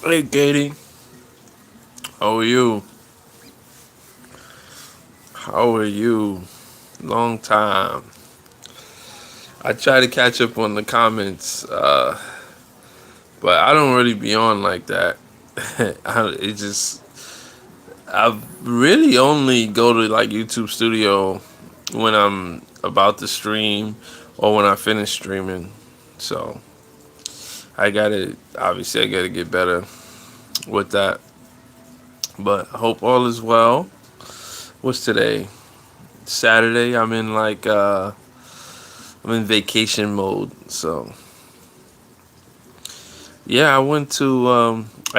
Hey, Katie. How are you? How are you? Long time. I try to catch up on the comments, but I don't really be on like that. It just I really only go to like YouTube Studio when I'm about to stream or when I finish streaming. So I gotta get better with that. But I hope all is well. What's today? Saturday. I'm in vacation mode. So yeah, I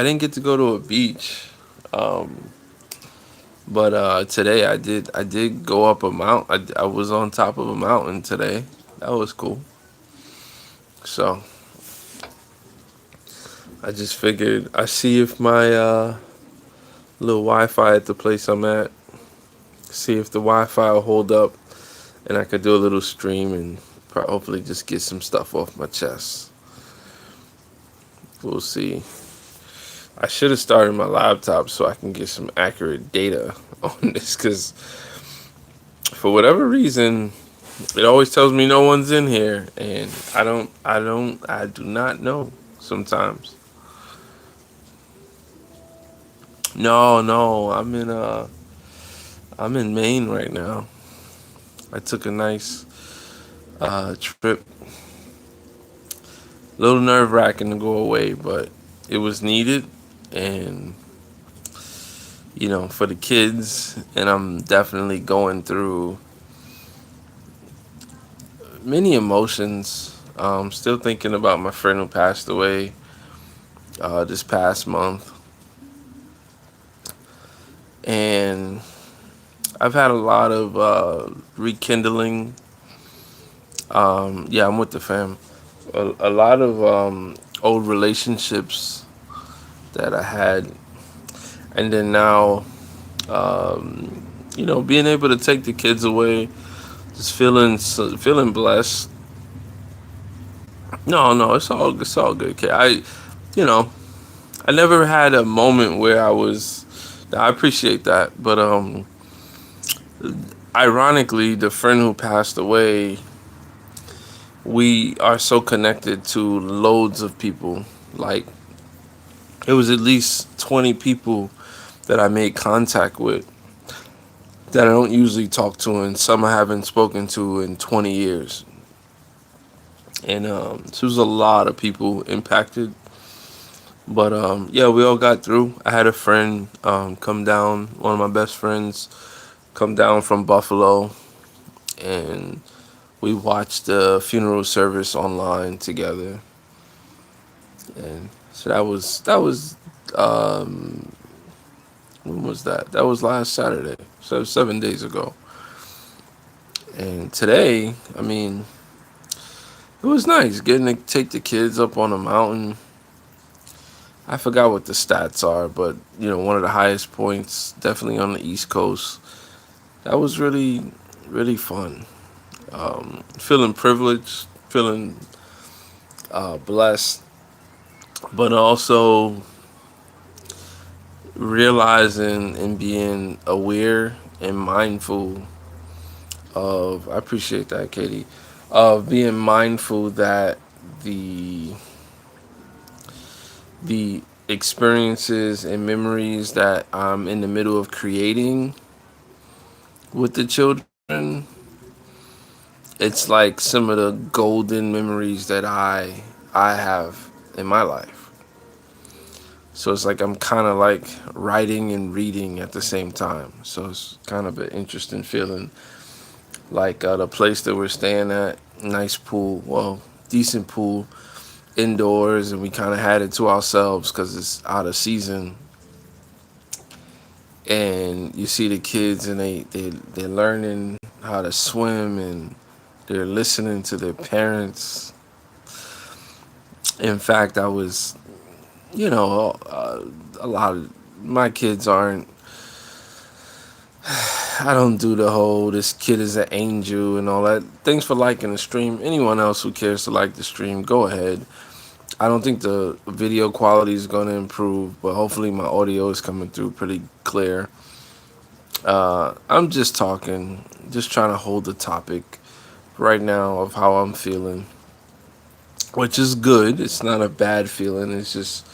didn't get to go to a beach. Um, but today I did go up a mount. I was on top of a mountain today. That was cool. So I just figured I see if my little Wi-Fi at the place I'm at, see if the Wi-Fi will hold up, and I could do a little stream and hopefully just get some stuff off my chest. We'll see. I should have started my laptop so I can get some accurate data on this because for whatever reason it always tells me no one's in here, and I do not know sometimes. No, I'm in Maine right now. I took a nice trip. A little nerve wracking to go away, but it was needed, and for the kids, and I'm definitely going through many emotions. Still thinking about my friend who passed away this past month, and I've had a lot of rekindling. Yeah, I'm with the fam. A lot of old relationships that I had, and then now, being able to take the kids away, just feeling blessed. No, it's all good. Okay, you know, I never had a moment where I was. I appreciate that, but ironically, the friend who passed away, we are so connected to loads of people. Like it was at least 20 people that I made contact with that I don't usually talk to, and some I haven't spoken to in 20 years. And so there's a lot of people impacted. But yeah, we all got through. I had a friend come down, one of my best friends, come down from Buffalo, and we watched the funeral service online together. And so that was um, when was that? That was last Saturday, so 7 days ago. And today, I mean, it was nice getting to take the kids up on a mountain. I forgot what the stats are, but one of the highest points, definitely on the East Coast. That was really, really fun. Feeling privileged, feeling blessed, but also realizing and being aware and mindful of. I appreciate that, Katie. Of being mindful that the the experiences and memories that I'm in the middle of creating with the children, it's like some of the golden memories that I have in my life. So it's like I'm kind of like writing and reading at the same time. So it's kind of an interesting feeling. Like the place that we're staying at, nice pool, well, decent pool, indoors, and we kind of had it to ourselves because it's out of season. And you see the kids, and they're learning how to swim, and they're listening to their parents. In fact, I was, a lot of my kids aren't. I don't do the whole this kid is an angel and all that. Thanks for liking the stream. Anyone else who cares to like the stream, go ahead. I don't think the video quality is going to improve, but hopefully my audio is coming through pretty clear. I'm just talking, just trying to hold the topic right now of how I'm feeling, which is good. It's not a bad feeling. It's just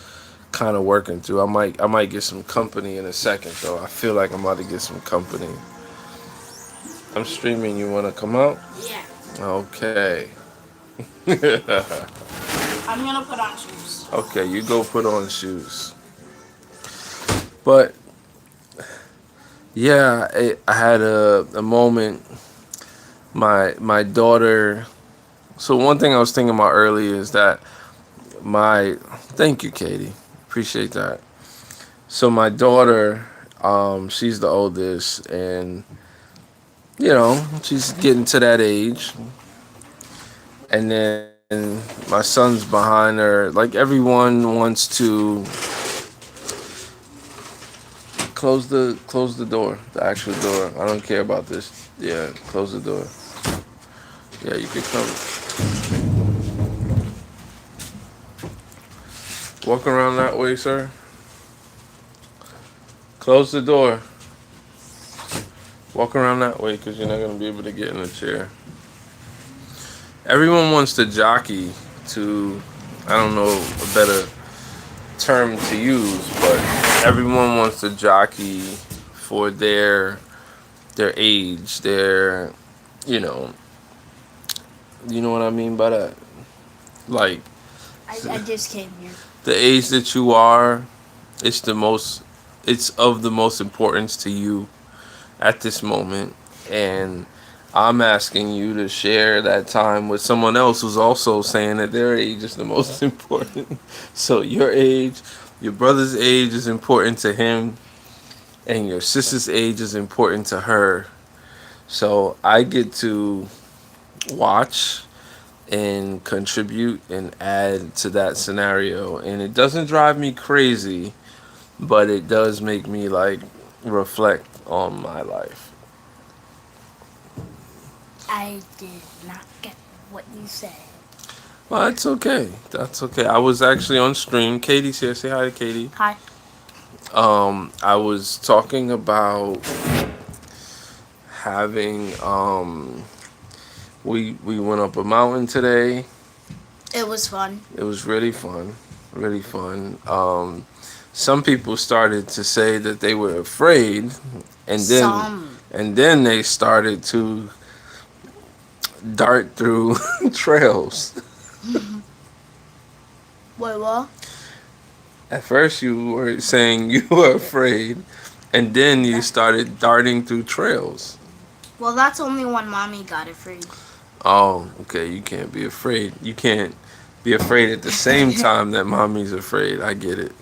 kind of working through. I might get some company in a second though. I feel like I'm about to get some company. I'm streaming. You want to come out? Yeah. Okay. I'm gonna put on shoes. Okay, you go put on shoes. But yeah, I had a moment. My daughter. So one thing I was thinking about earlier is that my. Thank you, Katie. Appreciate that. So my daughter, she's the oldest, and she's getting to that age. And then my son's behind her. Like everyone wants to close the door, the actual door. I don't care about this. Yeah, close the door. Yeah, you can come. Walk around that way, sir. Close the door. Walk around that way because you're not going to be able to get in the chair. Everyone wants to jockey to, I don't know a better term to use, but everyone wants to jockey for their age, you know, you know what I mean by that? Like, I just came here. the age that you are, it's the most, it's of the most importance to you at this moment. And I'm asking you to share that time with someone else who's also saying that their age is the most important. So your age, your brother's age is important to him, and your sister's age is important to her. So I get to watch and contribute and add to that scenario. And it doesn't drive me crazy, but it does make me like reflect on my life. I did not get what you said. Well, that's okay. That's okay. I was actually on stream. Katie's here. Say hi to Katie. Hi. I was talking about having we went up a mountain today. It was fun. It was really fun. Really fun. Some people started to say that they were afraid, and then Some. they started to dart through trails. Wait, what? At first, you were saying you were afraid, and then you started darting through trails. Well, that's only when mommy got afraid. Oh, okay. You can't be afraid. You can't be afraid at the same time that mommy's afraid. I get it.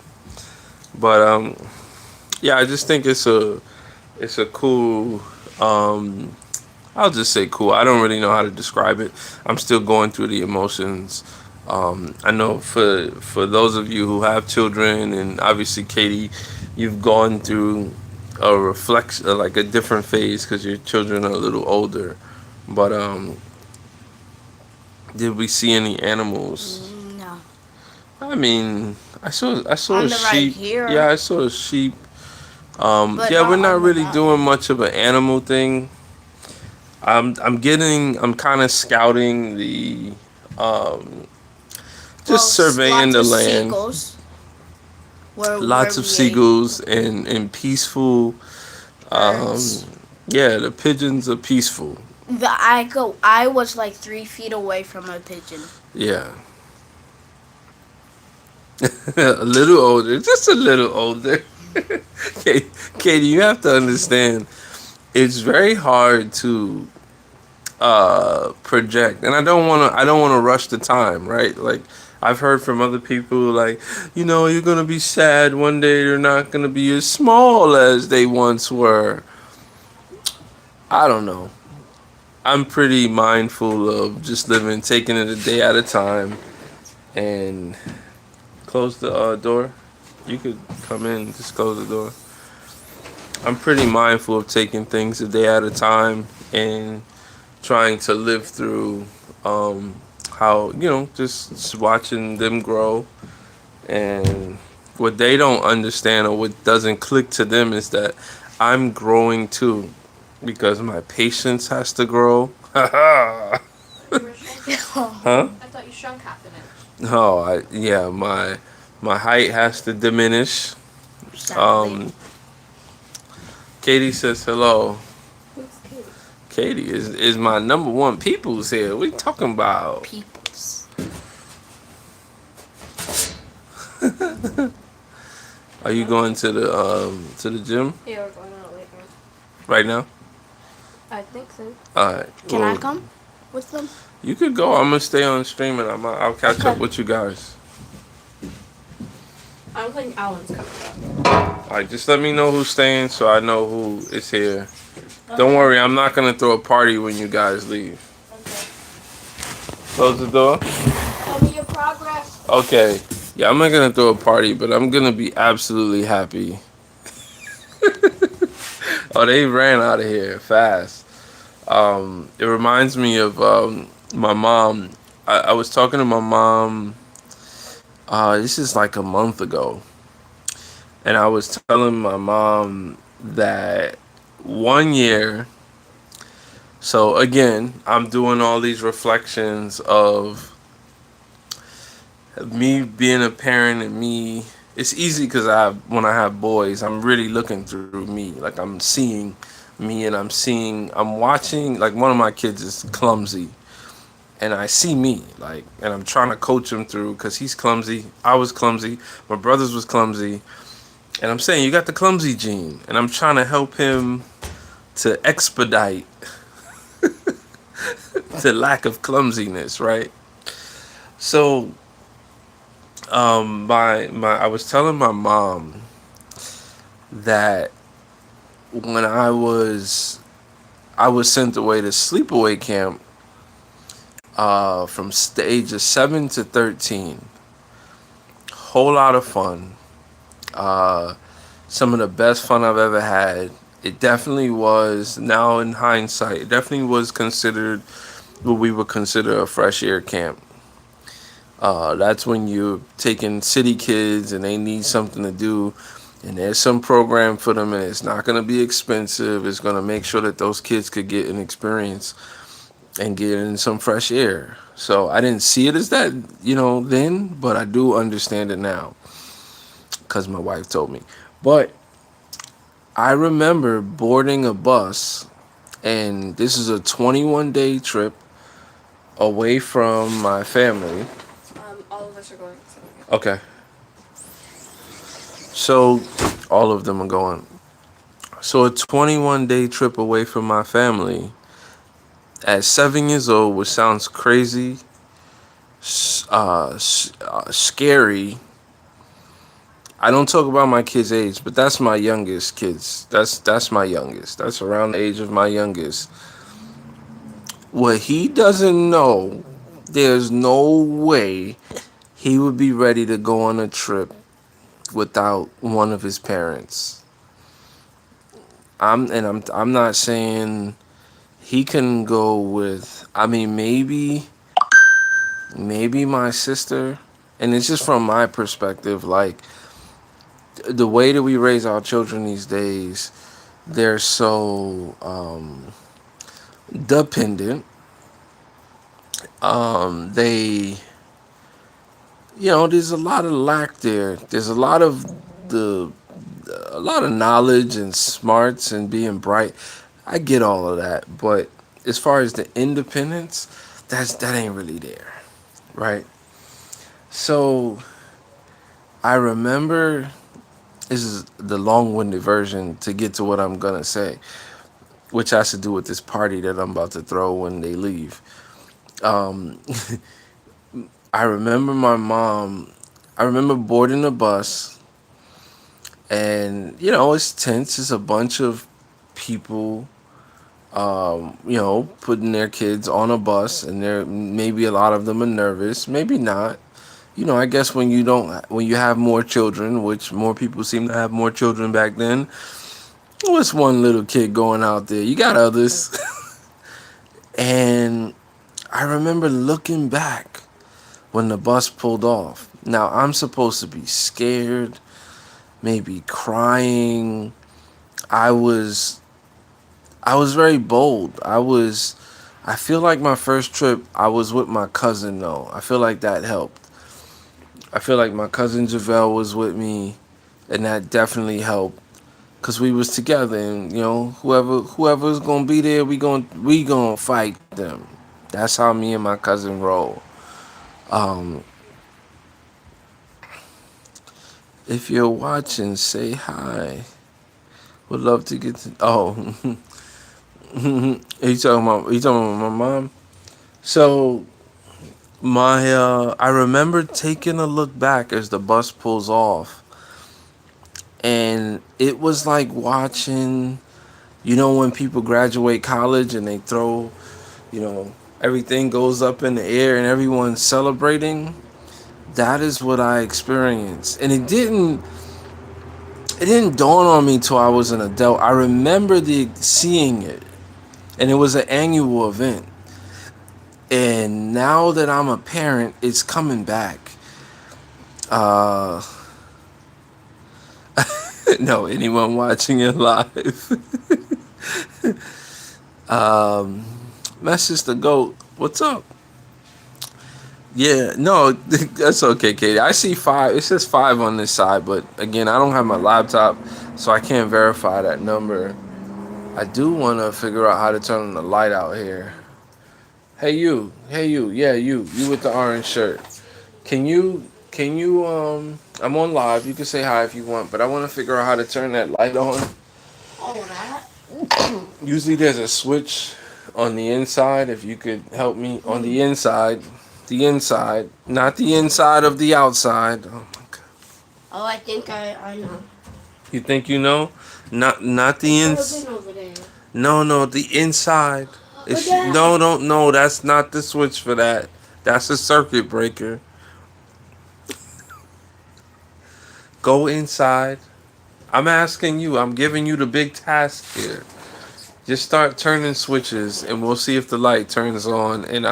But yeah, I just think it's a cool. I'll just say cool. I don't really know how to describe it. I'm still going through the emotions. I know for those of you who have children, and obviously Katie, you've gone through a reflection, like a different phase because your children are a little older. But did we see any animals? No. I mean, I saw On a the right sheep. here. Yeah, I saw a sheep. But Yeah, not we're not on the really doing mountain. much of an animal thing. I'm kind of scouting the um Well, just surveying lots the of land. seagulls. Where Lots of we ate seagulls and peaceful. Um, birds. yeah, the pigeons are peaceful. I was like 3 feet away from a pigeon. Yeah, a little older, just a little older. Katie, you have to understand. It's very hard to project, and I don't want to rush the time, right? Like I've heard from other people, like you're gonna be sad one day. They're not gonna be as small as they once were. I don't know. I'm pretty mindful of just living, taking it a day at a time, and close the door. You could come in, just close the door. I'm pretty mindful of taking things a day at a time and trying to live through how just watching them grow. And what they don't understand or what doesn't click to them is that I'm growing too, because my patience has to grow. Huh? You were shrinking? I thought you shrunk half an inch. Oh, yeah, my height has to diminish. Sadly. Um, Katie says hello. Who's Katie? Katie is my number one people's here. What are you talking about? Peoples. Are you going to the gym Yeah, we're going out later. right now? I think so. All right. Can I Well, come with them? you could go. I'm gonna stay on stream and I'll catch up Okay. with you guys. I don't think Alan's coming up. All right. Just let me know who's staying so I know who is here. Don't Okay. worry. I'm not gonna throw a party when you guys leave. Close the door. Tell me your progress. Okay. Yeah, I'm not gonna throw a party, but I'm gonna be absolutely happy. Oh, they ran out of here fast. It reminds me of my mom. I was talking to my mom. This is like a month ago, and I was telling my mom that one year. So again, I'm doing all these reflections of me being a parent and me. It's easy because when I have boys, I'm really looking through me. Like I'm seeing me, and I'm watching. Like one of my kids is clumsy, and I see me, like, and I'm trying to coach him through because he's clumsy. I was clumsy. My brothers was clumsy, and I'm saying you got the clumsy gene, and I'm trying to help him to expedite the lack of clumsiness, right? So, my I was telling my mom that when I was sent away to sleepaway camp from ages 7 to 13. Whole lot of fun. Uh, some of the best fun I've ever had. It definitely was, now in hindsight, it definitely was considered what we would consider a fresh air camp. That's when you're taking city kids and they need something to do, and there's some program for them, and it's not going to be expensive. It's going to make sure that those kids could get an experience and get in some fresh air. So I didn't see it as that, then, but I do understand it now because my wife told me. But I remember boarding a bus, and this is a 21-day trip away from my family. All of us are going. So. Okay. So all of them are going. So a 21-day trip away from my family at 7 years old, which sounds crazy, scary. I don't talk about my kid's age, but that's my youngest kids. That's my youngest. That's around the age of my youngest. What he doesn't know, there's no way he would be ready to go on a trip without one of his parents. I'm not saying he can go with. I mean, maybe my sister, and it's just from my perspective. Like the way that we raise our children these days, they're so dependent. They, there's a lot of lack there. There's the a lot of knowledge and smarts and being bright. I get all of that, but as far as the independence, that ain't really there, right? So I remember, this is the long-winded version to get to what I'm gonna say, which has to do with this party that I'm about to throw when they leave. Um, I remember my mom. I remember boarding the bus, and it's tense. It's a bunch of people, putting their kids on a bus, and maybe a lot of them are nervous, maybe not. I guess when you have more children, which more people seem to have more children back then, what's one little kid going out there? You got others. And I remember looking back when the bus pulled off. Now I'm supposed to be scared, maybe crying. I was I was very bold. I feel like my first trip I was with my cousin though. I feel like that helped. I feel like my cousin Javelle was with me and that definitely helped cuz we was together and whoever's going to be there we going to fight them. That's how me and my cousin roll. Um if you're watching, say hi. Would love to get to. Oh, you talking about my mom? So I remember taking a look back as the bus pulls off, and it was like watching. When people graduate college and they throw, you know, everything goes up in the air and everyone's celebrating. That is what I experienced, and it didn't dawn on me till I was an adult. I remember seeing it, and it was an annual event. And now that I'm a parent, it's coming back. Uh, no, anyone watching it live. um, Message the goat. What's up? Yeah, no, that's okay, Katie. I see five. It says five on this side, but again, I don't have my laptop, so I can't verify that number. I do want to figure out how to turn on the light out here. Hey you, yeah you with the orange shirt. Can you I'm on live. You can say hi if you want, but I want to figure out how to turn that light on. All that. Usually there's a switch on the inside. If you could help me on the inside, not the inside of the outside. Oh my god. Oh, I think I know. You think you know? Not the It's ins. open over there. No, the inside. Oh, It's Dad. no, don't no. That's not the switch for that. That's a circuit breaker. Go inside. I'm asking you. I'm giving you the big task here. Just start turning switches, and we'll see if the light turns on. And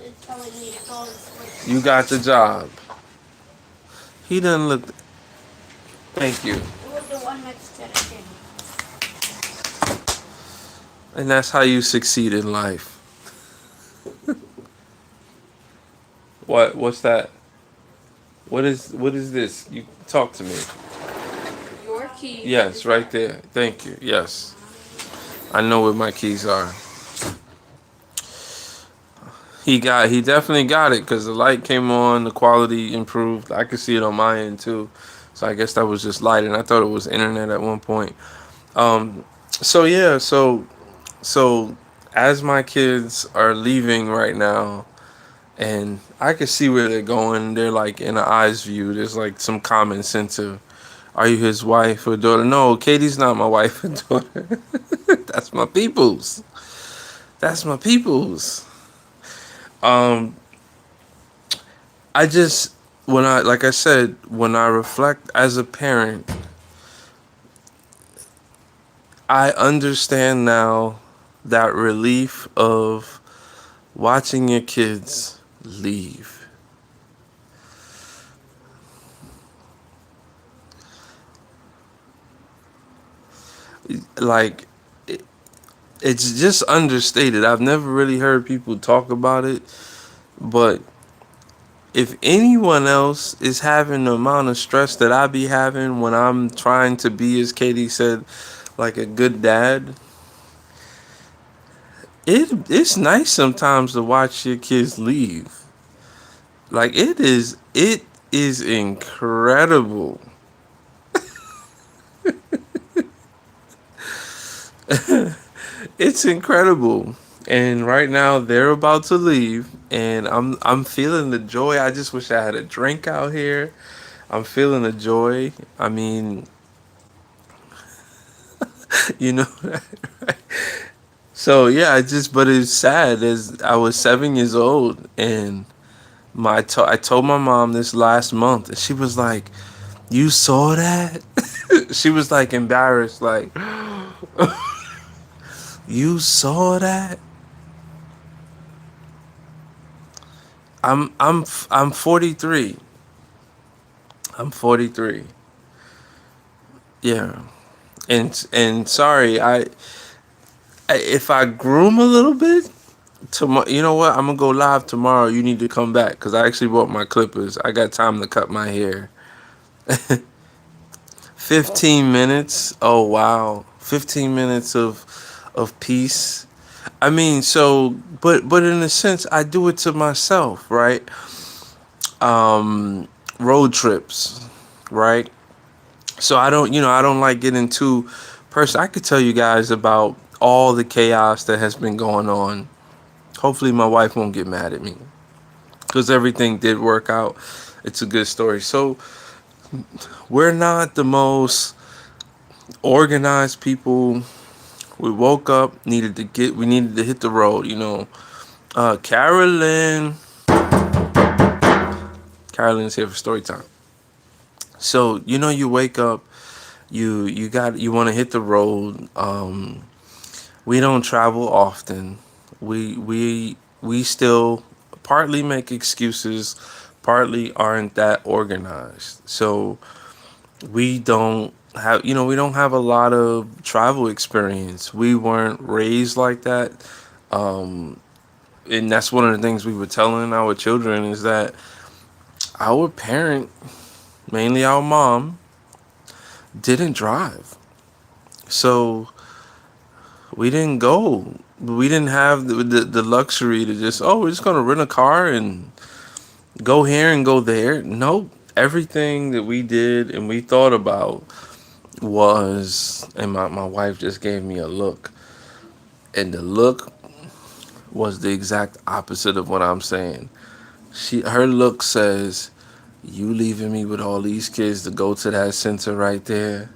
It's telling me to go and switch. you got the job. He doesn't look. Thank you. It was the one next to the thing. And that's how you succeed in life. What's that? What is this? You talk to me. Your key. Yes, right there. Thank you. Yes. I know where my keys are. He definitely got it because the light came on, the quality improved. I could see it on my end too. So I guess that was just light, and I thought it was internet at one point. So yeah, so as my kids are leaving right now, and I can see where they're going. They're like in the eyes view. There's like some common sense of, are you his wife or daughter? No, Katie's not my wife or daughter. That's my people's. That's my people's. Um, I just like I said, when I reflect as a parent, I understand now that relief of watching your kids leave. Like it's just understated. I've never really heard people talk about it, but if anyone else is having the amount of stress that I be having when I'm trying to be, as Katie said, like a good dad, it's nice sometimes to watch your kids leave. Like it is incredible. It's incredible. And right now they're about to leave and I'm feeling the joy. I just wish I had a drink out here. I'm feeling the joy. I mean, you know. So yeah, but it's sad as I was 7 years old and I told my mom this last month and she was like, "You saw that?" She was like embarrassed like, "You saw that?" I'm 43. I'm 43. Yeah. And sorry, if I groom a little bit tomorrow, you know what? I'm gonna go live tomorrow. You need to come back because I actually bought my clippers. I got time to cut my hair. 15 minutes. Oh wow, 15 minutes of peace. I mean, so but in a sense, I do it to myself, right? Um, road trips, right? So I don't like getting too personal. I could tell you guys about all the chaos that has been going on. Hopefully, my wife won't get mad at me because everything did work out. It's a good story. So we're not the most organized people. We woke up, we needed to hit the road. Carolyn's here for story time. So you wake up, you want to hit the road. We don't travel often. We still partly make excuses, partly aren't that organized. So we don't have a lot of travel experience. We weren't raised like that. Um, and that's one of the things we were telling our children is that our parent, mainly our mom, didn't drive. So we didn't go. We didn't have the luxury to just, oh, we're just going to rent a car and go here and go there. Nope. Everything that we did and we thought about and my wife just gave me a look. And the look was the exact opposite of what I'm saying. Her look says, "You leaving me with all these kids to go to that center right there?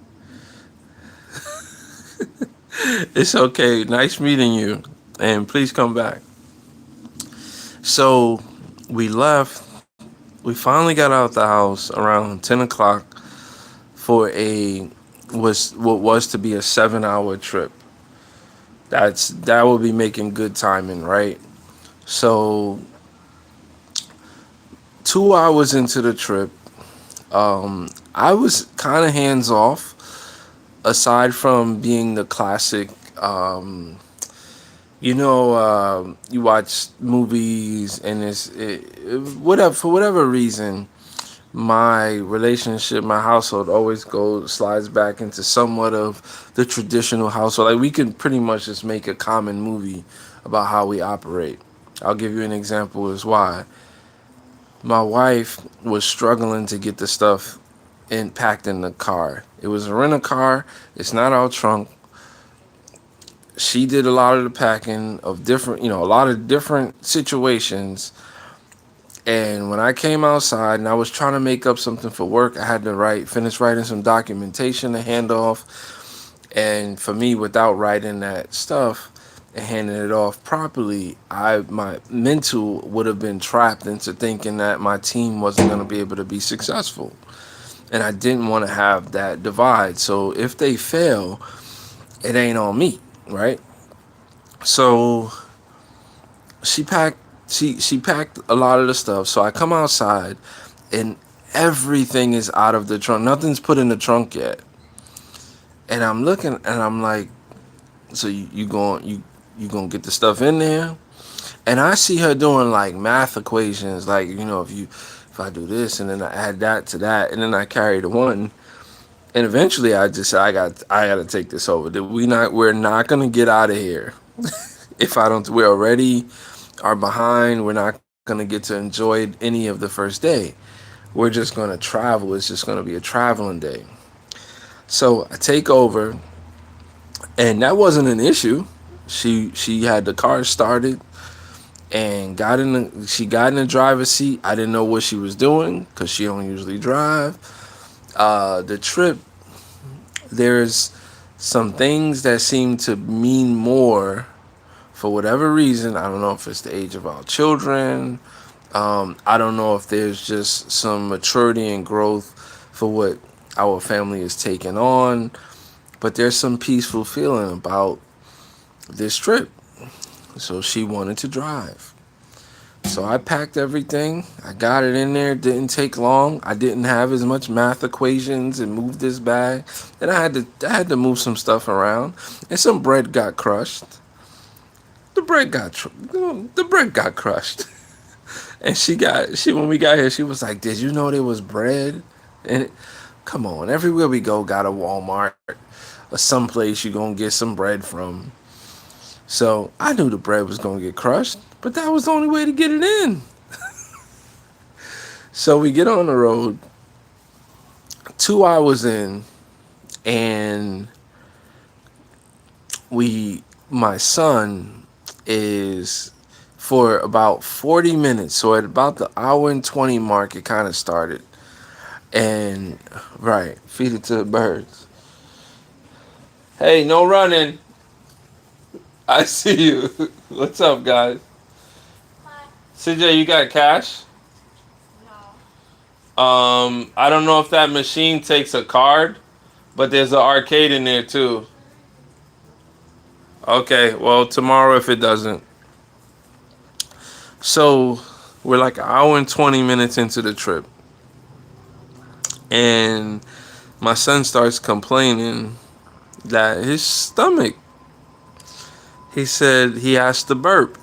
It's okay. Nice meeting you, and please come back." So we left. We finally got out the house around 10 o'clock for a was what was to be a 7 hour trip. That would be making good timing, right? So 2 hours into the trip, I was kind of hands off. Aside from being the classic, you watch movies and whatever for whatever reason, my relationship, my household always goes slides back into somewhat of the traditional household. Like we can pretty much just make a common movie about how we operate. I'll give you an example as why. My wife was struggling to get the stuff packed in the car. It was a rent a car. It's not our trunk. She did a lot of the packing of a lot of different situations. And when I came outside and I was trying to make up something for work, I had to finish writing some documentation to hand off. And for me, without writing that stuff and handing it off properly, my mental would have been trapped into thinking that my team wasn't going to be able to be successful. And I didn't want to have that divide. So if they fail, it ain't on me, right? So she packed she packed a lot of the stuff. So I come outside and everything is out of the trunk. Nothing's put in the trunk yet. And I'm looking and I'm like, so you gonna get the stuff in there? And I see her doing like math equations, like if I do this and then I add that to that and then I carry the one. And eventually I just said I got to take this over. That we're not gonna get out of here if I don't. We already are behind. We're not gonna get to enjoy any of the first day. We're just gonna travel. It's just gonna be a traveling day. So I take over, and that wasn't an issue. She had the car started and she got in the driver's seat. I didn't know what she was doing because she don't usually drive. The trip, there's some things that seem to mean more for whatever reason. I don't know if it's the age of our children. I don't know if there's just some maturity and growth for what our family is taking on, but there's some peaceful feeling about this trip. So she wanted to drive. So I packed everything. I got it in there. Didn't take long. I didn't have as much math equations and move this bag. And I had to move some stuff around. And some bread got crushed. The bread got crushed. And she when we got here, she was like, "Did you know there was bread?" And come on, everywhere we go, got a Walmart or someplace you gonna get some bread from. So I knew the bread was gonna get crushed, but that was the only way to get it in. So we get on the road, 2 hours in, and my son is for about 40 minutes. So at about the hour and 20 mark, it kind of started. And, right, feed it to the birds. Hey, no running. I see you. What's up, guys? Hi. CJ, you got cash? No. I don't know if that machine takes a card, but there's an arcade in there too. Okay, well, tomorrow if it doesn't. So, we're like an hour and 20 minutes into the trip. And my son starts complaining that his stomach, he said he has to burp.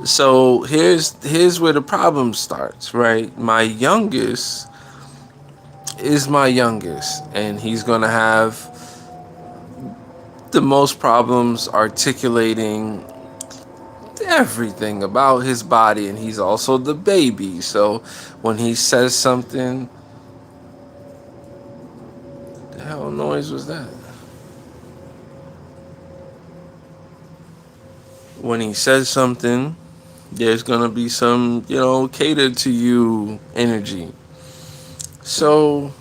So here's where the problem starts, right? My youngest is my youngest, and he's gonna have the most problems articulating everything about his body, and he's also the baby. So when he says something, the hell noise was that? When he says something, there's gonna be some, cater to you energy. So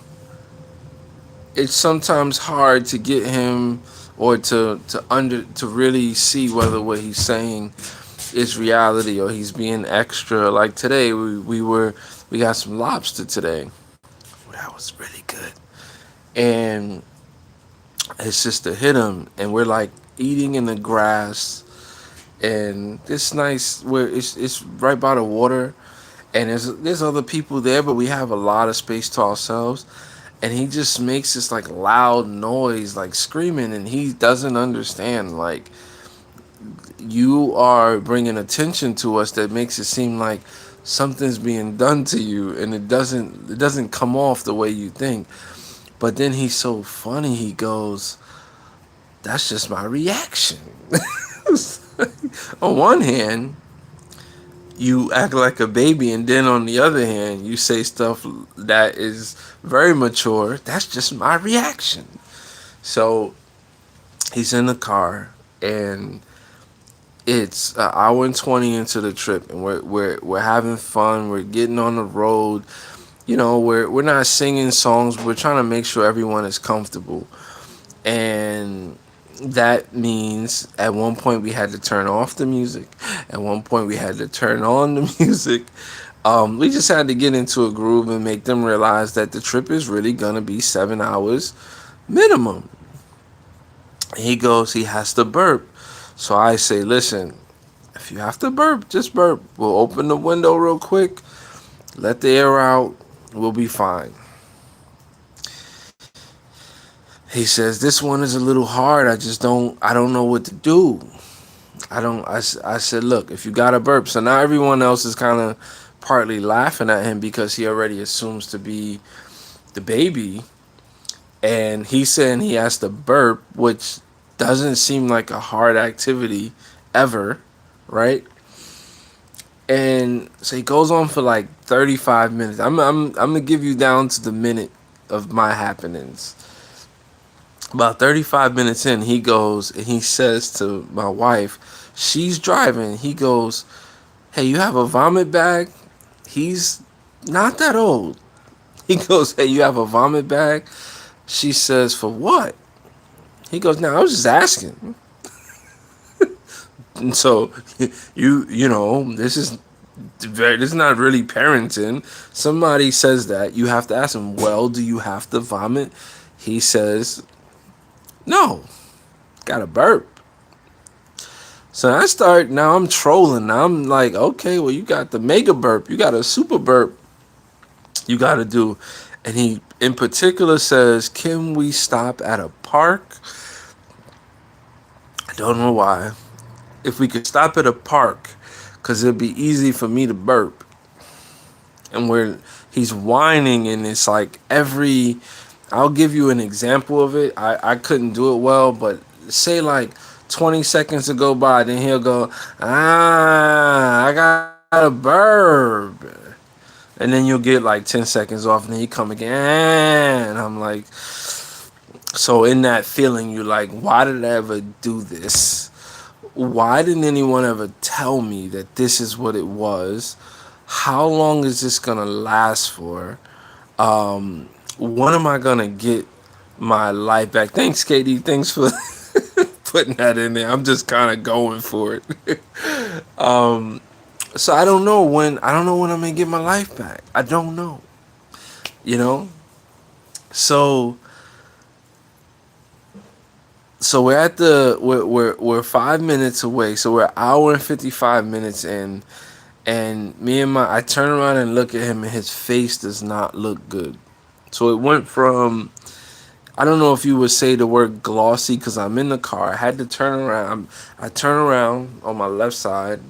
it's sometimes hard to get him or to really see whether what he's saying is reality or he's being extra. Like today, we got some lobster today. That was really good, and his sister hit him, and we're like eating in the grass, and it's nice where it's right by the water, and there's other people there, but we have a lot of space to ourselves. And he just makes this like loud noise, like screaming, and he doesn't understand. Like, you are bringing attention to us that makes it seem like something's being done to you, and it doesn't come off the way you think. But then he's so funny. He goes, "That's just my reaction." On one hand, you act like a baby, and then on the other hand, you say stuff that is very mature. That's just my reaction. So he's in the car, and it's an hour and 20 into the trip, and we're having fun. We're getting on the road. We're not singing songs. We're trying to make sure everyone is comfortable, and that means at one point we had to turn off the music. At one point we had to turn on the music. We just had to get into a groove and make them realize that the trip is really gonna be 7 hours minimum. He goes, he has to burp. So I say, listen, if you have to burp, just burp. We'll open the window real quick, let the air out, we'll be fine. He says, this one is a little hard. I don't know what to do. I said, look, if you got to burp. So now everyone else is kind of partly laughing at him because he already assumes to be the baby. And he's saying he has to burp, which doesn't seem like a hard activity ever, right? And so he goes on for like 35 minutes. I'm gonna give you down to the minute of my happenings. About 35 minutes in, he goes and he says to my wife, she's driving. He goes, "Hey, you have a vomit bag?" He's not that old. He goes, "Hey, you have a vomit bag?" She says, "For what?" He goes, "Now, I was just asking." And so, this is not really parenting. Somebody says that, you have to ask him, "Well, do you have to vomit?" He says, "No, got to burp." So I start, now I'm trolling. Now I'm like, okay, well, you got the mega burp, you got a super burp, you got to do. And he, in particular, says, can we stop at a park? I don't know why. If we could stop at a park, because it'd be easy for me to burp. And where he's whining, and it's like every, I'll give you an example of it. I couldn't do it well, but say like 20 seconds to go by, then he'll go, I got a burp. And then you'll get like 10 seconds off, and then you come again. And I'm like, so in that feeling, you're like, why did I ever do this? Why didn't anyone ever tell me that this is what it was? How long is this gonna last for? When am I gonna get my life back? Thanks, Katie. Thanks for putting that in there. I'm just kind of going for it. So I don't know when. I don't know when I'm gonna get my life back. I don't know. You know. So we're at the we're 5 minutes away. So we're an hour and 55 minutes in, and me and my I turn around and look at him, and his face does not look good. So it went from, I don't know if you would say the word glossy, because I'm in the car. I had to turn around. I turn around on my left side,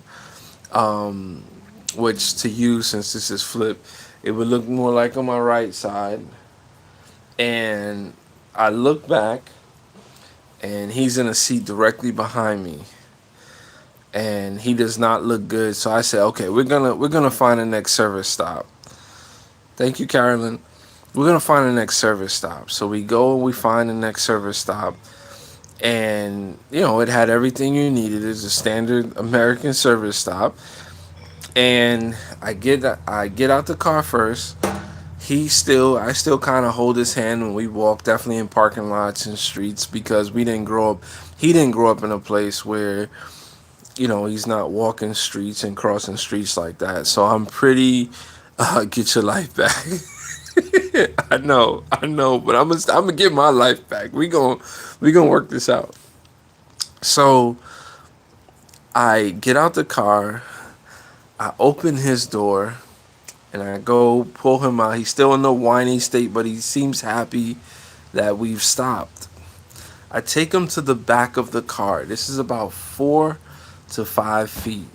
which to you, since this is flip, it would look more like on my right side. And I look back, and he's in a seat directly behind me, and he does not look good. So I said, okay, we're gonna find the next service stop. Thank you, Carolyn. We're gonna find the next service stop. So we go and we find the next service stop, and it had everything you needed. It's a standard American service stop. And I get out the car first. I still kind of hold his hand when we walk, definitely in parking lots and streets, because we didn't grow up. He didn't grow up in a place where he's not walking streets and crossing streets like that. So I'm pretty get your life back. I know, but I'm gonna get my life back. We gonna work this out. So I get out the car, I open his door, and I go pull him out. He's still in the whiny state, but he seems happy that we've stopped. I take him to the back of the car. This is about 4 to 5 feet,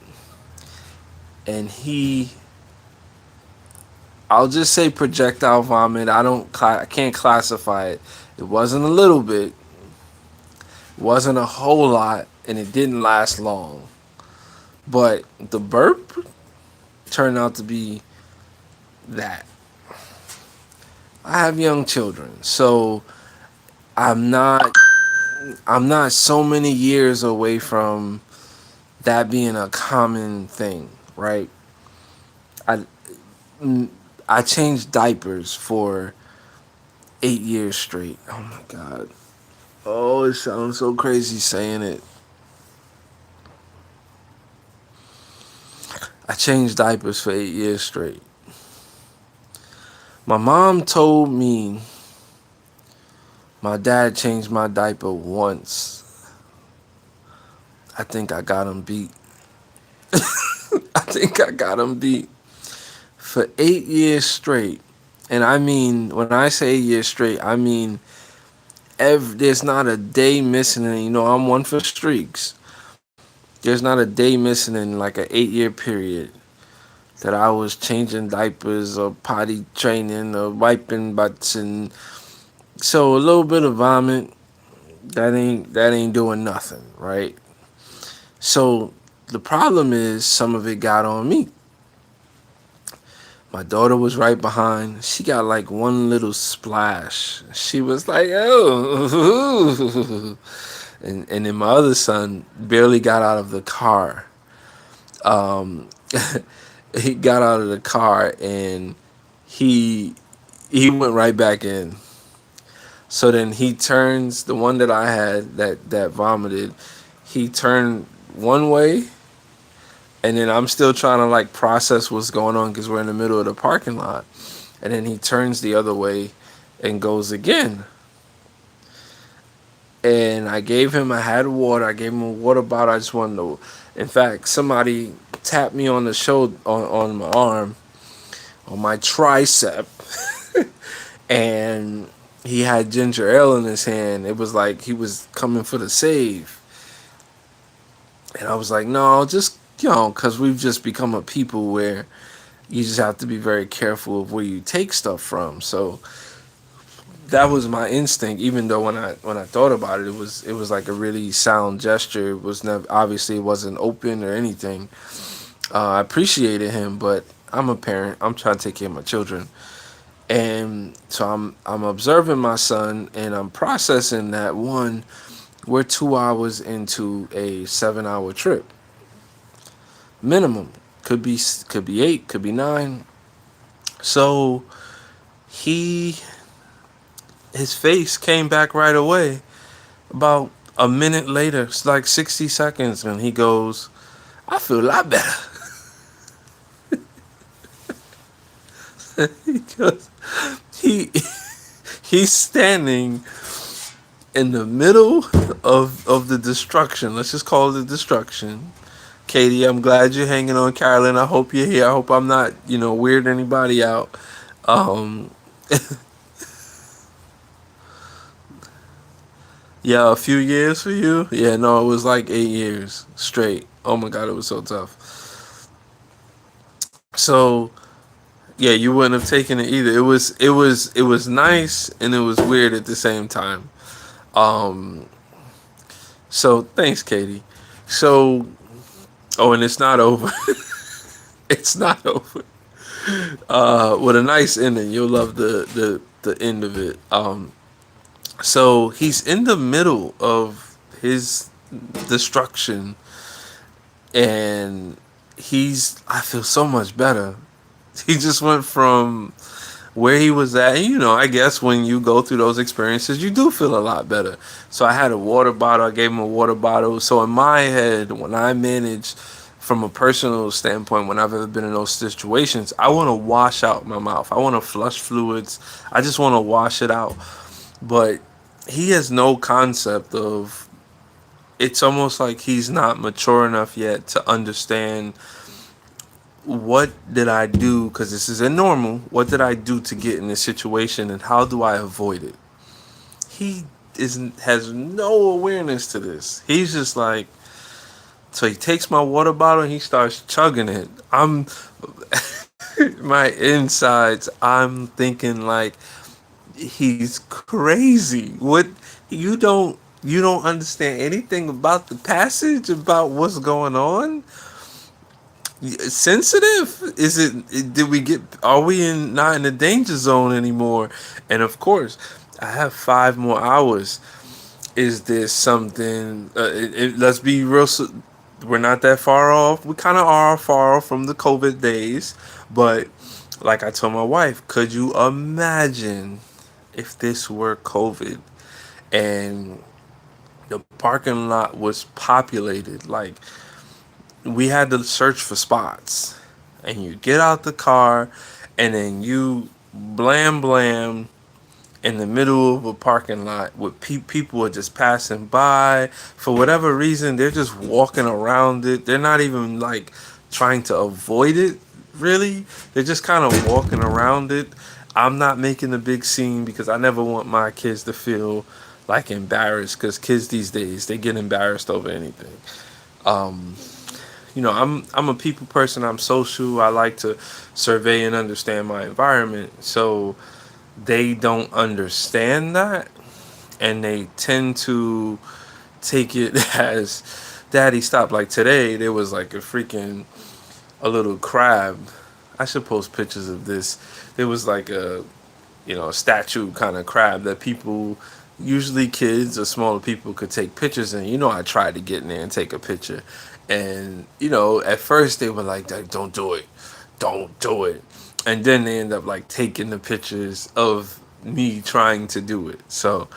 and I'll just say projectile vomit. I can't classify it. It wasn't a little bit, it wasn't a whole lot, and it didn't last long. But the burp turned out to be that. I have young children, so I'm not I'm not so many years away from that being a common thing, right? I I changed diapers for 8 years straight. Oh my god. Oh, it sounds so crazy saying it. I changed diapers for 8 years straight. My mom told me my dad changed my diaper once. I think I got him beat. I think I got him beat. For 8 years straight. And I mean, when I say 8 years straight, I mean, there's not a day missing. And I'm one for streaks. There's not a day missing in like an 8 year period that I was changing diapers or potty training or wiping butts. And so a little bit of vomit, that ain't doing nothing, right? So the problem is some of it got on me. My daughter was right behind. She got like one little splash. She was like, oh. And then my other son barely got out of the car. Um, he got out of the car, and he went right back in. So then he turns, the one that I had that vomited, he turned one way, and then I'm still trying to like process what's going on because we're in the middle of the parking lot. And then he turns the other way and goes again. And I had water. I gave him a water bottle. I just wanted to. In fact, somebody tapped me on the shoulder, on my arm, on my tricep, and he had ginger ale in his hand. It was like he was coming for the save. And I was like, no, just, because we've just become a people where you just have to be very careful of where you take stuff from. So that was my instinct. Even though when I thought about it, it was like a really sound gesture. It was never, obviously it wasn't open or anything. I appreciated him, but I'm a parent. I'm trying to take care of my children, and so I'm observing my son, and I'm processing that one. We're 2 hours into a 7 hour trip minimum. Could be 8, could be 9. So he his face came back right away. About a minute later, it's like 60 seconds, and he goes, "I feel a lot better." he goes, he he's standing in the middle of the destruction. Let's just call it destruction. Katie, I'm glad you're hanging on. Carolyn, I hope you're here. I hope I'm not, weird anybody out. Um, yeah, a few years for you. Yeah, no, it was like 8 years straight. Oh my God, it was so tough. So yeah, you wouldn't have taken it either. It was nice and it was weird at the same time. Um, so thanks, Katie. So, oh, and it's not over. It's not over. With a nice ending. You'll love the end of it. So he's in the middle of his destruction, and I feel so much better. He just went from where he was at. And, I guess when you go through those experiences, you do feel a lot better. So I had a water bottle. I gave him a water bottle. So in my head, when I manage from a personal standpoint, when I've ever been in those situations, I want to wash out my mouth. I want to flush fluids. I just want to wash it out. But he has no concept of, it's almost like he's not mature enough yet to understand what did I do, because this isn't normal. What did I do to get in this situation, and how do I avoid it? He isn't has no awareness to this. He's just like, so he takes my water bottle and he starts chugging it. I'm my insides, I'm thinking like, he's crazy. What, you don't understand anything about the passage, about what's going on? Sensitive? Is it, did we get, are we not in the danger zone anymore? And of course, I have 5 more hours. Is there something, let's be real, we're not that far off. We kind of are far off from the COVID days, but like I told my wife, could you imagine if this were COVID and the parking lot was populated? Like, we had to search for spots, and you get out the car, and then you blam blam in the middle of a parking lot with people are just passing by. For whatever reason, they're just walking around it. They're not even like trying to avoid it, really. They're just kind of walking around it. I'm not making a big scene because I never want my kids to feel like embarrassed, because kids these days, they get embarrassed over anything. um I'm a people person. I'm social. I like to survey and understand my environment. So they don't understand that, and they tend to take it as, "Daddy, stop." Like today, there was like a little crab. I should post pictures of this. There was like a statue kind of crab that people, usually kids or smaller people, could take pictures in. I tried to get in there and take a picture, and at first they were like, "Don't do it, don't do it," and then they end up like taking the pictures of me trying to do it. So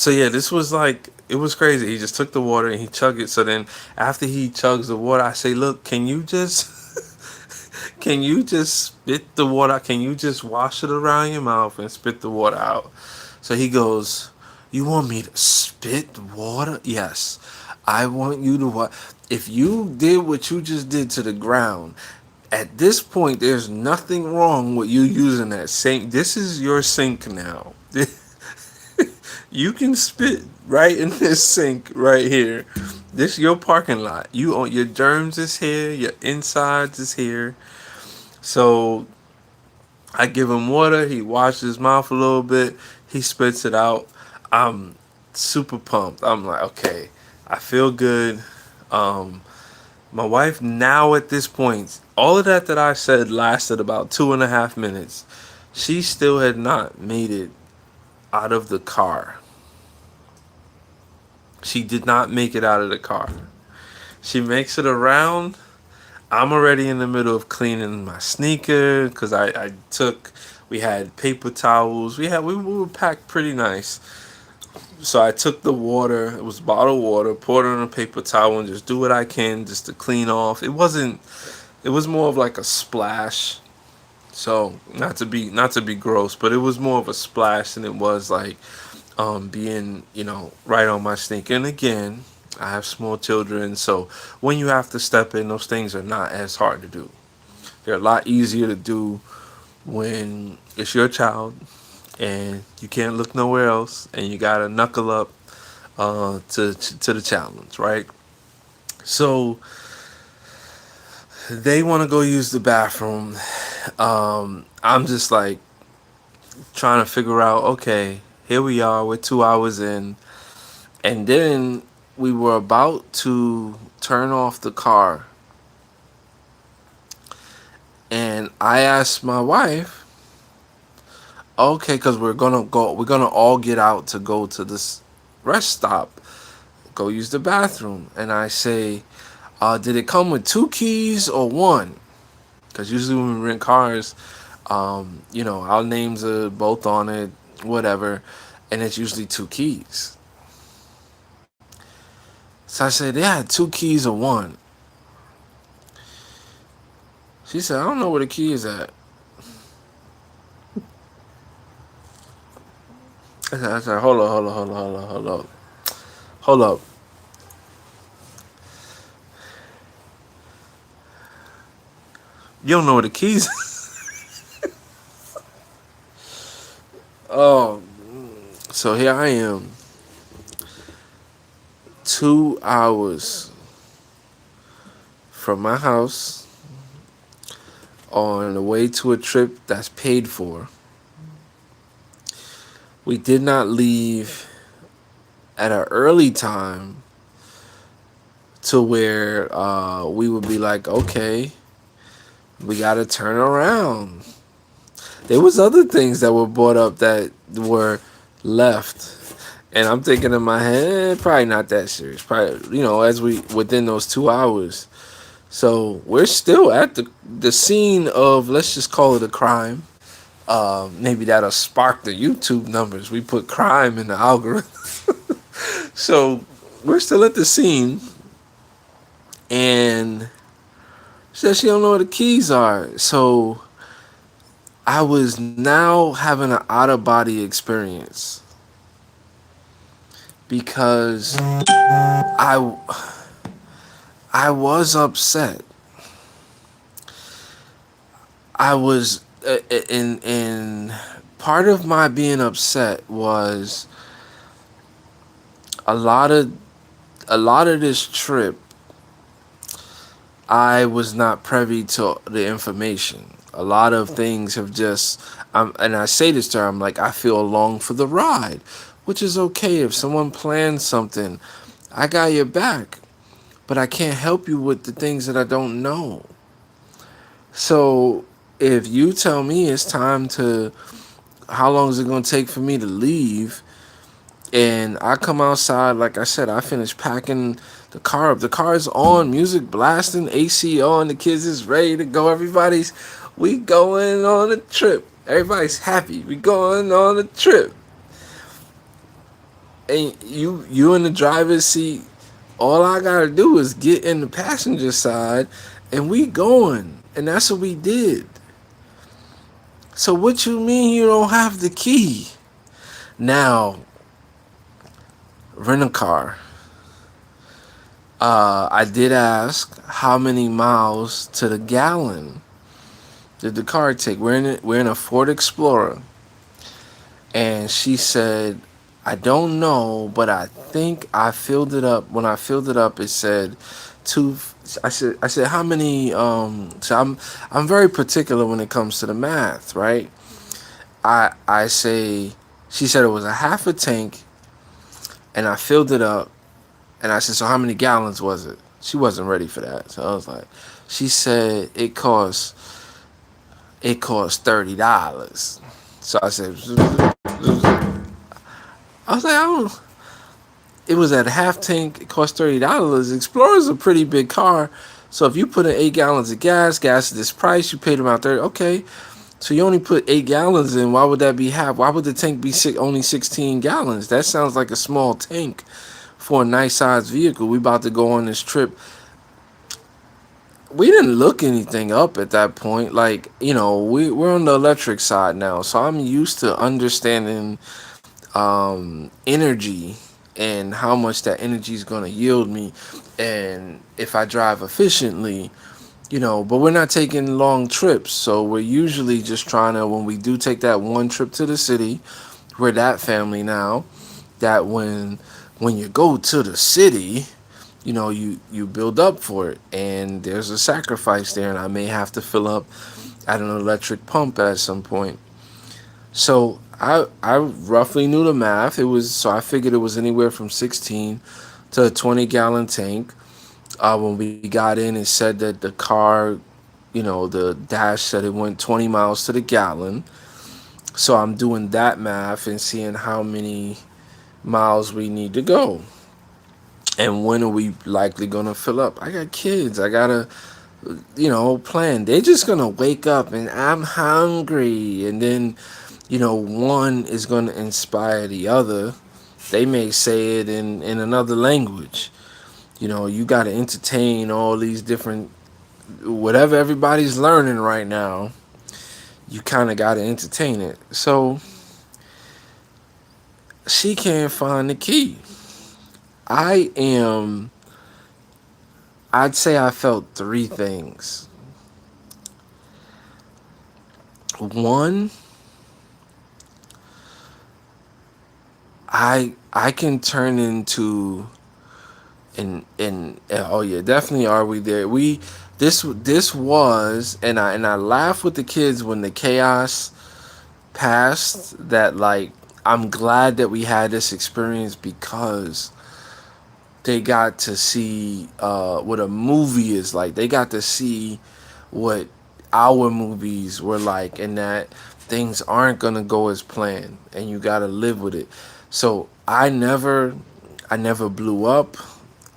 yeah, this was like, it was crazy. He just took the water and he chugged it. So then after he chugs the water, I say, "Look, can you just can you just spit the water? Can you just wash it around your mouth and spit the water out?" So he goes, You want me to spit water? Yes. I want you to what? If you did what you just did to the ground, at this point, there's nothing wrong with you using that sink. This is your sink now. You can spit right in this sink right here. This your parking lot. You own your germs is here. Your insides is here. So I give him water. He washes his mouth a little bit. He spits it out. I'm super pumped. I'm like, okay, I feel good. Um, my wife now at this point, all of that I said lasted about 2.5 minutes. She still had not made it out of the car. She did not make it out of the car. She makes it around. I'm already in the middle of cleaning my sneaker because I took. We had paper towels. We were packed pretty nice. So I took the water. It was bottled water. Poured it on a paper towel and just do what I can just to clean off. It wasn't. It was more of like a splash. So not to be gross, but it was more of a splash than it was like being right on my sneaker. And again, I have small children, so when you have to step in, those things are not as hard to do. They're a lot easier to do when it's your child and you can't look nowhere else and you gotta knuckle up to the challenge, right? So they want to go use the bathroom. I'm just like trying to figure out. Okay, here we are. We're 2 hours in, and then we were about to turn off the car, and I asked my wife, okay, because we're gonna all get out to go to this rest stop, go use the bathroom, and I say, did it come with two keys or one? Because usually when we rent cars, our names are both on it, whatever, and it's usually two keys. So I said, yeah, two keys or one. She said, I don't know where the key is at. I said, hold up. You don't know where the keys. Oh, so here I am, 2 hours from my house on the way to a trip that's paid for. We did not leave at an early time to where we would be like, okay, we got to turn around. There was other things that were brought up that were left. And I'm thinking in my head, probably not that serious. Probably, as we within those 2 hours. So we're still at the scene of, let's just call it a crime. Maybe that'll spark the YouTube numbers. We put crime in the algorithm. So we're still at the scene, and she said she don't know where the keys are. So I was now having an out of body experience because I was upset. I was in part of my being upset was a lot of this trip I was not privy to the information. A lot of things have just and I say this to her, I'm like, I feel along for the ride, which is okay. If someone plans something, I got your back, but I can't help you with the things that I don't know. So if you tell me it's time to, how long is it going to take for me to leave? And I come outside, like I said, I finished packing the car up. The car is on, music blasting, AC on, the kids is ready to go. We going on a trip. Everybody's happy. We going on a trip. And you in the driver's seat, all I gotta do is get in the passenger side and we going. And that's what we did. So what you mean you don't have the key? Now, rent a car. I did ask how many miles to the gallon did the car take. We're in a Ford Explorer, and she said, I don't know, but I think I filled it up. When I filled it up, it said two. I said how many? So I'm very particular when it comes to the math, right? I say she said it was a half a tank, and I filled it up, and I said, so how many gallons was it? She wasn't ready for that, so I was like, she said it cost $30. So I said, I was like, I don't. It was at half tank. It cost $30. Explorer's a pretty big car, so if you put in 8 gallons of gas at this price, you paid about 30. Okay, so you only put 8 gallons in. Why would that be half? Why would the tank be only 16 gallons? That sounds like a small tank for a nice sized vehicle. We about to go on this trip. We didn't look anything up at that point. Like, we're on the electric side now, so I'm used to understanding energy and how much that energy is going to yield me, and if I drive efficiently. But we're not taking long trips, so we're usually just trying to, when we do take that one trip to the city, we're that family now that when you go to the city, you build up for it, and there's a sacrifice there, and I may have to fill up at an electric pump at some point. So I roughly knew the math. I figured it was anywhere from 16 to a 20-gallon tank. When we got in, it said that the car, the dash said it went 20 miles to the gallon. So I'm doing that math and seeing how many miles we need to go. And when are we likely gonna fill up? I got kids. I gotta, plan. They're just gonna wake up and I'm hungry, and then, one is gonna inspire the other. They may say it in another language. You gotta entertain all these different, whatever everybody's learning right now. You kind of gotta entertain it. So she can't find the key. I am. I'd say I felt three things. One, I can turn into and oh yeah, definitely are we there. This was, and I laugh with the kids when the chaos passed, that like I'm glad that we had this experience because they got to see what a movie is like. They got to see what our movies were like, and that things aren't gonna go as planned, and you gotta live with it. So I never blew up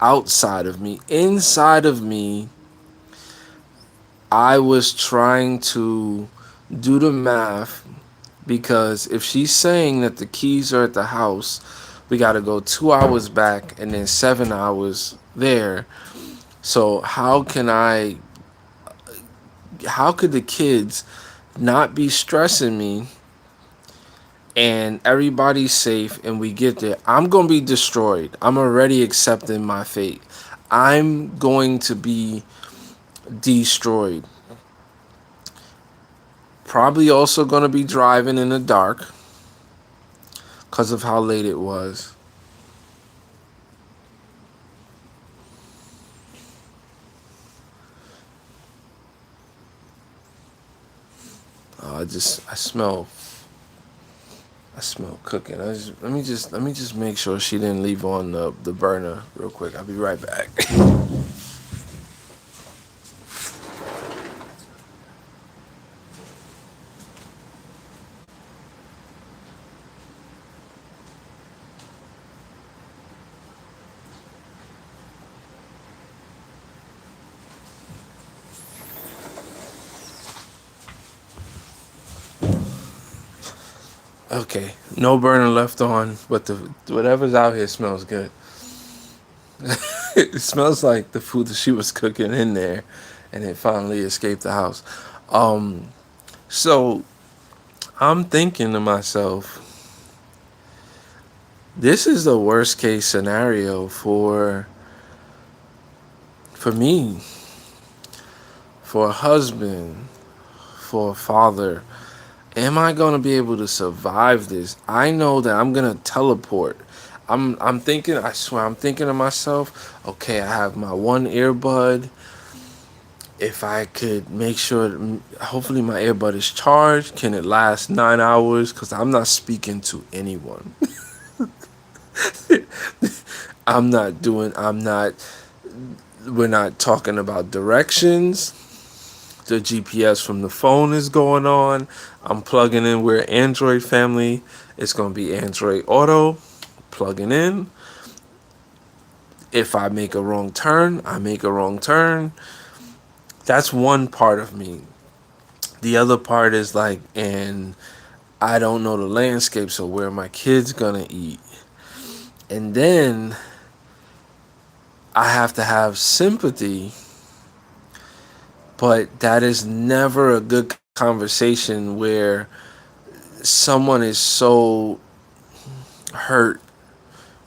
outside of me. Inside of me, I was trying to do the math, because if she's saying that the keys are at the house, we got to go 2 hours back and then 7 hours there. So how could the kids not be stressing me, and everybody's safe and we get there? I'm going to be destroyed. I'm already accepting my fate. I'm going to be destroyed. Probably also going to be driving in the dark because of how late it was. I smell cooking. Let me just make sure she didn't leave on the burner real quick. I'll be right back. Okay, no burner left on, but the whatever's out here smells good. It smells like the food that she was cooking in there, and it finally escaped the house. Um, so I'm thinking to myself, This is the worst case scenario for me, for a husband, for a father. Am I gonna be able to survive this? I know that I'm gonna teleport. I'm thinking, I swear, I'm thinking to myself, okay, I have my one earbud. If I could make sure, hopefully my earbud is charged, can it last 9 hours? Because I'm not speaking to anyone. I'm not, we're not talking about directions. The GPS from the phone is going on. I'm plugging in. We're Android family. It's going to be Android Auto. Plugging in. If I make a wrong turn, I make a wrong turn. That's one part of me. The other part is like, and I don't know the landscape, so where are my kids gonna eat? And then I have to have sympathy, but that is never a good conversation where someone is so hurt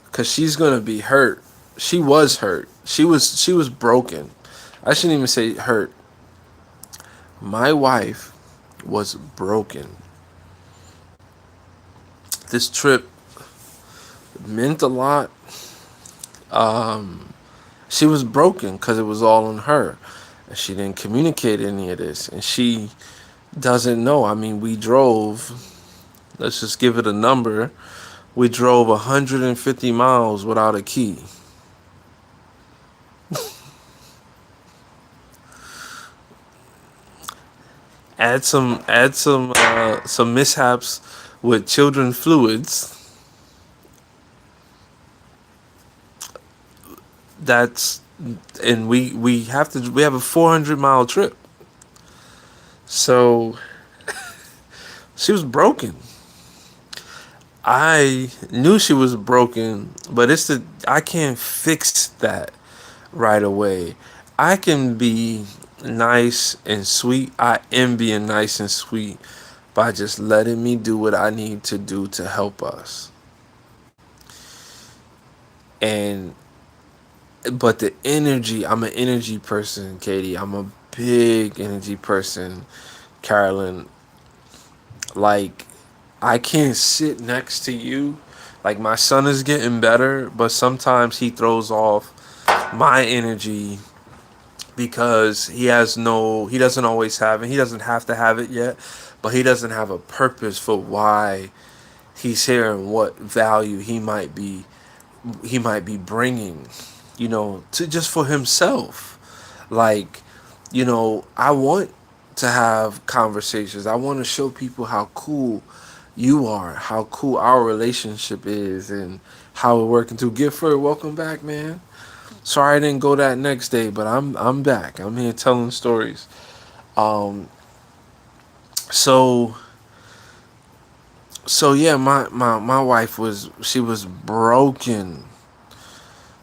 because she's gonna be hurt. She was hurt. She was broken. I shouldn't even say hurt. My wife was broken. This trip meant a lot. She was broken because it was all on her. And she didn't communicate any of this. And she doesn't know. I mean, we drove, let's just give it a number. We drove 150 miles without a key. Add some mishaps with children fluids. That's and we have a 400-mile trip. So she was broken. I knew she was broken, but I can't fix that right away. I can be nice and sweet. I am being nice and sweet by just letting me do what I need to do to help us. And but the energy, I'm an energy person, Katie. I'm a big energy person, Carolyn. Like I can't sit next to you. Like my son is getting better, but sometimes he throws off my energy because he doesn't always have it. He doesn't have to have it yet, but he doesn't have a purpose for why he's here and what value he might be bringing, to just for himself. Like, I want to have conversations. I want to show people how cool you are, how cool our relationship is, and how we're working through. Gifford, welcome back, man. Sorry I didn't go that next day, but I'm back. I'm here telling stories. Um, so so yeah, my wife was broken.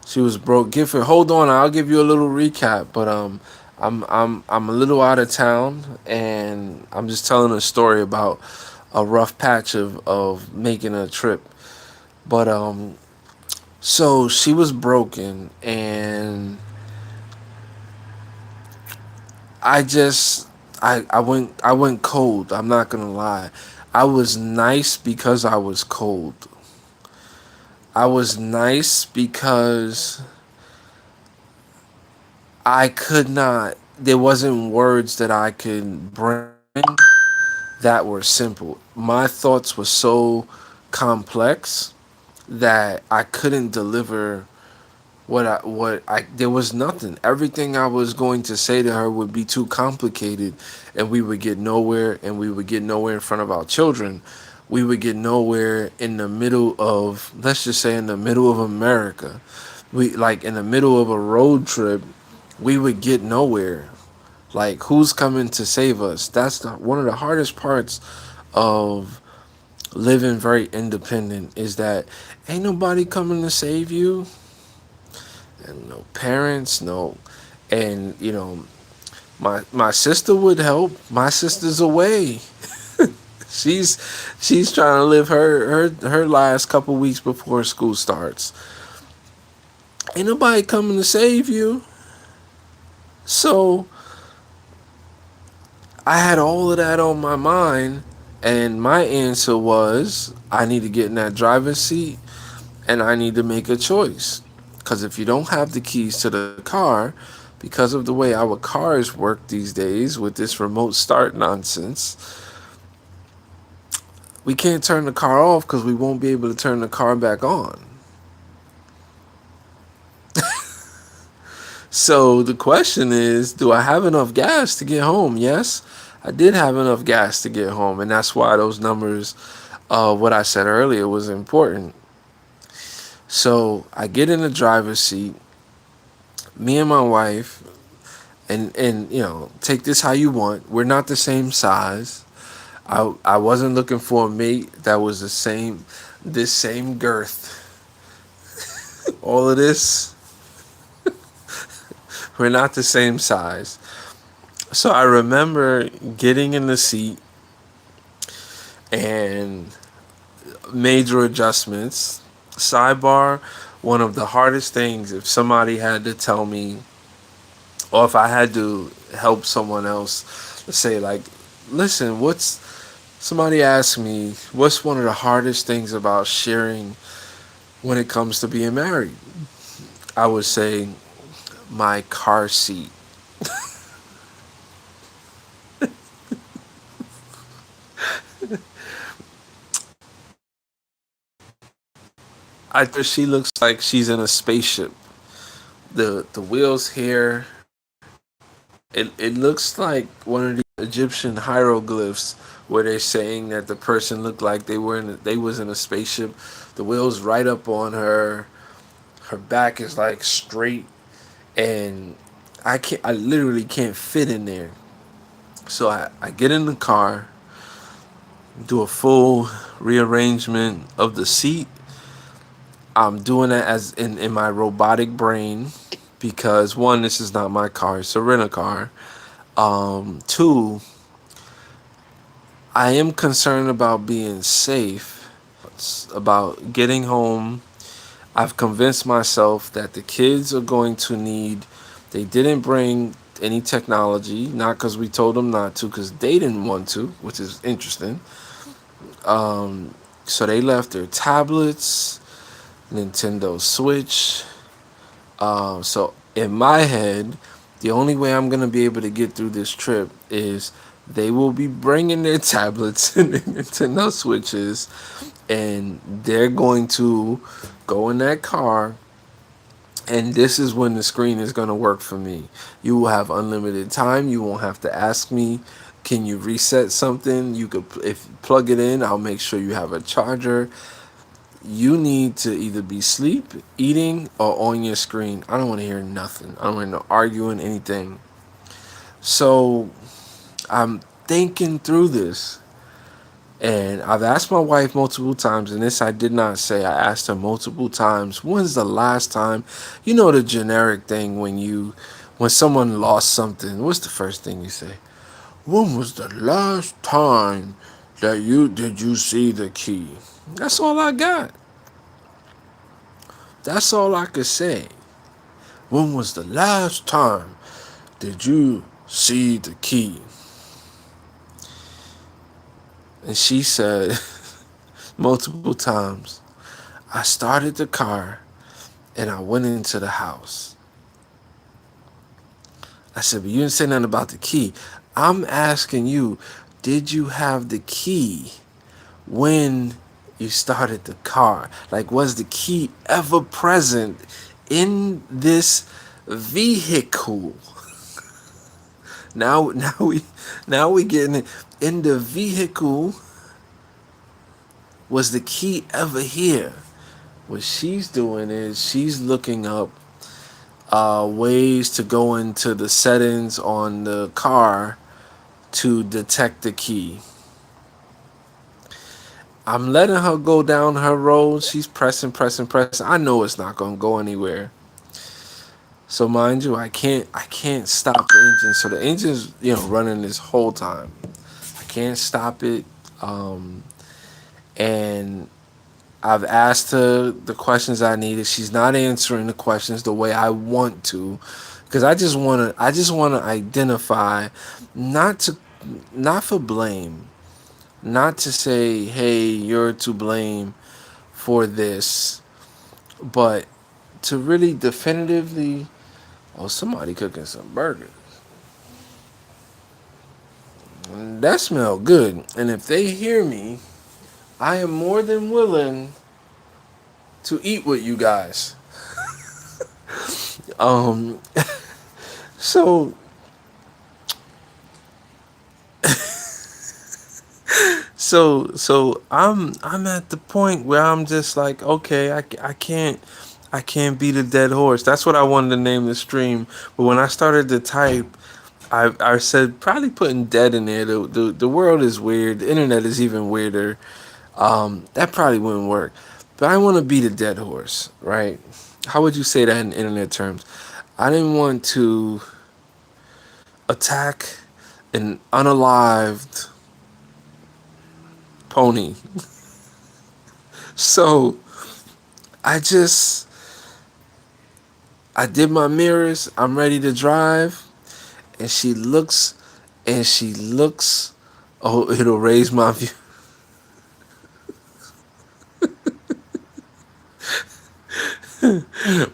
She was broke. Gifford, hold on, I'll give you a little recap. But I'm a little out of town, and I'm just telling a story about a rough patch of making a trip. But so she was broken, and I just I went cold. I'm not gonna lie. I was nice because I was cold. I was nice because I could not. There wasn't words that I could bring that were simple. My thoughts were so complex that I couldn't deliver what I there was nothing. Everything I was going to say to her would be too complicated, and we would get nowhere, and we would get nowhere in front of our children. We would get nowhere in the middle of, let's just say, in the middle of America. We like in the middle of a road trip, we would get nowhere. Like, who's coming to save us? That's one of the hardest parts of living very independent, is that ain't nobody coming to save you, and no parents, no. And my sister would help. My sister's away. she's she's trying to live her last couple weeks before school starts. Ain't nobody coming to save you. So I had all of that on my mind, and my answer was I need to get in that driver's seat and I need to make a choice. Because if you don't have the keys to the car, because of the way our cars work these days with this remote start nonsense, we can't turn the car off because we won't be able to turn the car back on. So the question is, do I have enough gas to get home? Yes, I did have enough gas to get home, and that's why those numbers, what I said earlier, was important. So I get in the driver's seat, me and my wife, and take this how you want. We're not the same size. I wasn't looking for a mate that was this same girth. All of this, we're not the same size. So I remember getting in the seat and major adjustments. Sidebar, one of the hardest things if somebody had to tell me, or if I had to help someone else, say like, listen, somebody asked me, what's one of the hardest things about sharing when it comes to being married? I would say my car seat. She looks like she's in a spaceship. The wheels here, it looks like one of the Egyptian hieroglyphs where they're saying that the person looked like they was in a spaceship. The wheels right up on her. Her back is like straight, and I literally can't fit in there. So I get in the car, do a full rearrangement of the seat. I'm doing that as in my robotic brain because one, this is not my car, it's a rental car. Two, I am concerned about being safe, about getting home. I've convinced myself that the kids are going to need, they didn't bring any technology, not because we told them not to, because they didn't want to, which is interesting. So they left their tablets, Nintendo Switch. So in my head, the only way I'm gonna be able to get through this trip is they will be bringing their tablets and their Nintendo Switches, and they're going to go in that car. And this is when the screen is going to work for me. You will have unlimited time. You won't have to ask me, can you reset something? You could, if plug it in, I'll make sure you have a charger. You need to either be asleep, eating, or on your screen. I don't want to hear nothing. I don't want to know arguing, anything. So I'm thinking through this. And I've asked my wife multiple times, and this I did not say. I asked her multiple times, when's the last time, the generic thing when someone lost something, what's the first thing you say? When was the last time that you see the key? That's all I got. That's all I could say. When was the last time did you see the key? And she said multiple times, I started the car and I went into the house. I said, but you didn't say nothing about the key. I'm asking you, did you have the key when you started the car? Like, was the key ever present in this vehicle? Now, now we getting it. In the vehicle, was the key ever here? What she's doing is she's looking up ways to go into the settings on the car to detect the key. I'm letting her go down her road. She's pressing, pressing, pressing. I know it's not gonna go anywhere. So mind you, I can't stop the engine. So the engine's running this whole time. I can't stop it. Um, and I've asked her the questions I needed. She's not answering the questions the way I want to, because I just want to identify, not to, not for blame, not to say, hey, you're to blame for this, but to really definitively, oh, somebody cooking some burgers. That smell good. And if they hear me, I am more than willing to eat with you guys. Um, so I'm at the point where I'm just like, okay, I can't beat a dead horse. That's what I wanted to name the stream. But when I started to type, I said probably putting dead in there. The world is weird. The internet is even weirder. That probably wouldn't work. But I want to beat a dead horse, right? How would you say that in internet terms? I didn't want to attack an unalived pony. So I just I did my mirrors. I'm ready to drive, and she looks. Oh, it'll raise my view.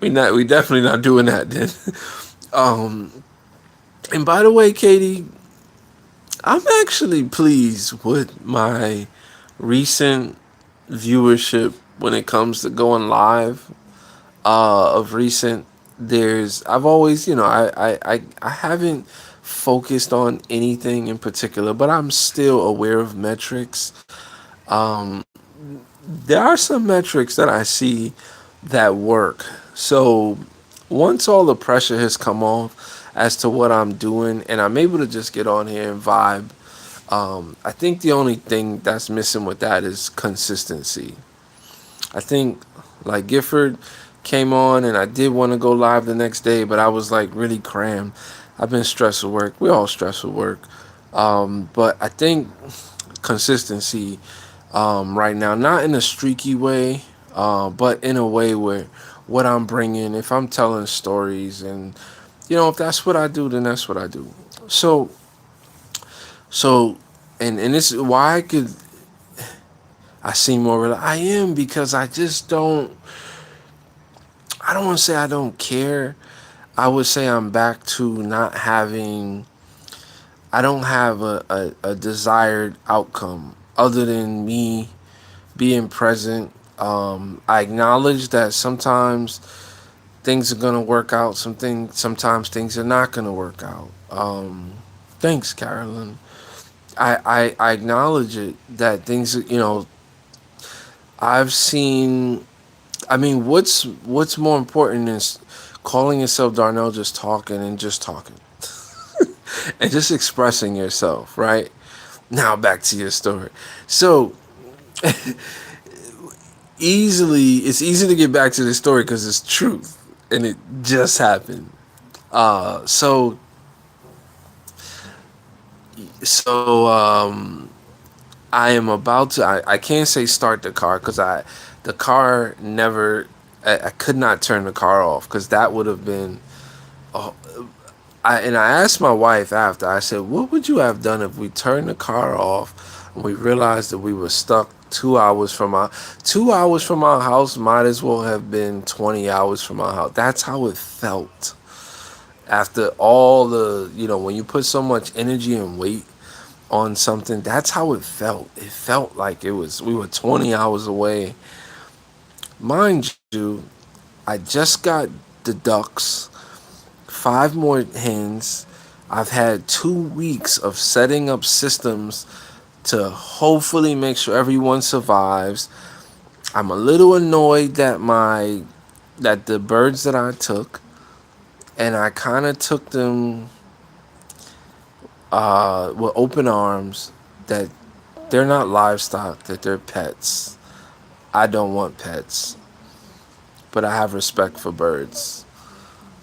We definitely not doing that then. Um, and by the way, Katie, I'm actually pleased with my recent viewership when it comes to going live. Of recent, there's I've always, I haven't focused on anything in particular, but I'm still aware of metrics. Um, there are some metrics that I see that work. So once all the pressure has come off as to what I'm doing, and I'm able to just get on here and vibe, I think the only thing that's missing with that is consistency. I think like Gifford came on and I did want to go live the next day, but I was like really crammed. I've been stressed with work. We all stressed with work. But I think consistency right now, not in a streaky way, but in a way where what I'm bringing, if I'm telling stories and, if that's what I do, then that's what I do. So, so, and this is why I seem more I am because I don't want to say I don't care. I would say I'm back to not having, I don't have a desired outcome other than me being present. I acknowledge that sometimes things are going to work out, sometimes things are not going to work out. Thanks, Carolyn. I acknowledge it that things, I've seen. I mean, what's more important is calling yourself Darnell Just Talking and just talking and just expressing yourself, right? Now back to your story. So it's easy to get back to the story because it's truth and it just happened. So so I am about to. I can't say start the car because the car never. I could not turn the car off because that would have been. Oh, I asked my wife after. I said, "What would you have done if we turned the car off and we realized that we were stuck 2 hours from our 2 hours from our house? Might as well have been 20 hours from our house. That's how it felt after all the when you put so much energy and weight on something. That's how it felt. It felt like it was we were 20 hours away. Mind you, I just got the ducks, 5 more hens. I've had 2 weeks of setting up systems to hopefully make sure everyone survives. I'm a little annoyed that the birds that I took, and I kind of took them with open arms, that they're not livestock, that they're pets. I don't want pets, but I have respect for birds.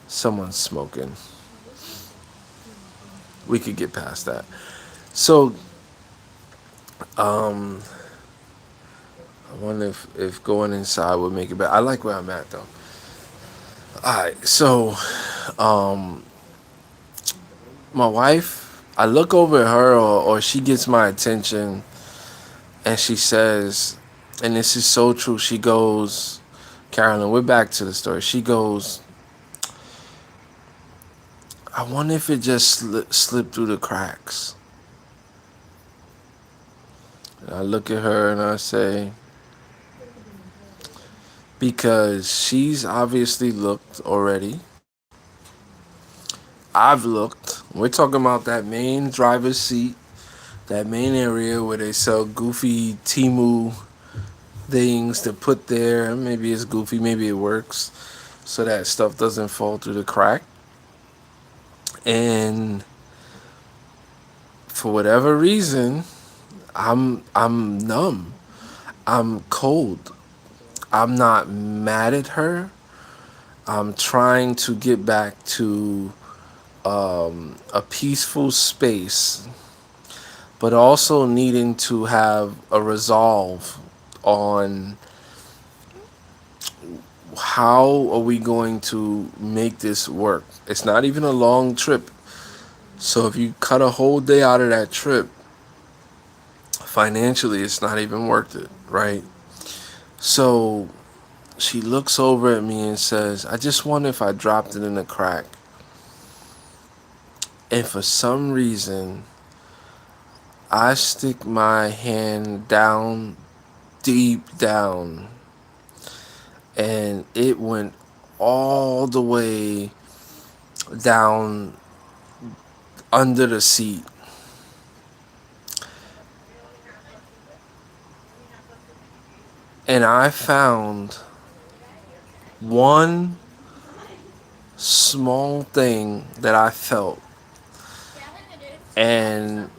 Someone's smoking. We could get past that. So Um, I wonder if going inside would make it better. I like where I'm at though. Alright, so um my wife, I look over at her or she gets my attention and she says, and this is so true, she goes, Carolyn, we're back to the story. She goes, I wonder if it just slipped through the cracks. And I look at her and I say, because she's obviously looked already. I've looked. We're talking about that main driver's seat, that main area where they sell goofy Timu things to put there. Maybe it's goofy, maybe it works, so that stuff doesn't fall through the crack. And for whatever reason, I'm numb. I'm cold. I'm not mad at her. I'm trying to get back to a peaceful space, but also needing to have a resolve on how are we going to make this work. It's not even a long trip. So if you cut a whole day out of that trip, financially, it's not even worth it, right? So she looks over at me and says, I just wonder if I dropped it in a crack. And for some reason, I stick my hand down, deep down, and it went all the way down under the seat. And I found one small thing that I felt. And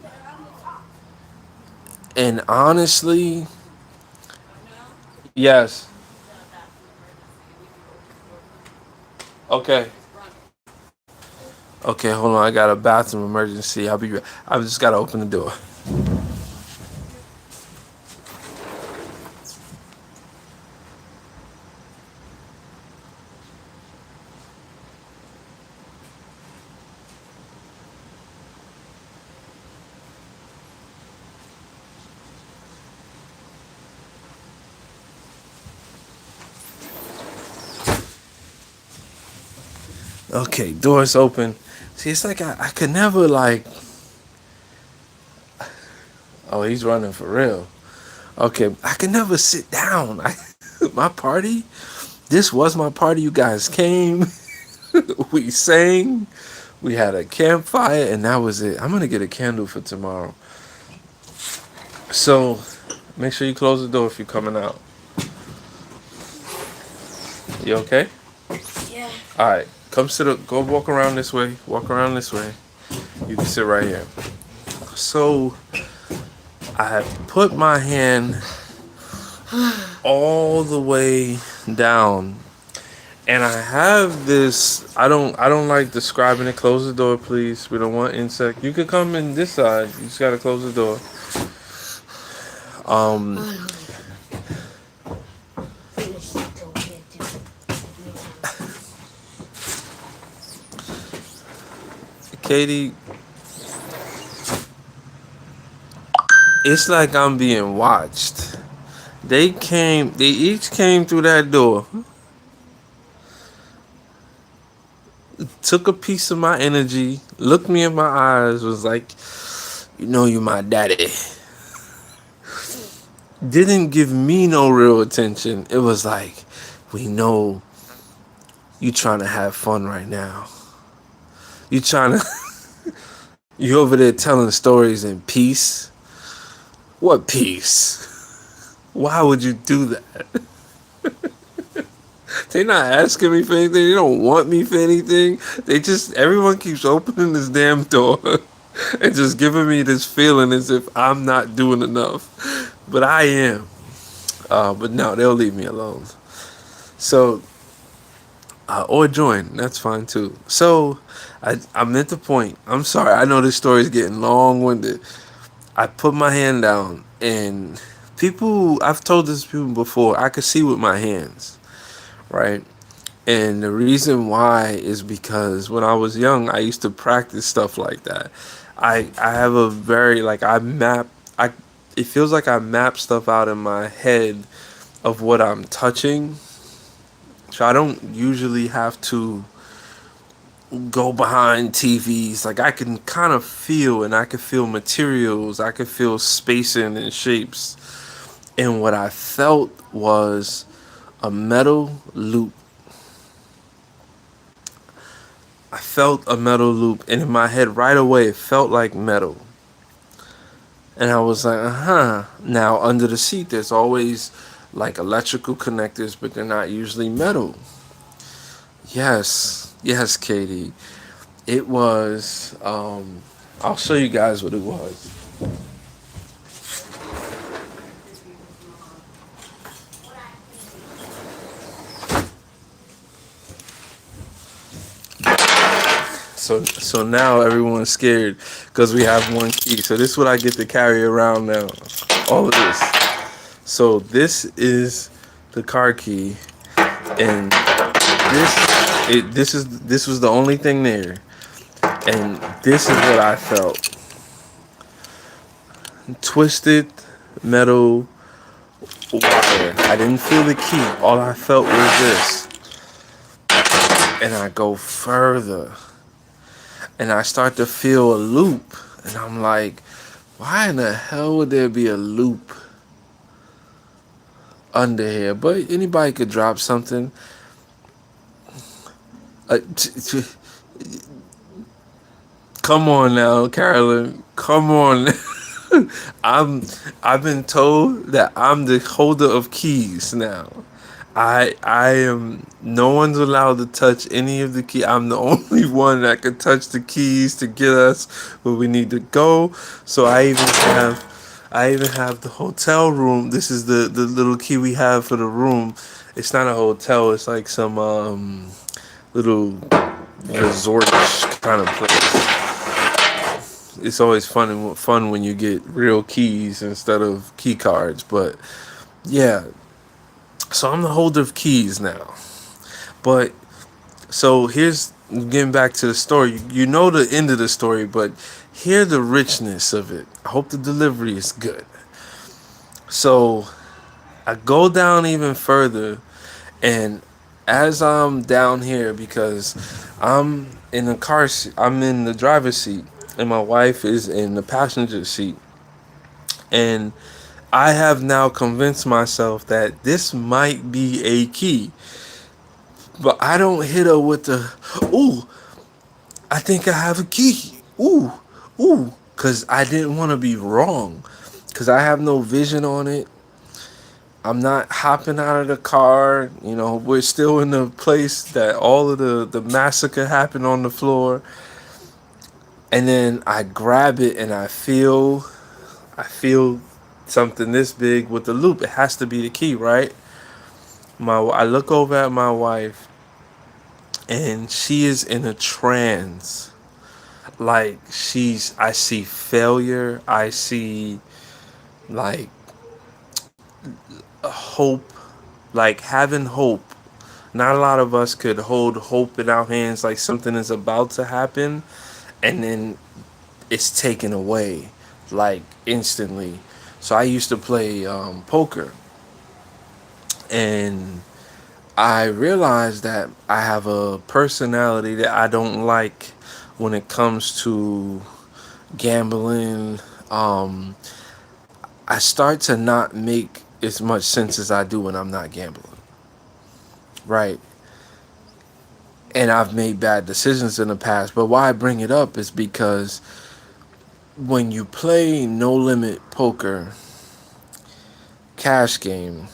honestly, yes. Okay. Okay, hold on. I got a bathroom emergency. I'll be right. I just gotta open the door. Okay, door's open. See, it's like I could never like. Oh, he's running for real. Okay, I could never sit down. My party. This was my party. You guys came. We sang. We had a campfire, and that was it. I'm gonna get a candle for tomorrow. So, make sure you close the door if you're coming out. You okay? Yeah. All right. Come sit up. Go walk around this way. Walk around this way. You can sit right here. So, I put my hand all the way down, and I have this. I don't like describing it. Close the door, please. We don't want insect. You can come in this side. You just gotta close the door. Um, Katie, it's like I'm being watched. They came. They each came through that door. Took a piece of my energy. Looked me in my eyes. Was like, you know, you my daddy. Didn't give me no real attention. It was like, we know you trying to have fun right now. You trying to, you over there telling stories in peace. What peace? Why would you do that? They not asking me for anything. They don't want me for anything. They just, everyone keeps opening this damn door and just giving me this feeling as if I'm not doing enough. But I am. But no, they'll leave me alone. So, or join. That's fine too. So, I'm at the point. I'm sorry. I know this story is getting long-winded. I put my hand down And people, I've told this to people before, I could see with my hands, right? And the reason why is because when I was young, I used to practice stuff like that. I have a very like I map I it feels like I map stuff out in my head of what I'm touching. So I don't usually have to go behind TVs. Like I can kind of feel, and I can feel materials. I can feel spacing and shapes. And what I felt was a metal loop. I felt a metal loop, and in my head right away, it felt like metal. And I was like, Now, under the seat, there's always like electrical connectors, but they're not usually metal. Yes, Katie. It was, I'll show you guys what it was. So now everyone's scared because we have one key. So this is what I get to carry around now. All of this. So this is the car key, and this was the only thing there, and this is what I felt: twisted metal wire. I didn't feel the key. All I felt was this, and I go further, and I start to feel a loop, and I'm like, why in the hell would there be a loop under here? But anybody could drop something. Uh, t- t- Come on now, Carolyn. Come on. I'm I've been told that I'm the holder of keys now. I am no one's allowed to touch any of the key. I'm the only one that can touch the keys to get us where we need to go. So I even have the hotel room. This is the little key we have for the room. It's not a hotel, it's like some little resortish kind of place. It's always fun when you get real keys instead of key cards. But yeah, so I'm the holder of keys now. But so here's getting back to the story. You know the end of the story, but hear the richness of it. I hope the delivery is good. So I go down even further, and as I'm down here, because I'm in the car seat, I'm in the driver's seat, and my wife is in the passenger seat, and I have now convinced myself that this might be a key, but I don't hit her with the, ooh, I think I have a key, ooh, because I didn't want to be wrong, because I have no vision on it. I'm not hopping out of the car. You know, we're still in the place that all of the massacre happened on the floor. And then I grab it and I feel something this big with the loop. It has to be the key, right? I look over at my wife and she is in a trance. Like I see failure. I see like hope, like having hope. Not a lot of us could hold hope in our hands like something is about to happen and then it's taken away like instantly. So I used to play poker, and I realized that I have a personality that I don't like when it comes to gambling. Um, I start to not make as much sense as I do when I'm not gambling, right? And I've made bad decisions in the past. But why I bring it up is because when you play no limit poker, cash game,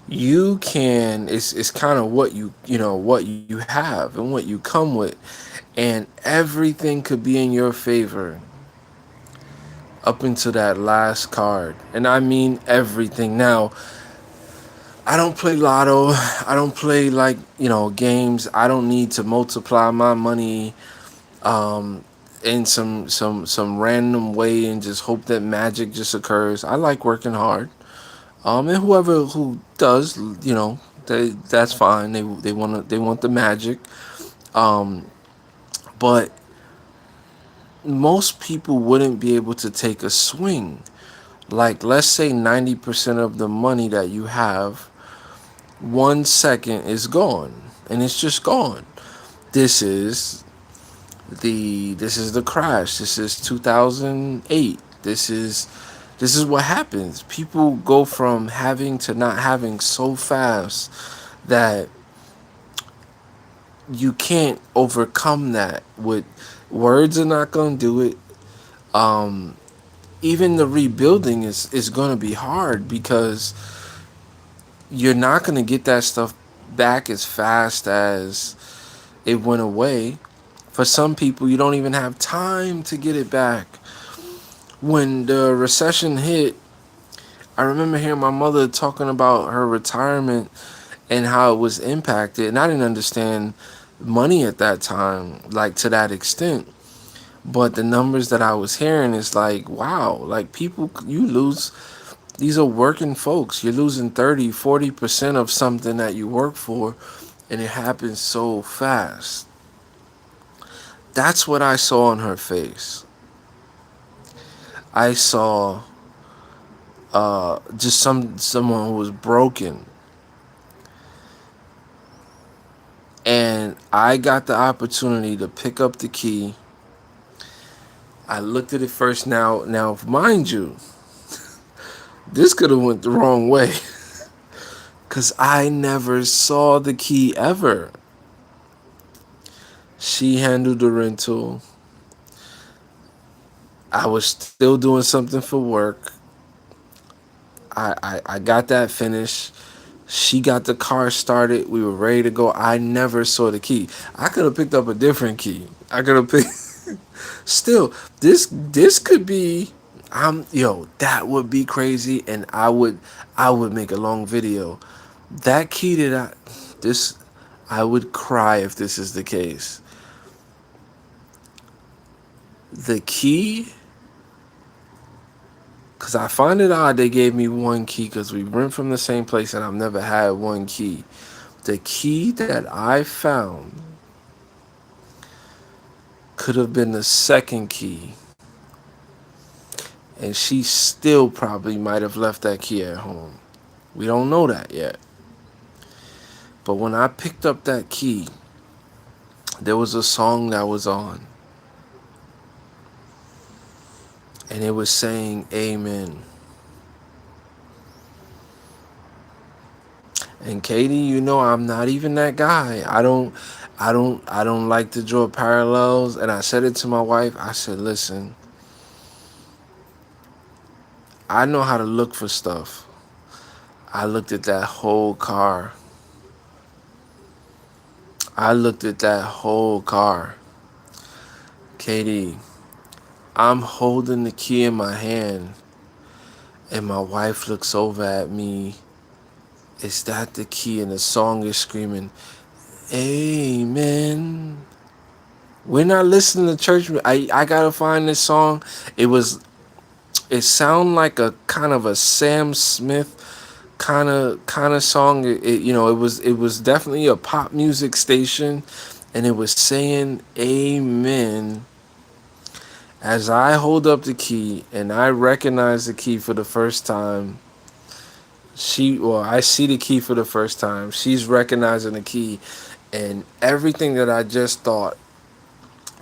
you can it's kind of what what you have and what you come with, and everything could be in your favor up into that last card, and I mean everything. Now I don't play lotto, I don't play like games. I don't need to multiply my money. um in some random way and just hope that magic just occurs. I like working hard. And whoever who does, that's fine. They want the magic. Um, but most people wouldn't be able to take a swing. Like, let's say 90% of the money that you have, 1 second is gone, and it's just gone. This is this is the crash. This is 2008. This is what happens. People go from having to not having so fast that you can't overcome that with words. Are not going to do it. um Even the rebuilding is going to be hard because you're not going to get that stuff back as fast as it went away. For some people, you don't even have time to get it back. When the recession hit, I remember hearing my mother talking about her retirement and how it was impacted. And I didn't understand money at that time, like to that extent. But the numbers that I was hearing is like, wow, like people, you lose, these are working folks. You're losing 30, 40% of something that you work for, and it happens so fast. That's what I saw on her face. I saw just someone who was broken, and I got the opportunity to pick up the key. I looked at it first. Now, mind you, this could have went the wrong way, cause I never saw the key ever. She handled the rental. I was still doing something for work. I got that finished. She got the car started. We were ready to go. I never saw the key. I could have picked up a different key. I could have picked. Still, this could be. That would be crazy, and I would make a long video. That key that this, I would cry if this is the case. The key, because I find it odd they gave me one key because we rent from the same place and I've never had one key. The key that I found could have been the second key, and she still probably might have left that key at home. We don't know that yet. But when I picked up that key, there was a song that was on, and it was saying Amen. And Katie, I'm not even that guy. I don't like to draw parallels. And I said it to my wife. I said, listen, I know how to look for stuff. I looked at that whole car. I looked at that whole car. Katie, I'm holding the key in my hand, and my wife looks over at me. Is that the key? And the song is screaming, Amen. We're not listening to church. I gotta find this song. It sounded like a kind of a Sam Smith kind of song. It was definitely a pop music station, and it was saying Amen as I hold up the key and I recognize the key for the first time. I see the key for the first time. She's recognizing the key, and everything that I just thought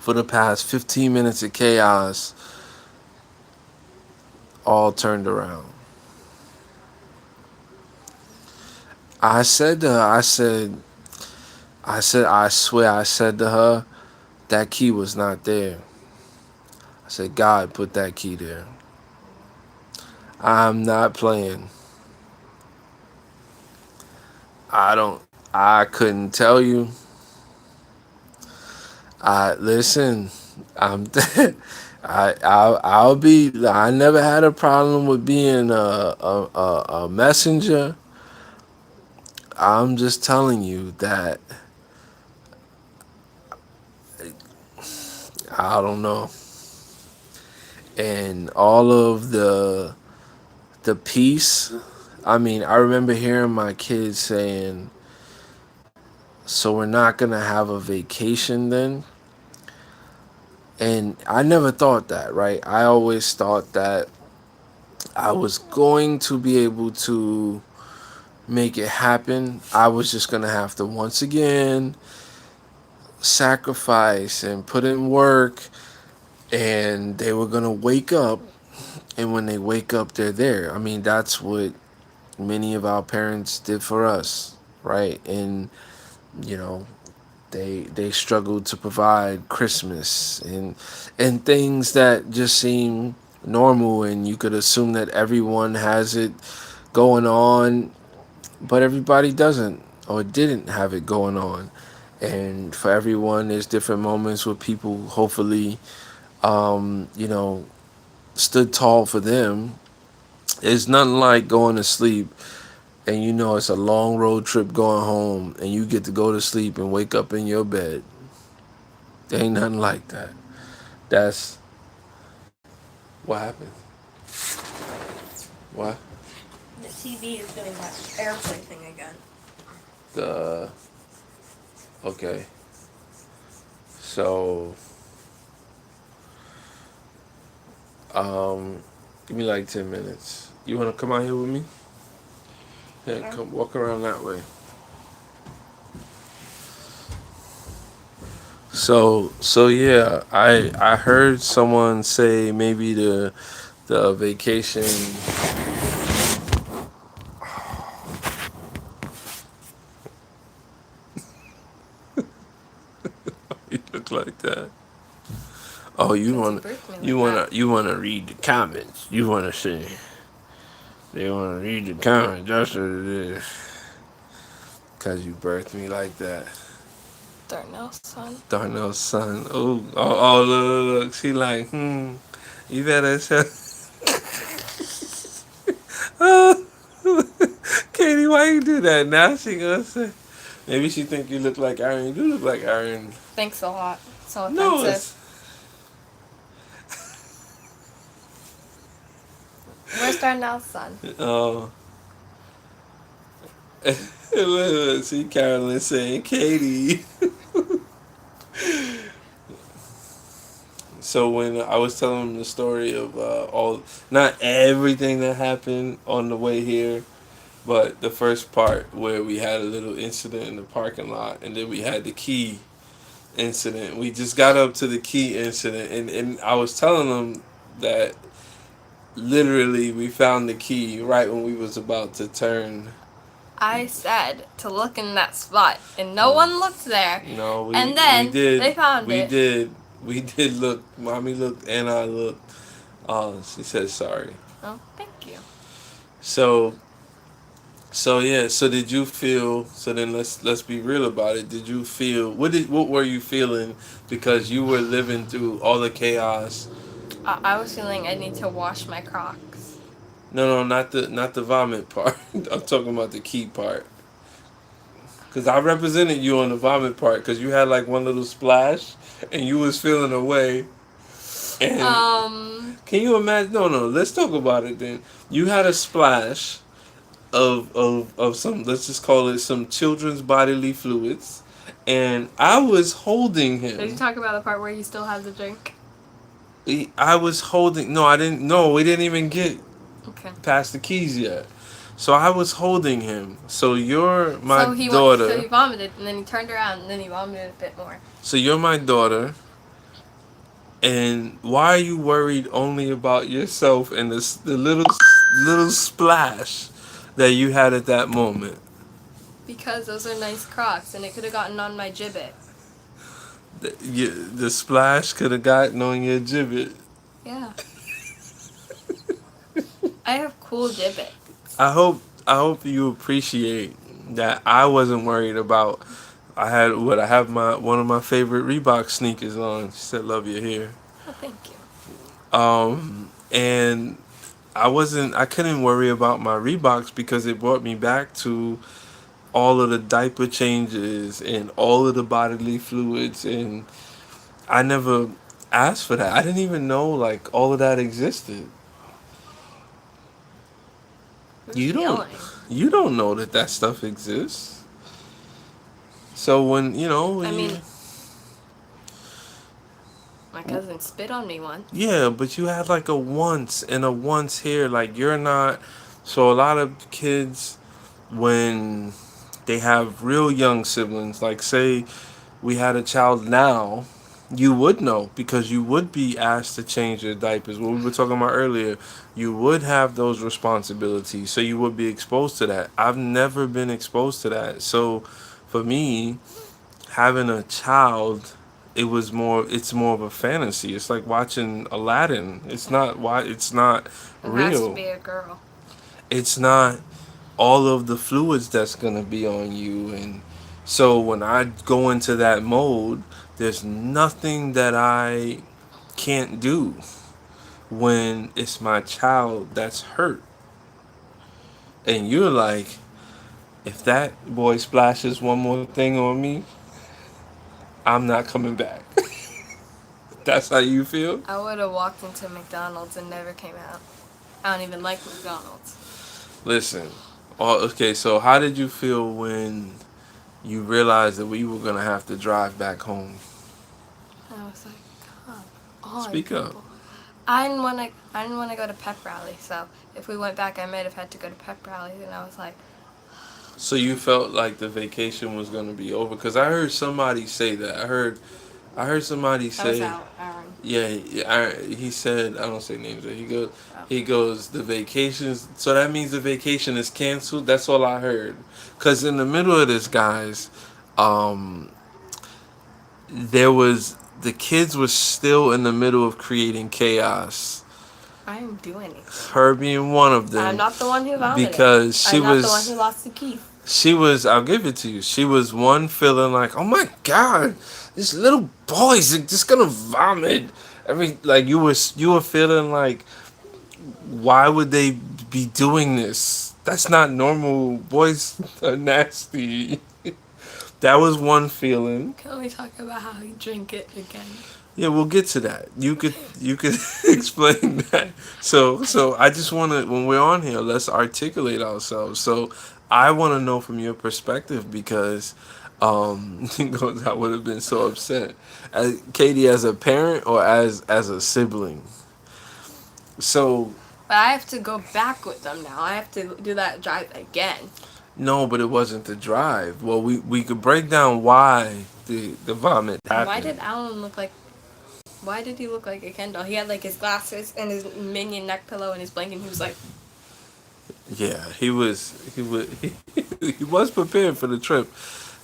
for the past 15 minutes of chaos all turned around. I said to her, I swear, I said to her, that key was not there. I said, God put that key there. I'm not playing. I couldn't tell you. Listen, I'm, I never had a problem with being a messenger. I'm just telling you that I don't know. And all of the peace. I mean, I remember hearing my kids saying, "So we're not gonna have a vacation then?" And I never thought that, right? I always thought that I was going to be able to make it happen. I was just gonna have to once again sacrifice and put in work, and they were gonna wake up, and when they wake up, they're there. I mean, that's what many of our parents did for us, right? And you know, they struggled to provide Christmas and things that just seem normal, and you could assume that everyone has it going on, but everybody doesn't or didn't have it going on. And for everyone, there's different moments where people hopefully, you know, stood tall for them. It's nothing like going to sleep and you know it's a long road trip going home and you get to go to sleep and wake up in your bed. There ain't nothing like that. That's what happened. What? The TV is doing that airplay thing again. The okay. So give me like 10 minutes. You wanna come out here with me? Yeah, come walk around that way. So yeah, I heard someone say maybe the vacation. You look like that. Oh, you Since you want birthed me you like wanna that. you wanna read the comments. You wanna see. They wanna read the comments. That's what it is. Cause you birthed me like that. Darnell's son. Darnell's son. Oh, look. She like, you better show. Oh, Katie, why you do that? Now she gonna say. Maybe she think you look like Aaron. You do look like Aaron. Thanks a lot. So No, offensive. it's. Where's Darnell's son? Oh. See Carolyn saying, Katie. So when I was telling him the story of all, not everything that happened on the way here, but the first part where we had a little incident in the parking lot, and then we had the key incident. We just got up to the key incident, and I was telling them that literally we found the key right when we was about to turn. I said to look in that spot, and no one looked there. No, And we then did. they found We it. did. We did look. Mommy looked and I looked. She said sorry. Oh, thank you. So yeah. So did you feel? So then let's be real about it. Did you feel? What were you feeling? Because you were living through all the chaos. I was feeling I need to wash my Crocs. No, not the vomit part. I'm talking about the key part. Cause I represented you on the vomit part. Cause you had like one little splash, and you was feeling away. And can you imagine? No. Let's talk about it then. You had a splash of some. Let's just call it some children's bodily fluids, and I was holding Did you him. talk about the part where you still had the drink? I was holding. No, I didn't. No, we didn't even get Okay. past the keys yet. So I was holding him. So you're my So he daughter. vomited, and then he turned around, and then he vomited a bit more. So you're my daughter. And why are you worried only about yourself and the little splash that you had at that moment? Because those are nice Crocs, and it could have gotten on my gibbet. The splash could have gotten on your gibbet. Yeah. I have cool gibbet. I hope you appreciate that I wasn't worried about. I have my one of my favorite Reebok sneakers on. She said, "Love you here." Oh, thank you. And I couldn't worry about my Reeboks because it brought me back to all of the diaper changes and all of the bodily fluids, and I never ask for that. I didn't even know like all of that existed. Who's You don't yelling? you don't know that that stuff exists. So when you know I when you mean, my cousin spit on me once. yeah, but you had like a once and a once here. Like you're not. So a lot of kids when they have real young siblings, like say we had a child now, you would know because you would be asked to change your diapers. What we were talking about earlier, you would have those responsibilities, so you would be exposed to that. I've never been exposed to that, so for me, having a child, it's more of a fantasy. It's like watching Aladdin. It's not It has to real. be a girl. It's not all of the fluids that's gonna be on you. And so when I go into that mode, there's nothing that I can't do when it's my child that's hurt. And you're like, if that boy splashes one more thing on me, I'm not coming back. That's how you feel? I would have walked into McDonald's and never came out. I don't even like McDonald's. Listen. Oh, okay, so how did you feel when you realized that we were gonna have to drive back home? I was like, come on, Speak up. people. I didn't want to. I didn't want to go to pep rally. So if we went back, I might have had to go to pep rally. And I was like, So you felt like the vacation was gonna be over? Cause I heard somebody say that. I heard somebody I was say, out, Aaron. yeah, he said, I don't say names, but Oh. he goes, the vacations. So that means the vacation is canceled. That's all I heard. Cause in the middle of this, guys, um, there was the kids were still in the middle of creating chaos. I didn't do anything. Her being one of them, I'm not the one who vomited. because she I'm not the one was who lost the key. she was, I'll give it to you, she was one feeling like, oh my god, this little boy's just gonna vomit every, like you were feeling like, why would they be doing this? That's not normal. Boys are nasty. That was one feeling. Can we talk about how he drank it again? Yeah, we'll get to that. You could explain that. So I just want to, when we're on here, let's articulate ourselves. So I want to know from your perspective because he goes, I would have been so upset. Katie, as a parent or as a sibling. So But I have to go back with them now. I have to do that drive again. no, but it wasn't the drive. Well, we could break down why the vomit And why happened. did Alan look like? Why did he look like a Ken doll? He had like his glasses and his minion neck pillow and his blanket. And he was like, Yeah, he was prepared for the trip.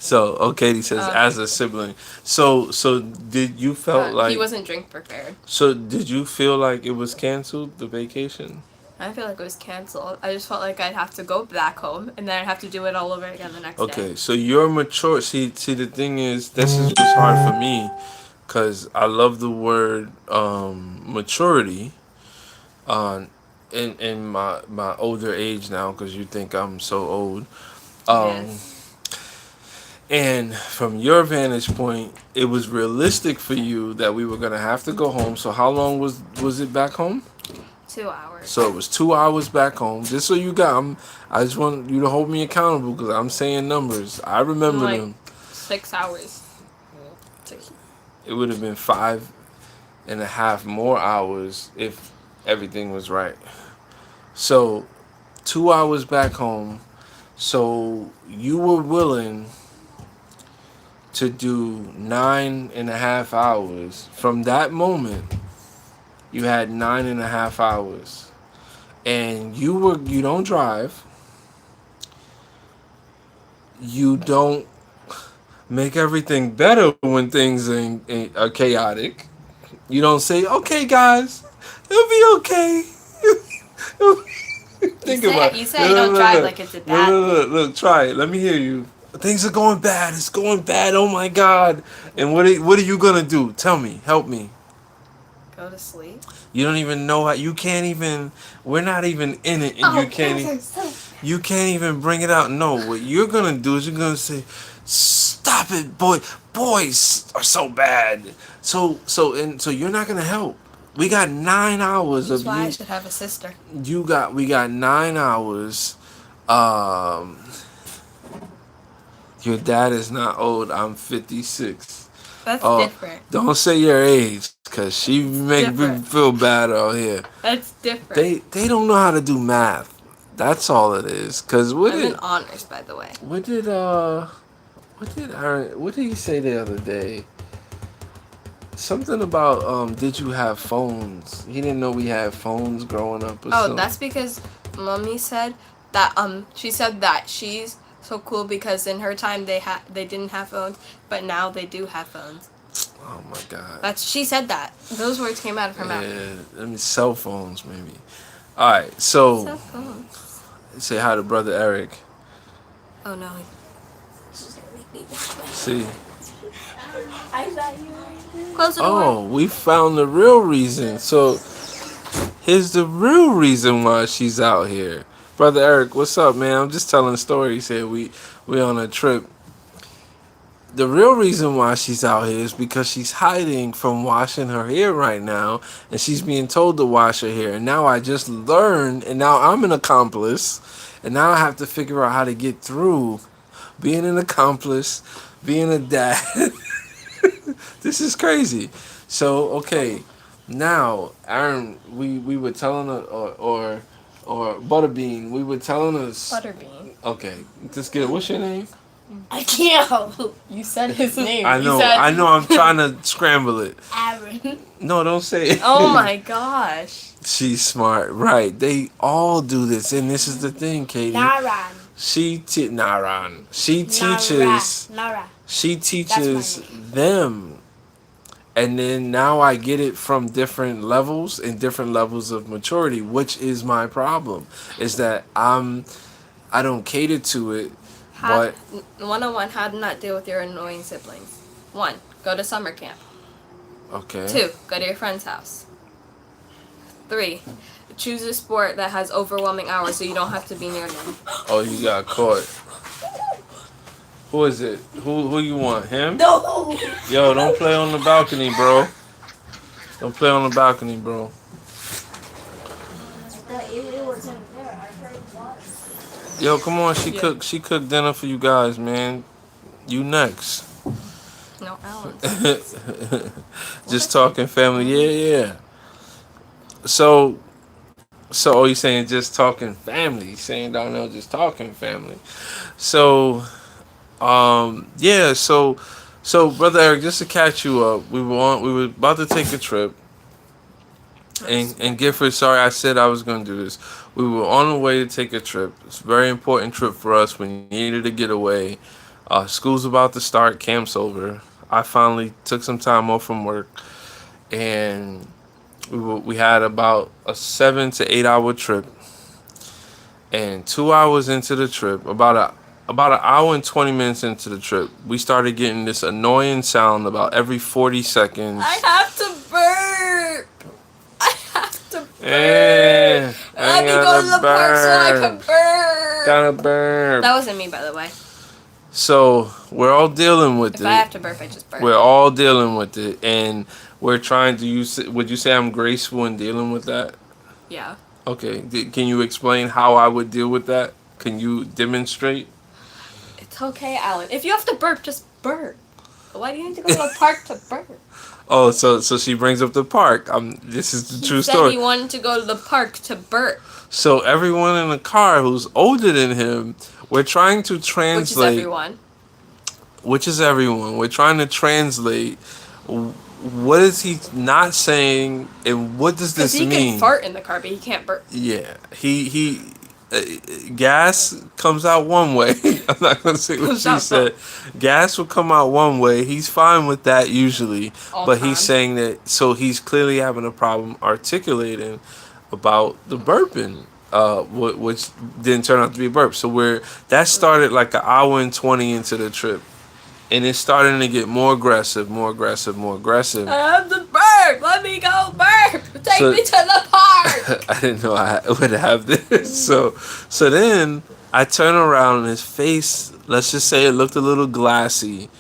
So, okay, he says Okay. as a sibling. So did you felt like he wasn't drink prepared. so did you feel like it was canceled, the vacation? I feel like it was canceled. I just felt like I'd have to go back home and then I'd have to do it all over again the next day. Okay, so you're mature. See the thing is, this is what's hard for me cuz I love the word maturity in my older age now cuz you think I'm so old. Um Yes. And from your vantage point, it was realistic for you that we were gonna have to go home. So how long was it back home? 2 hours. So it was 2 hours back home. Just so you got, I just want you to hold me accountable because I'm saying numbers. I remember Like them. 6 hours. It would have been 5.5 more hours if everything was right. So 2 hours back home. So you were willing to do 9.5 hours. From that moment, you had 9.5 hours, and you don't drive, you don't make everything better when things are chaotic. You don't say, okay guys, it'll be okay. Think about it. You say I don't drive like it's a bad thing. Look, try it. Let me hear you. Things are going bad. It's going bad. Oh my God. And what are you gonna do? Tell me. Help me. Go to sleep. You don't even know how. You can't even. We're not even in it, and you can't. You can't even bring it out. No. What you're gonna do is you're gonna say, "Stop stop it, boy. Boys are so bad. So you're not gonna help. We got 9 hours That's of why I you. should have a sister. We got 9 hours. Um, your dad is not old. I'm 56. That's Oh, different. don't say your age, cause she make people different. feel bad out here. That's different. They don't know how to do math. That's all it is. Cause I'm in honors, by the way. what did he say the other day? Something about did you have phones? He didn't know we had phones growing up or Oh, something. that's because Mommy said that she said that she's so cool because in her time they didn't have phones, but now they do have phones. Oh my god. She said that. Those words came out of her mouth. Yeah, I mean cell phones maybe. All right, so Cell phones. say hi to brother Eric. Oh no. See. I thought you were. Close the door. Oh, we found the real reason. So here's the real reason why she's out here. Brother Eric, what's up, man? I'm just telling a story. He said we on a trip. The real reason why she's out here is because she's hiding from washing her hair right now, and she's being told to wash her hair. And now I just learned, and now I'm an accomplice, and now I have to figure out how to get through being an accomplice, being a dad. This is crazy. So okay, now Aaron, we were telling her, or Butterbean, we were telling us. Butterbean. Okay, just get it. What's your name? I can't. You said his name. I know. I know. I'm trying to scramble it. Aaron. No, don't say it. Oh my gosh. She's smart, right? They all do this, and this is the thing, Katie. Naran. Naran. She teaches. Nara. She teaches That's my them, and then now I get it from different levels and different levels of maturity, which is my problem. Is that I don't cater to it, but 101, how to not deal with your annoying siblings. 1, go to summer camp. okay. 2, go to your friend's house. 3, choose a sport that has overwhelming hours so you don't have to be near them. Oh, you got caught. Who is it? Who you want? Him? No. Yo, don't play on the balcony, bro. Don't play on the balcony, bro. Yo, come on. She cooked dinner for you guys, man. You next. No, Alan. Just talking family. Yeah. So oh, you saying just talking family? You saying Darnell just talking family? So yeah. So brother Eric, just to catch you up, we were about to take a trip. And Gifford, sorry, I said I was gonna do this. We were on the way to take a trip. It's a very important trip for us. We needed to get away. School's about to start. Camp's over. I finally took some time off from work, and we had about a 7 to 8 hour trip. And 2 hours into the trip, about an hour and 20 minutes into the trip, we started getting this annoying sound about every 40 seconds. I have to burp. Yeah, Let me go to the park so I can burp. Gotta burp. That wasn't me, by the way. So we're all dealing with If it. I have to burp, I just burp. We're all dealing with it, and we're trying to use. Would you say I'm graceful in dealing with that? Yeah. Okay. Can you explain how I would deal with that? Can you demonstrate? It's okay, Alan. If you have to burp, just burp. Why do you need to go to the park to burp? Oh, so she brings up the park. This is the true He said story. he wanted to go to the park to burp. So everyone in the car who's older than him, we're trying to translate. Which is everyone. Which is everyone. We're trying to translate. What is he not saying, and what does this Because he mean? can fart in the car, but he can't burp. Yeah, he gas comes out one way. I'm not gonna say what she said. Gas will come out one way. He's fine with that usually, but he's saying that. So he's clearly having a problem articulating about the burping, which didn't turn out to be a burp. So that started like an hour and 20 into the trip, and it's starting to get more aggressive. I have to burp. Let me go burp. Take me to the park. I didn't know I would have this. So then I turn around and his face let's just say it looked a little glassy,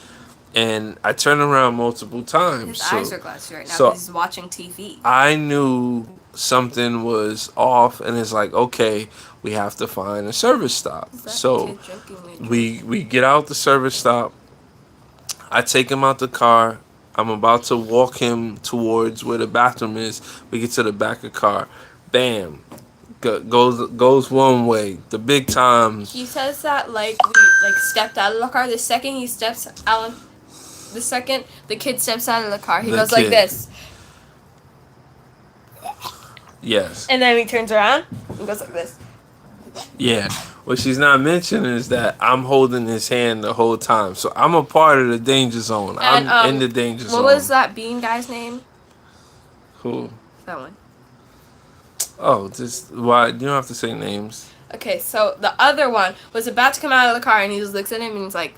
and I turned around multiple times. His eyes are glassy right now So because he's watching TV. I knew something was off, and it's like, okay, we have to find a service stop. Is that So kid drinking me? we get out the service stop. I take him out the car. I'm about to walk him towards where the bathroom is. We get to the back of the car. Bam. Goes one way. The big times. He says that like we like stepped out of the car. The second he steps out, the second the kid steps out of the car, he The goes like kid. this, Yes. and then he turns around and goes like this. Yeah. What she's not mentioning is that I'm holding his hand the whole time. So I'm a part of the danger zone. And, I'm in the danger zone. What was that bean guy's name? Who? That one. Oh, just why? You don't have to say names. Okay, so the other one was about to come out of the car, and he just looks at him and he's like,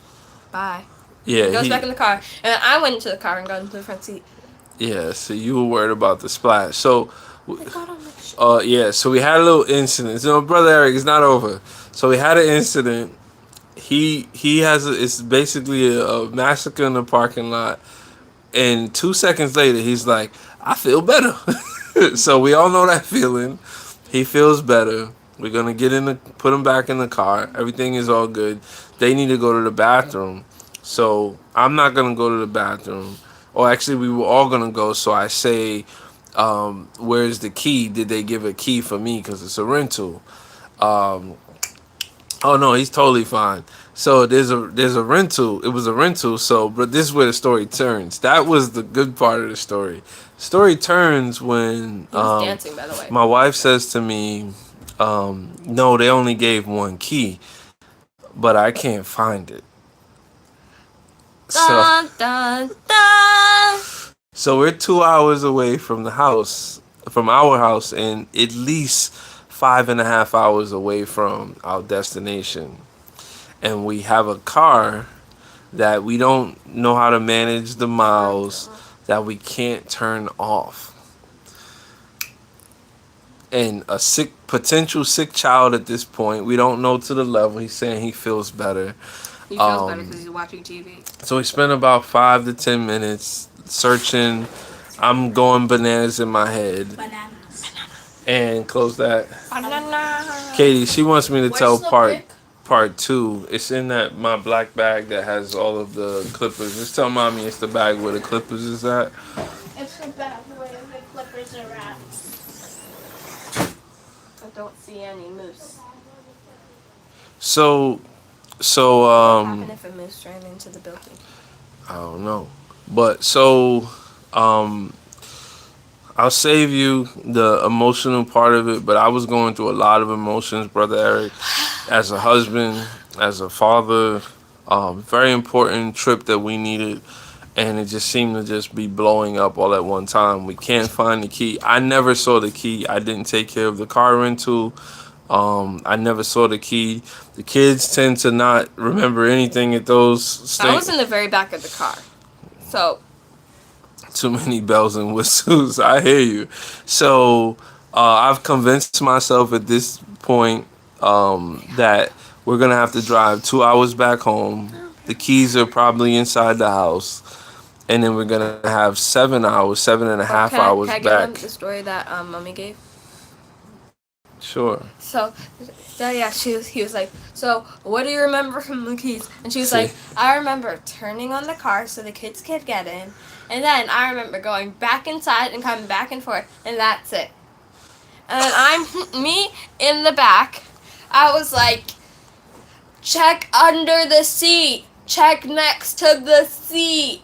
"Bye." Yeah. He goes back in the car, and then I went into the car and got into the front seat. Yeah. So you were worried about the splash. So. I got on the Yeah, so we had a little incident. So brother Eric, it's not over. So we had an incident. He has it's basically a massacre in the parking lot, and 2 seconds later he's like, I feel better. So we all know that feeling. He feels better. We're gonna put him back in the car. Everything is all good. They need to go to the bathroom. So I'm not gonna go to the bathroom. Or actually, we were all gonna go. So I say, where's the key? Did they give a key for me? Because it's a rental. Um, oh no, he's totally fine. So there's a rental. It was a rental. So, but this is where the story turns. That was the good part of the story. Story turns when He was dancing, by the way. my wife says to me, "No, they only gave one key, but I can't find it." Dun, dun, dun. So we're 2 hours away from the house, from our house, and at least 5.5 hours away from our destination. And we have a car that we don't know how to manage the miles, that we can't turn off. And a potential sick child at this point, we don't know to the level. He's saying he feels better. He feels better because he's watching TV. So we spent about 5 to 10 minutes searching. I'm going bananas in my head. Bananas. And close that. Banana. Katie, she wants me to Where's tell the part pic? 2. It's in that my black bag that has all of the clippers. Just tell mommy it's the bag where the clippers is at. It's the bag where the clippers are at. I don't see any moose. So What happened if a moose ran into the building? I don't know. But so I'll save you the emotional part of it, but I was going through a lot of emotions, Brother Eric, as a husband, as a father. Very important trip that we needed, and it just seemed to just be blowing up all at one time. We can't find the key. I never saw the key. I didn't take care of the car rental. I never saw the key. The kids tend to not remember anything at those I was in the very back of the car. So, too many bells and whistles. I hear you. So I've convinced myself at this point that we're gonna have to drive 2 hours back home. The keys are probably inside the house, and then we're gonna have 7 hours, 7.5 hours can I give back. them the story that Mommy gave? Sure. So, yeah, he was like, so what do you remember from the keys? And she was See. like, I remember turning on the car so the kids could get in. And then I remember going back inside and coming back and forth. And that's it. And then me in the back. I was like, check under the seat. Check next to the seat.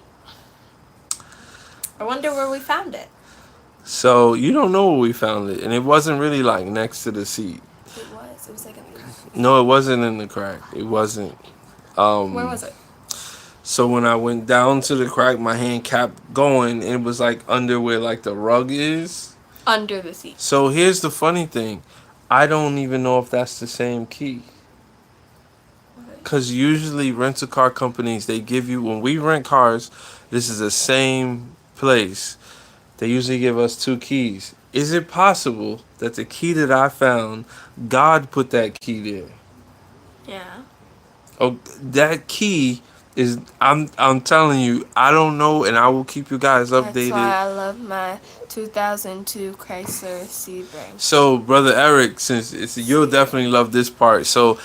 I wonder where we found it. So you don't know where we found it, and it wasn't really like next to the seat. It was. It was like in the crack. No, it wasn't in the crack. It wasn't. Where was it? So when I went down to the crack, my hand kept going. And it was like under where like the rug is. Under the seat. So here's the funny thing. I don't even know if that's the same key. Because usually rental car companies, they give you, when we rent cars, this is the same place. They usually give us 2 keys. Is it possible that the key that I found, God put that key there? Yeah. Oh, that key is. I'm telling you. I don't know, and I will keep you guys That's why updated. I love my 2002 Chrysler Sebring. So, brother Eric, since you'll definitely love this part. So,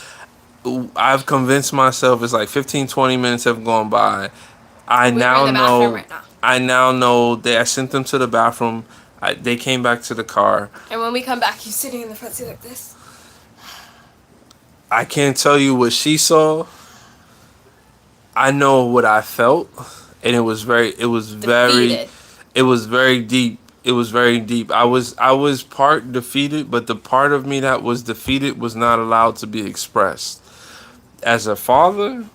I've convinced myself. It's like 15, 20 minutes have gone by. I We're in now the bathroom know. right now. I now know that I sent them to the bathroom. They came back to the car. And when we come back, he's sitting in the front seat like this. I can't tell you what she saw. I know what I felt, and Defeated. it was very deep. It was very deep. I was part defeated, but the part of me that was defeated was not allowed to be expressed. As a father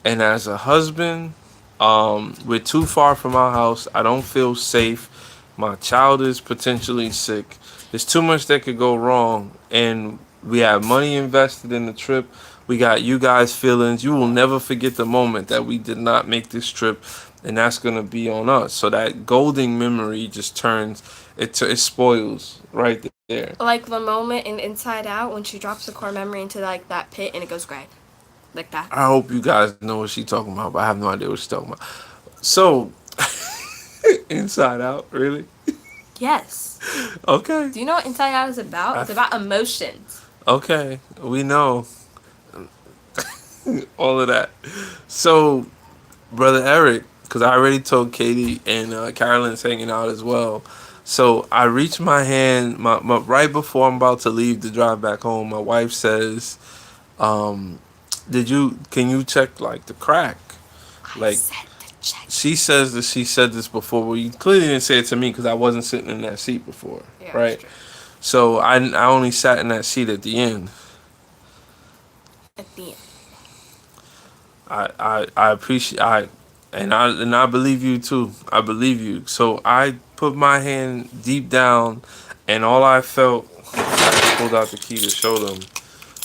and as a husband, we're too far from our house. I don't feel safe. My child is potentially sick. There's too much that could go wrong, and we have money invested in the trip. We got you guys' feelings. You will never forget the moment that we did not make this trip, and that's gonna be on us. So that golden memory just turns it spoils right there. Like the moment in Inside Out when she drops the core memory into like that pit and it goes gray. Like that. I hope you guys know what she's talking about, but I have no idea what she's talking about. So, Inside Out, really? Yes. Okay. Do you know what Inside Out is about? It's about emotions. Okay, we know all of that. So, brother Eric, because I already told Katie and Carolyn's hanging out as well. So I reach my hand, right before I'm about to leave to drive back home. My wife says, um, Can you check like the crack?" I Like, said to check. she says that she said this before, but you clearly didn't say it to me because I wasn't sitting in that seat before, Yeah, right? that's true. So I only sat in that seat at the end. At the end. I appreciate and I believe you too. I believe you. So I put my hand deep down, and all I felt. I pulled out the key to show them.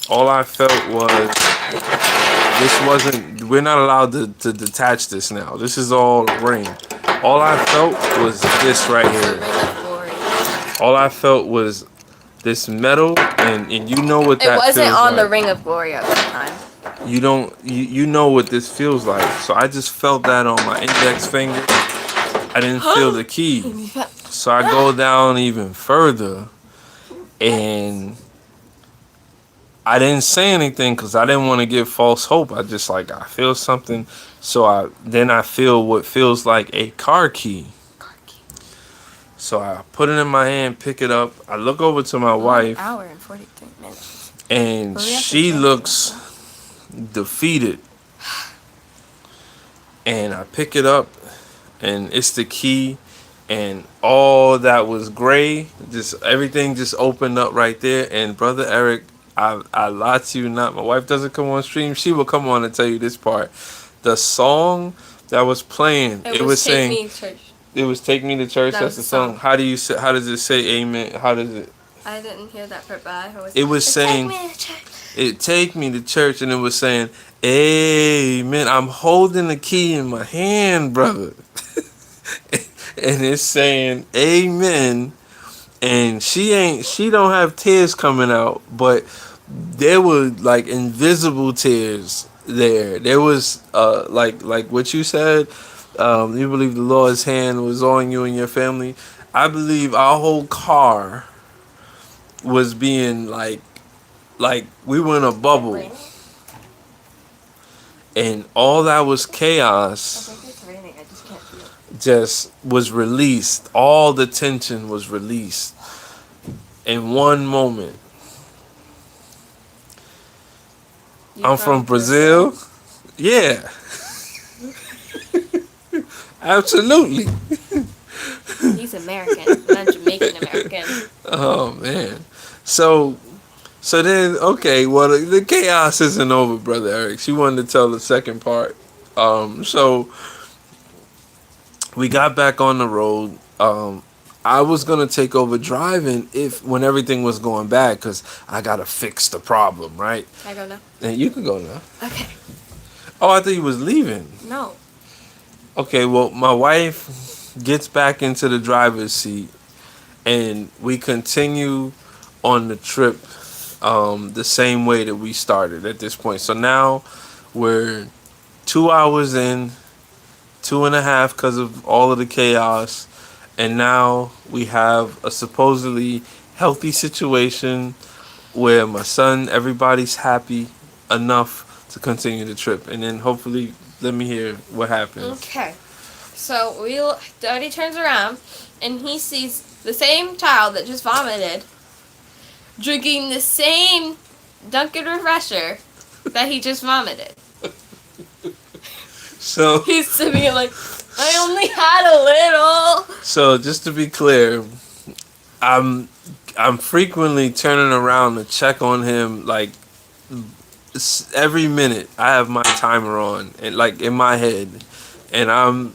All I felt was this wasn't. We're not allowed to detach this now. This is all ring. All I felt was this right The here. ring of glory. All I felt was this metal, and you know what It that wasn't feels on the like. ring of glory at the time. You don't you know what this feels like. So I just felt that on my index finger. I didn't feel the key. So I go down even further, and I didn't say anything because I didn't want to give false hope. I just like I feel something. So I feel what feels like a car key. So I put it in my hand, pick it up. I look over to my wife, 1 hour and 43 minutes. and Well, we have to she check looks it. defeated. And I pick it up, and it's the key, and all that was gray, just everything just opened up right there. And brother Eric, I lie to you not. My wife doesn't come on stream. She will come on and tell you this part. The song that was playing, it was Take saying, Me to Church. it was "Take Me to Church." That That's was the the song. song. How do you say? How does it say "Amen"? How does it? I didn't hear that part, but I heard It was saying, Take me to church. "It take me to church," and it was saying, "Amen." I'm holding the key in my hand, brother. And it's saying amen, and she don't have tears coming out, but there were like invisible tears there was like what you said. You believe the Lord's hand was on you and your family. I believe our whole car was being like we were in a bubble, and all that was I chaos think it's raining. I just can't feel it. just was released. All the tension was released in one moment. I'm from Brazil. Yeah. Absolutely. He's American, and I'm Jamaican American. Oh man. So then okay, well the chaos isn't over, brother Eric. She wanted to tell the second part. So we got back on the road. I was gonna take over driving if when everything was going bad because I gotta fix the problem, right? Can I go now? And you can go now. Okay. Oh, I thought you was leaving. No. Okay, well my wife gets back into the driver's seat, and we continue on the trip. the same way that we started at this point. So now we're 2 hours in, 2.5 because of all of the chaos, and now we have a supposedly healthy situation where my son, everybody's happy enough to continue the trip, and then hopefully let me hear what happens. Okay. So Daddy turns around and he sees the same child that just vomited drinking the same Dunkin' Refresher that he just vomited. So He's sipping it like, I only had a little. so just to be clear, I'm I'm frequently turning around to check on him like every minute. I have my timer on and like in my head, and I'm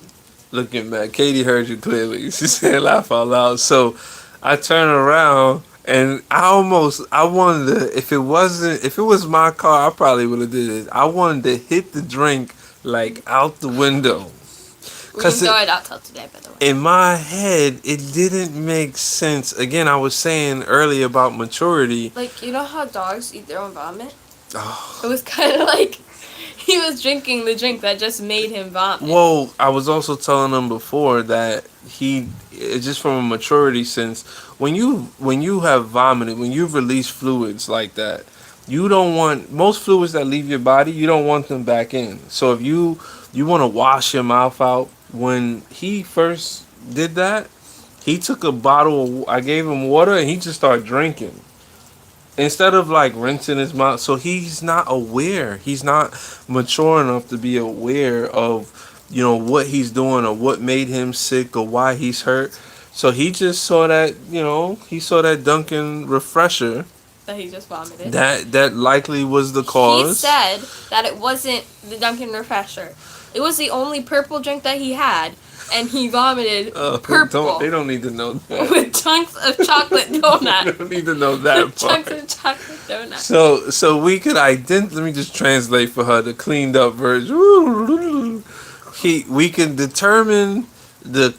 looking back. Katie heard you clearly. She said laugh out loud. So I turn around and I wanted to, if it was my car, I probably would have did it. I wanted to hit the drink like out the window. We didn't throw it out till today, by the way. In my head, it didn't make sense. Again, I was saying earlier about maturity. Like, you know how dogs eat their own vomit? Oh. It was kind of like he was drinking the drink that just made him vomit. Well, I was also telling him before that it's just from a maturity sense, when you have vomited, when you release fluids like that, you don't want most fluids that leave your body, you don't want them back in. So if you want to wash your mouth out, when he first did that, he took a bottle I gave him water and he just started drinking instead of like rinsing his mouth. So he's not aware, he's not mature enough to be aware of what he's doing or what made him sick or why he's hurt. So he just saw that, he saw that Dunkin' refresher That he just vomited. that likely was the cause. He said that it wasn't the Dunkin' Refresher. It was the only purple drink that he had, and he vomited purple. They don't need to know that. With chunks of chocolate donut. They don't need to know that With part. chunks of chocolate donut. So we could let me just translate for her the cleaned up version. We can determine the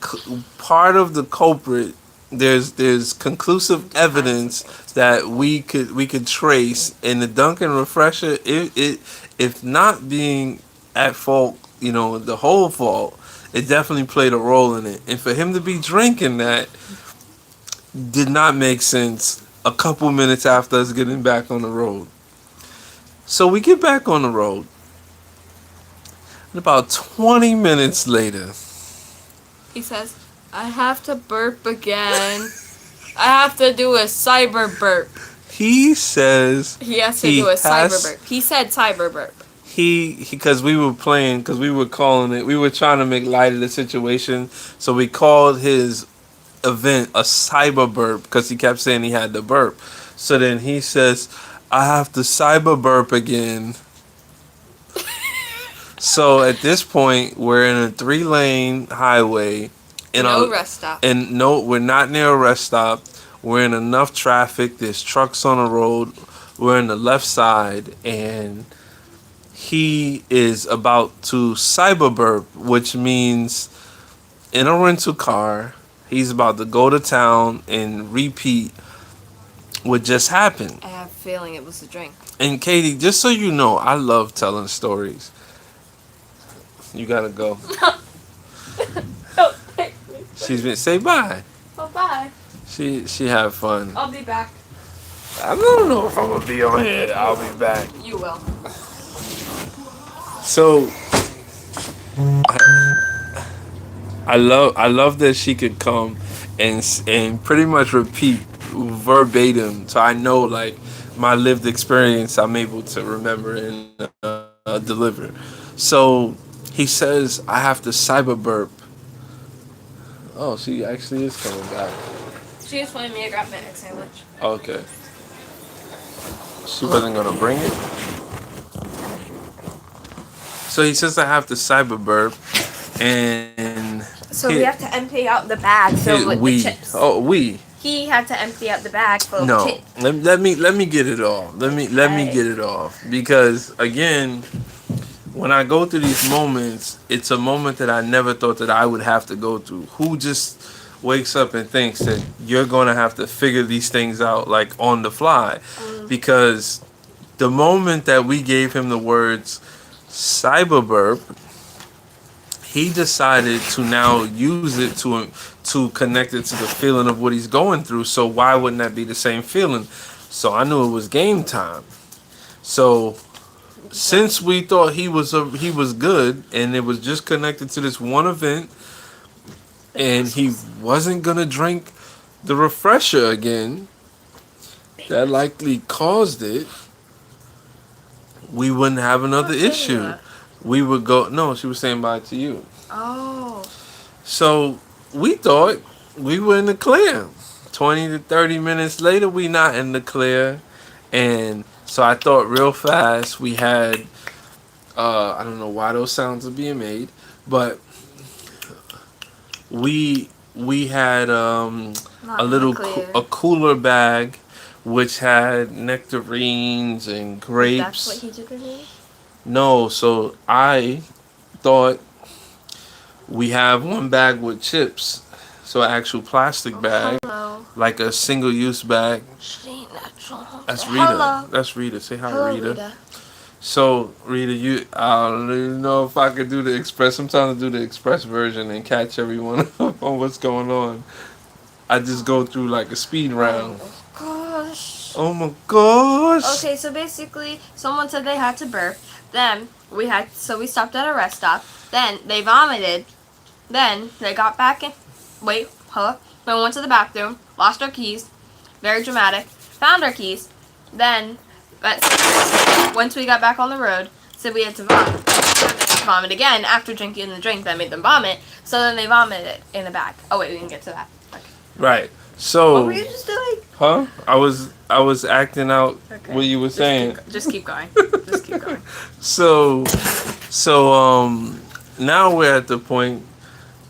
part of the culprit. There's conclusive evidence that we could trace in the Dunkin' refresher. It if not being at fault, the whole fault, it definitely played a role in it. And for him to be drinking that did not make sense a couple minutes after us getting back on the road. So we get back on the road. And about 20 minutes later, He says, I have to burp again. I have to do a cyber burp. he says He has to do a cyber burp. He said cyber burp. because we were playing, because we were calling it, we were trying to make light of the situation. So we called his event a cyber burp because he kept saying he had to burp. So then he says, I have to cyber burp again. So at this point, we're in a 3-lane highway. No rest stop. And no, we're not near a rest stop. We're in enough traffic. There's trucks on the road. We're in the left side, and he is about to cyber burp, which means in a rental car, he's about to go to town and repeat what just happened. I have a feeling it was the drink. And Katie, just so you know, I love telling stories. You gotta go. Don't take me. She's been say bye. Oh, bye. She had fun. I'll be back. I don't know if I'm gonna be on here. I'll be back. You will. So I love that she could come and pretty much repeat verbatim, so I know like my lived experience I'm able to remember and deliver. So he says I have to cyber burp. Oh, she actually is coming back. She just wanted me to grab my egg sandwich. Okay. She wasn't gonna bring it. So he says I have to cyber burp, and So we have to empty out the bag filled with the chips. Oh, we. He had to empty out the bag full No, of chips. let me get it off. Let me get it off, because again, when I go through these moments, it's a moment that I never thought that I would have to go through. Who just wakes up and thinks that you're gonna have to figure these things out like on the fly? because the moment that we gave him the words cyber burp, he decided to now use it to connect it to the feeling of what he's going through. So why wouldn't that be the same feeling? So I knew it was game time. So since we thought he was good and it was just connected to this one event, and he wasn't gonna drink the refresher again, that likely caused it. We wouldn't have another issue. We would go. No, she was saying bye to you. Oh. So we thought we were in the clear. 20 to 30 minutes later, we not in the clear. And so I thought real fast we had, I don't know why those sounds are being made, but we had Not a in the little clear. a cooler bag which had nectarines and grapes. That's what he took with me? No, so I thought we have one bag with chips. So an actual plastic bag, Hello. like a single use bag. She ain't natural. That's Rita. Hello. That's Rita. Say hi, Hello, Rita. Rita. So Rita, I don't even know if I could do the express. Sometimes I do the express version and catch everyone up on what's going on. I just go through like a speed round. Oh, gosh. Oh my gosh. Okay, so basically, someone said they had to burp. Then we stopped at a rest stop. Then they vomited. Then they got back in. Wait, huh? Then we went to the bathroom. Lost our keys. Very dramatic. Found our keys. Then, once we got back on the road, said we had to vomit. Then they had to vomit again after drinking the drink that made them vomit. So then they vomited in the bag. Oh wait, we can get to that. Okay. Right. So. What were you just doing? Huh? I was acting out what you were saying. Just keep going. Just keep going. So now we're at the point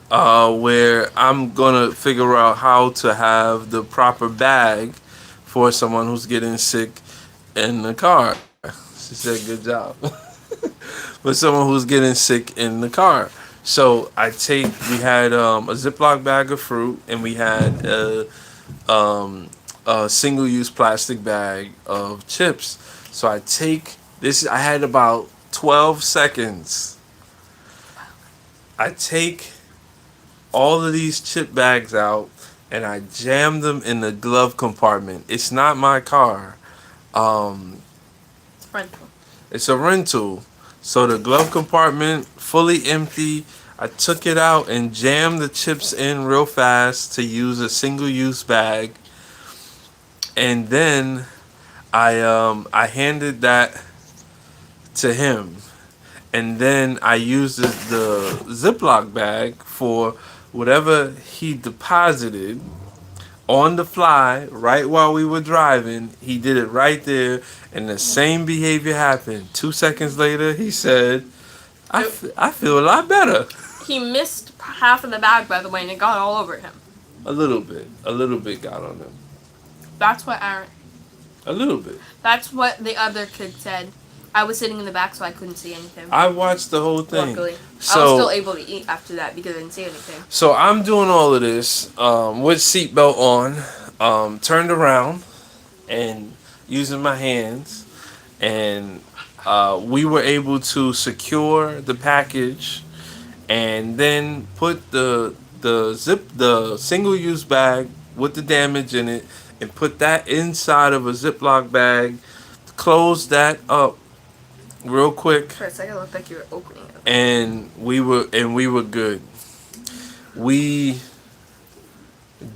where I'm gonna figure out how to have the proper bag for someone who's getting sick in the car. She said good job. For someone who's getting sick in the car. So we had a Ziploc bag of fruit, and we had a single-use plastic bag of chips. So I take this. I had about 12 seconds. I take all of these chip bags out and I jam them in the glove compartment. It's not my car. Rental. It's a rental. So the glove compartment fully empty. I took it out and jammed the chips in real fast to use a single-use bag. And then I handed that to him. And then I used the Ziploc bag for whatever he deposited on the fly right while we were driving. He did it right there, and the same behavior happened. 2 seconds later, he said, I feel a lot better. He missed half of the bag, by the way, and it got all over him. A little bit got on him. That's what Aaron. A little bit. That's what the other kid said. I was sitting in the back, so I couldn't see anything. I watched the whole thing. Luckily, So, I was still able to eat after that because I didn't see anything. So I'm doing all of this with seatbelt on, turned around, and using my hands, and we were able to secure the package, and then put the single use bag with the damage in it, and put that inside of a Ziploc bag, close that up real quick. For a second, it looked like you were opening it. And we were good. We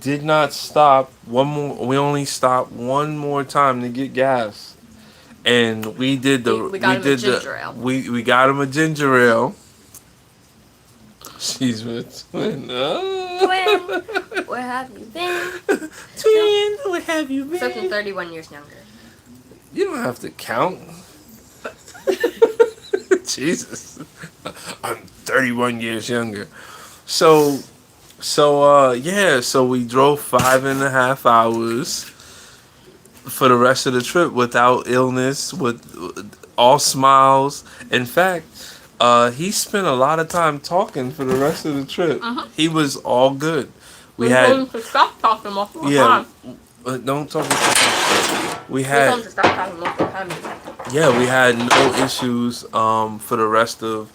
did not stop we only stopped one more time to get gas. And we got him a ginger ale. We got him a ginger ale. She's with twin. Twin, where have you been? Twin, where have you been? Something 31 years younger. You don't have to count. Jesus. I'm 31 years younger. So we drove 5.5 hours for the rest of the trip without illness, with all smiles. In fact, he spent a lot of time talking for the rest of the trip. He was all good. We had to stop talking most of the yeah, time. Don't talk about we We told had him to stop talking multiple times. yeah, we had no issues for the rest of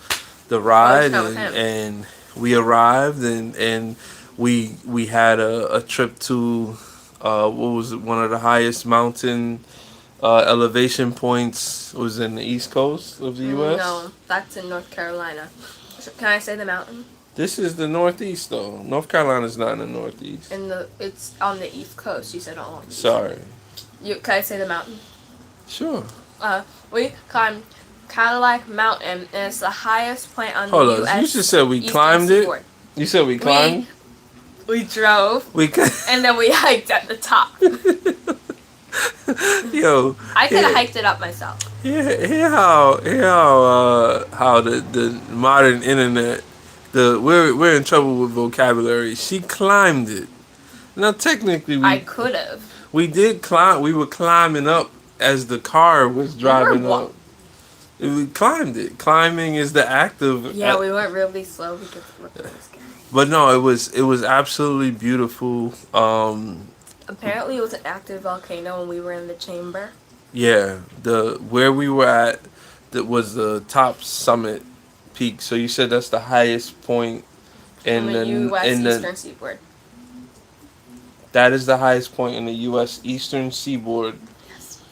the Well, it's ride, not with and him. we arrived, and we had a trip to what was it, one of the highest mountain elevation points was in the east coast of the U.S. No, that's in North Carolina. So, can I say the mountain? This is the Northeast, though. North Carolina's not in the Northeast. It's on the East Coast. You said on the East Sorry. Coast. Can I say the mountain? Sure. We climbed Cadillac Mountain, and it's the highest point on Hold the on. U.S. You just said we Eastern climbed it. Seaboard. You said we climbed. We drove, We could. and then we hiked at the top. Yo. I could have hiked it up myself. Hear how the modern internet we're in trouble with vocabulary. She climbed it. Now technically I could have. we did climb. We were climbing up as the car was driving up. We climbed it. Climbing is the act of. Yeah, we went really slow because it looked really scary. But no, it was absolutely beautiful. Apparently, it was an active volcano, and we were in the chamber. Yeah, the where we were at that was the top summit peak. So you said that's the highest point In the U.S. Eastern Seaboard. That is the highest point in the U.S. Eastern Seaboard. Yes.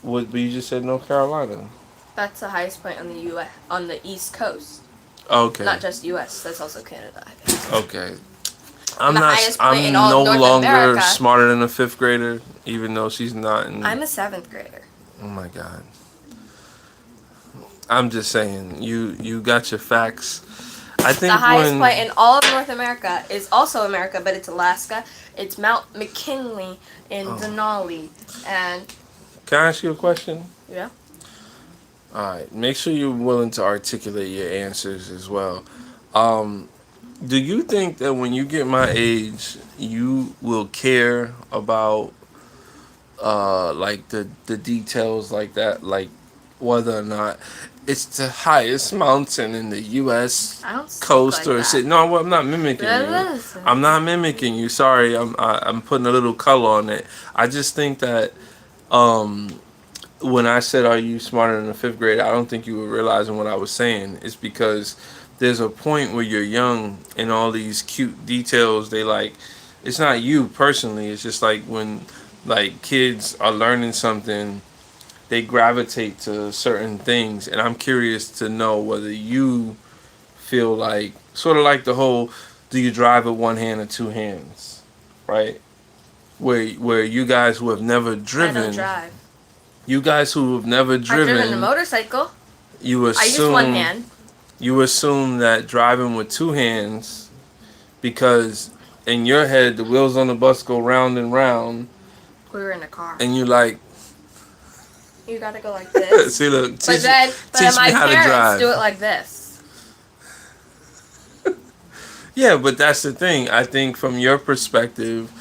What? But you just said North Carolina. That's the highest point on the U.S. on the East Coast. Okay. Not just U.S. That's also Canada, I think. Okay. I'm The not. highest point I'm in all no of North longer America. smarter than a fifth grader, even though she's not. I'm a 7th grader. Oh my God. I'm just saying. You got your facts. I think The highest point in all of North America is also America, but it's Alaska. It's Mount McKinley in Denali, and Can I ask you a question? yeah. All right. Make sure you're willing to articulate your answers as well. Do you think that when you get my age, you will care about like the details like that, like whether or not it's the highest mountain in the U.S. I don't speak coast like or that. city? No, I'm not mimicking you. Listen. I'm not mimicking you. Sorry, I'm putting a little color on it. I just think that um, when I said, "Are you smarter than a fifth grader?" I don't think you were realizing what I was saying. It's because there's a point where you're young and all these cute details. They like. It's not you personally. It's just like when like kids are learning something, they gravitate to certain things, and I'm curious to know whether you feel like sort of like the whole, do you drive with one hand or two hands, right? Where you guys who have never I don't driven, drive. you guys who have never I've driven a driven, motorcycle. you I use one assume hand. you assume that driving with two hands, because in your head the wheels on the bus go round and round, We were in a car. and you like, You gotta go like this. see, look, But teach then my me how to parents drive. do it like this. Yeah, but that's the thing. I think from your perspective,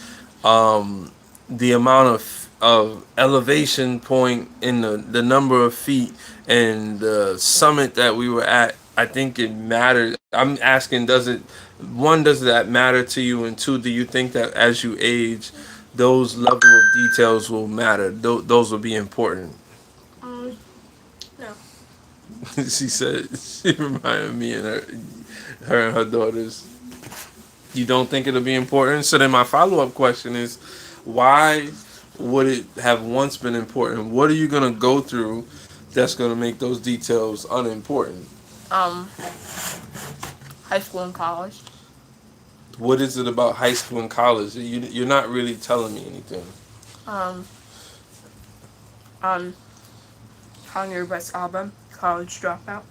the amount of elevation point in the number of feet and the summit that we were at, I think it matters. I'm asking, does that matter to you? And two, do you think that as you age, those level of details will matter? Those will be important. No. She said she reminded me and her and her daughters. You don't think it'll be important? So then my follow-up question is, why would it have once been important? What are you going to go through that's going to make those details unimportant? High school and college. What is it about high school and college? You're not really telling me anything. Kanye West album, College Dropout.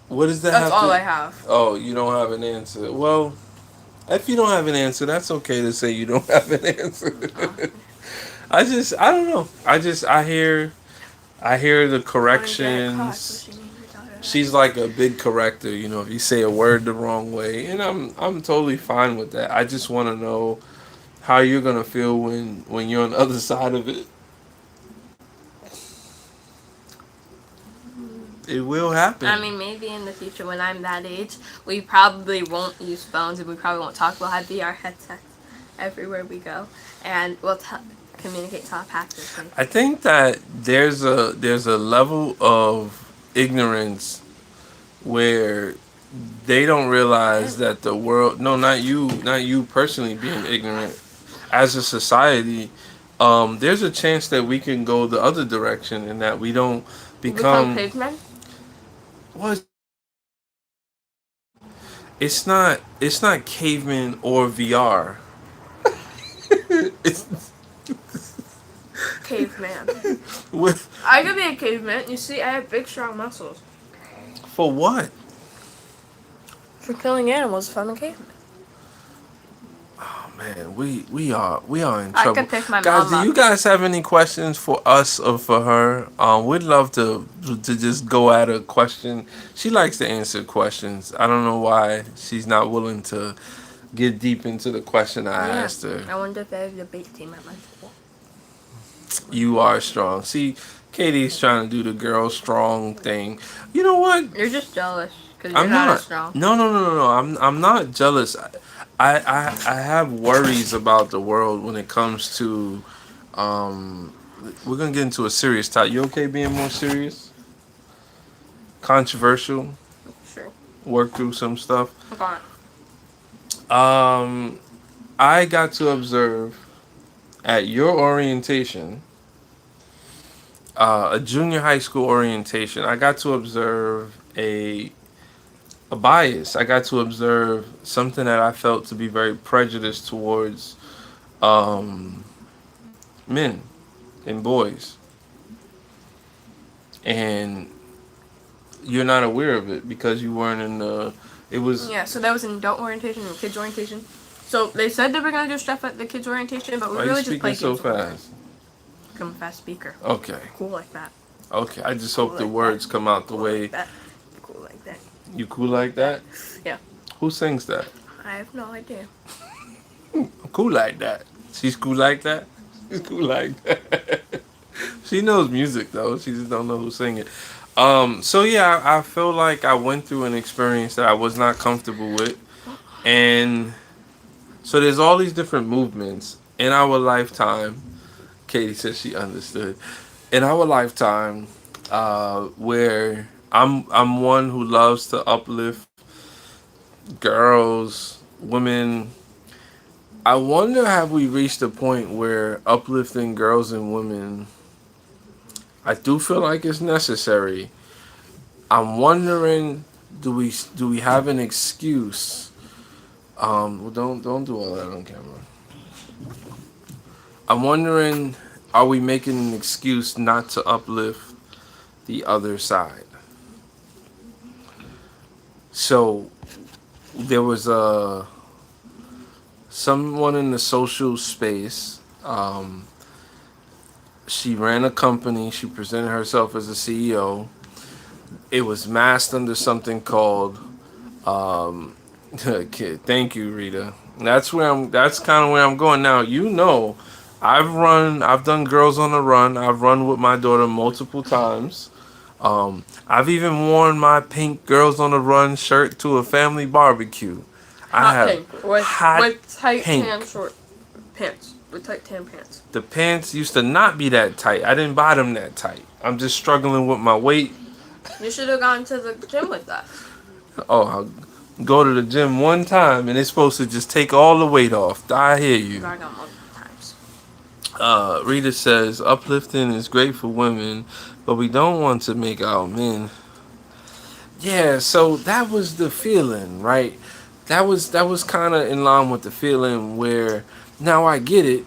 What does that That's have all to... I have. Oh, you don't have an answer. Well, if you don't have an answer, that's okay to say you don't have an answer. I don't know. I hear the corrections. She's like a big corrector, you know, if you say a word the wrong way, and I'm totally fine with that. I just want to know how you're going to feel when you're on the other side of it. It will happen. I mean, maybe in the future when I'm that age, we probably won't use phones and we probably won't talk. We'll have VR headsets everywhere we go, and we'll communicate telepathically. I think that there's a level of ignorance where they don't realize that the world. No, not you personally being ignorant. As a society, there's a chance that we can go the other direction and that we don't Become become. cavemen? Well, it's not caveman or VR. It's Caveman. with I could be a caveman. You see, I have big, strong muscles. for what? For killing animals from a caveman. Oh man, we are in I trouble. could pick my Guys, mom do up. you guys have any questions for us or for her? We'd love to just go at a question. She likes to answer questions. I don't know why she's not willing to get deep into the question I Yeah. asked her. I wonder if I have a debate team at my school. You are strong. See, Katie's trying to do the girl strong thing. You know what? You're just jealous because you're I'm not as not. strong. No. I'm not jealous. I have worries about the world when it comes to. Um, we're gonna get into a serious topic. You okay being more serious? Controversial. Sure. Work through some stuff. Fine. Um, I got to observe at your orientation, a junior high school orientation. I got to observe a bias. I got to observe something that I felt to be very prejudiced towards um, men and boys, and you're not aware of it because you weren't in the. It was. Yeah, so that was an adult orientation and kids orientation. So they said they were gonna do stuff at the kids orientation, but we Why are you really just speaking played so games. the whole time. fast? I'm a fast speaker. Okay. Cool like that. Okay. I just Cool hope the like words that. come out the Cool way. like that. Cool like that. You cool like that? Yeah. Who sings that? I have no idea. I'm cool like that. She's cool like that. She's cool like that. She knows music though. She just don't know who sing it. So yeah, I feel like I went through an experience that I was not comfortable with, and so there's all these different movements in our lifetime. Katie says she understood. In our lifetime, where I'm one who loves to uplift girls, women. I wonder, have we reached a point where uplifting girls and women, I do feel like it's necessary. I'm wondering, do we have an excuse? Well, don't do all that on camera. I'm wondering, are we making an excuse not to uplift the other side? So there was someone in the social space. She ran a company. She presented herself as a CEO. It was masked under something called. Um, Thank you, Rita. That's where I'm. That's kind of where I'm going now. You know, I've run. I've done Girls on the Run. I've run with my daughter multiple times. I've even worn my pink Girls on the Run shirt to a family barbecue. I Hot have pink with hot tight pink. tan short pants. With tight tan pants. The pants used to not be that tight. I didn't buy them that tight. I'm just struggling with my weight. You should have gone to the gym with that. Oh, I'll go to the gym one time and it's supposed to just take all the weight off. I hear you. I got multiple times. Rita says uplifting is great for women, but we don't want to make our men. Yeah, so that was the feeling, right? That was kind of in line with the feeling where now I get it,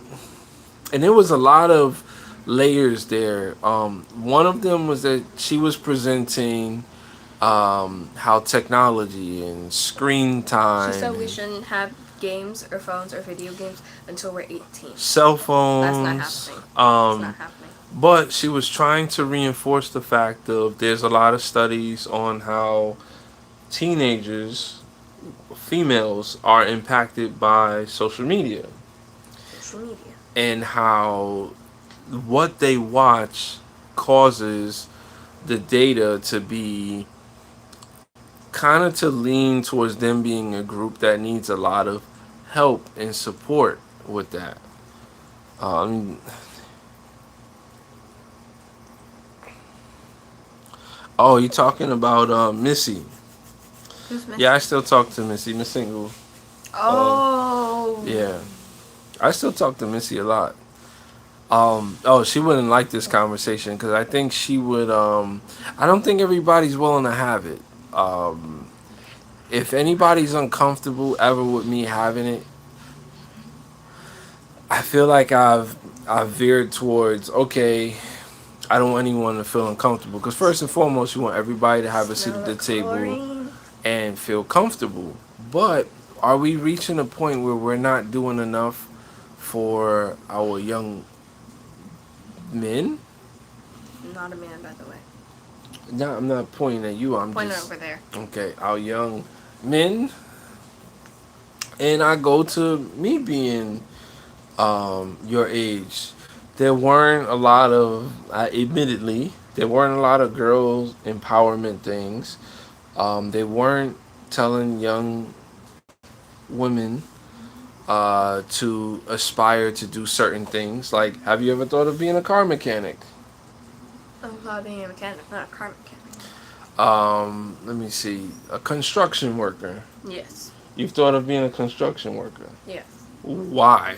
and there was a lot of layers there. One of them was that she was presenting how technology and screen time, She said we shouldn't have games or phones or video games until we're 18. cell That's phones. not happening. That's not happening. But she was trying to reinforce the fact of there's a lot of studies on how teenagers, females, are impacted by social media Social media. and how what they watch causes the data to be kind of to lean towards them being a group that needs a lot of help and support with that. Um, oh, you talking about Missy? Who's Yeah, I Missy? still talk to Missy. Miss Single. Um, Oh. yeah, I still talk to Missy a lot. Oh, she wouldn't like this conversation because I think she would. I don't think everybody's willing to have it. Um, if anybody's uncomfortable ever with me having it, I feel like I've veered towards okay. I don't want anyone to feel uncomfortable because first and foremost, you want everybody to have a seat Smell at the the table chlorine. and feel comfortable. But are we reaching a point where we're not doing enough for our young men? Not a man, by the way. No, I'm not pointing at you. I'm Point it just over there. okay. Our young men, and I go to me being your age. There weren't a lot of, admittedly, there weren't a lot of girls empowerment things. They weren't telling young women to aspire to do certain things. Like, have you ever thought of being a car mechanic? I'm not being a mechanic, not a car mechanic. Let me see, a construction worker. Yes. You've thought of being a construction worker. Yes. Why?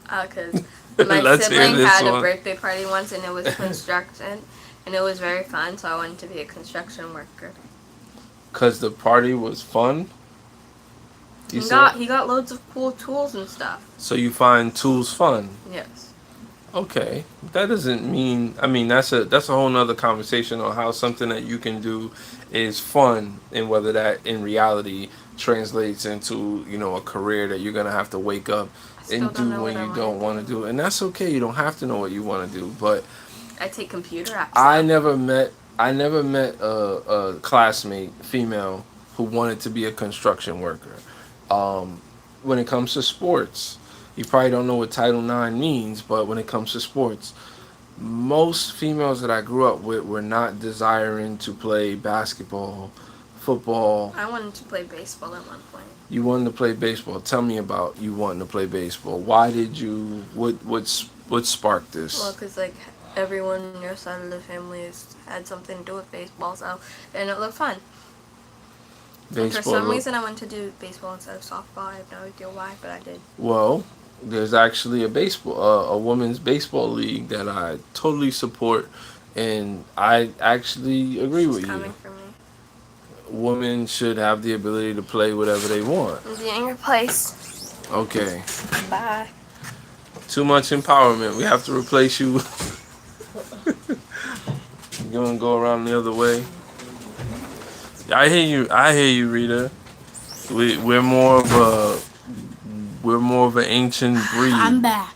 Because my Let's hear sibling this had a one. birthday party once and it was construction and it was very fun, so I wanted to be a construction worker. Cause the party was fun. He got loads of cool tools and stuff. So you find tools fun. Yes. Okay, that doesn't mean. I mean, that's a whole nother conversation on how something that you can do is fun and whether that in reality translates into a career that you're gonna have to wake up I still and don't do know when what I you want don't to want to do. do, and that's okay. You don't have to know what you want to do. But I take computer apps. I now. never met a classmate female who wanted to be a construction worker. Um, when it comes to sports, you probably don't know what Title IX means, but when it comes to sports, most females that I grew up with were not desiring to play basketball, football. I wanted to play baseball at one point. You wanted to play baseball. Tell me about you wanting to play baseball. Why did you? What sparked Well, this? because like everyone on your side of the family had something to do with baseball, so and it looked fun. And for Baseball. some reason, I wanted to do baseball instead of softball. I have no idea why, but I did. Well, there's actually a women's baseball league that I totally support, and I actually agree She's with coming you. for me. Women should have the ability to play whatever they want. I'm in your place. Okay. Bye. Too much empowerment. We have to replace you. You want to go around the other way? I hear you. I hear you, Rita. We're more of a an ancient breed. I'm back.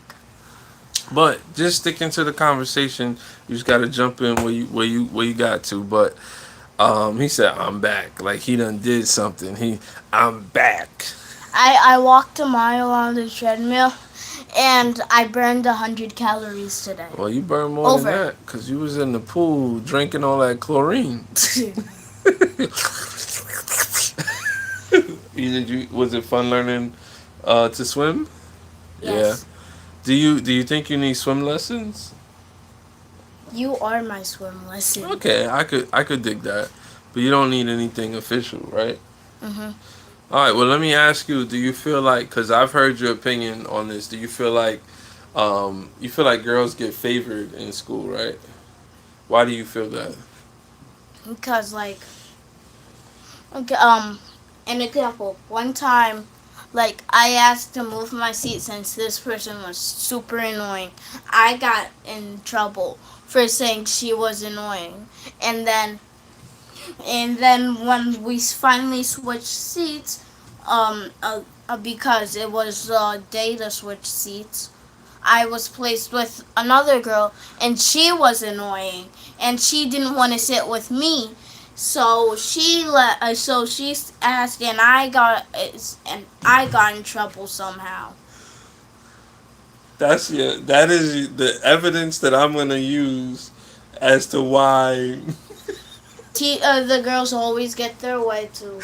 But just sticking to the conversation, you just gotta jump in where you got to. But he said I'm back. Like he done did something. I'm back. I walked a mile on the treadmill, and I burned 100 calories today. Well, you burned more Over. than that because you was in the pool drinking all that chlorine. Was it fun learning to swim? Yes. Yeah. Do you think you need swim lessons? You are my swim lesson. Okay, I could dig that, but you don't need anything official, right? Mhm. All right. Well, let me ask you: do you feel like? Because I've heard your opinion on this. Do you feel like girls get favored in school, right? Why do you feel that? Because okay, an example. One time, I asked to move my seat since this person was super annoying. I got in trouble for saying she was annoying, and then when we finally switched seats, because it was data switch seats, I was placed with another girl, and she was annoying, and she didn't want to sit with me. So she asked, and I got in trouble somehow. That is the evidence that I'm gonna use as to why. The girls always get their way too.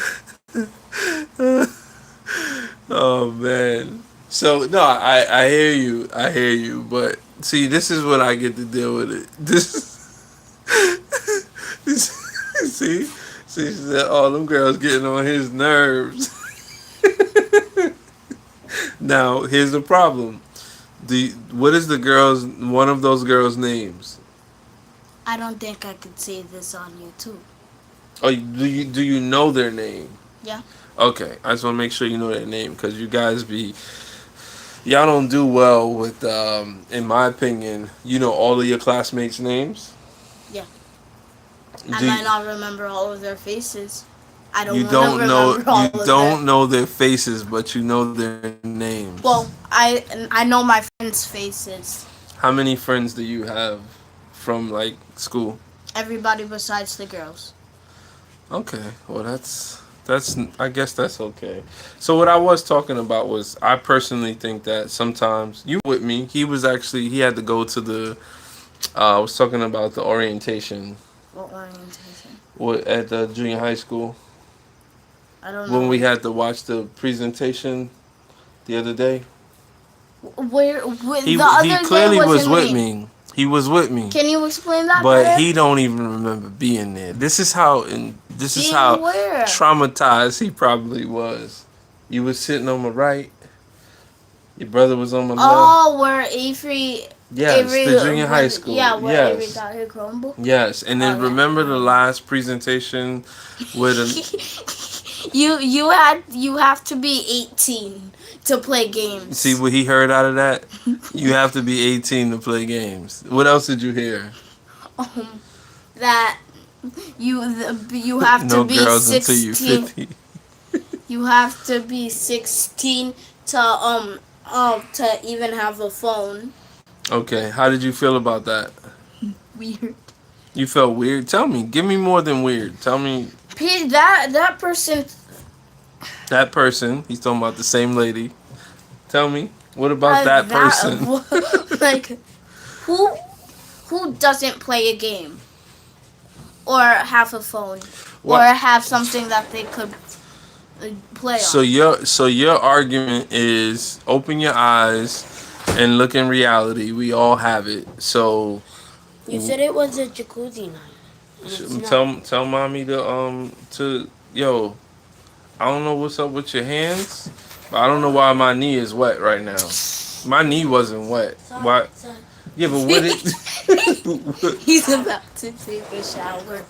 Oh man. So no, I hear you. I hear you. But see, this is what I get to deal with it. This see, see, she said, "Oh, them girls getting on his nerves." Now, here's the problem. What is the girls? One of those girls' names? I don't think I could say this on YouTube. Oh, do you know their name? Yeah. Okay, I just want to make sure you know their name because you guys y'all don't do well with in my opinion, you know all of your classmates' names. Yeah. I Do might not remember all of their faces. I don't you want to don't know remember all you of their. don't know their faces, but you know their names. Well, I know my friends' faces. How many friends do you have from like school? Everybody besides the girls. Okay, well that's I guess that's okay. So what I was talking about was I personally think that sometimes you with me. He had to go to the I was talking about the orientation What orientation? at the junior high school I don't when know. we had to watch the presentation the other day. The He other day clearly was was in with Maine. me. He was with me, Can you explain that but better? he don't even remember being there. This is Being how where? traumatized he probably was. You was sitting on my right. Your brother was on my left. Oh, where Avery. Yes, Avery. the junior high school. Yeah, where Avery Yes, got her Chromebook. yes. And then Oh, yeah. remember the last presentation with a you have to be 18 to play games. see what he heard out of that. You have to be 18 to play games. What else did you hear? That you have No to be girls until 16. you 50. You have to be 16 to even have a phone. Okay, how did you feel about that? Weird. You felt weird? Tell me. Give me more than weird. Tell me That person. that person. He's talking about the same lady. Tell me. What about that person? Like, who doesn't play a game or have a phone or What? have something that they could play on? So your argument is open your eyes and look in reality. We all have it. So You said it was a jacuzzi night. And it's not. tell mommy to yo. I don't know what's up with your hands, but I don't know why my knee is wet right now. My knee wasn't wet. Why? Son, Yeah, but what it? He's about to take a shower.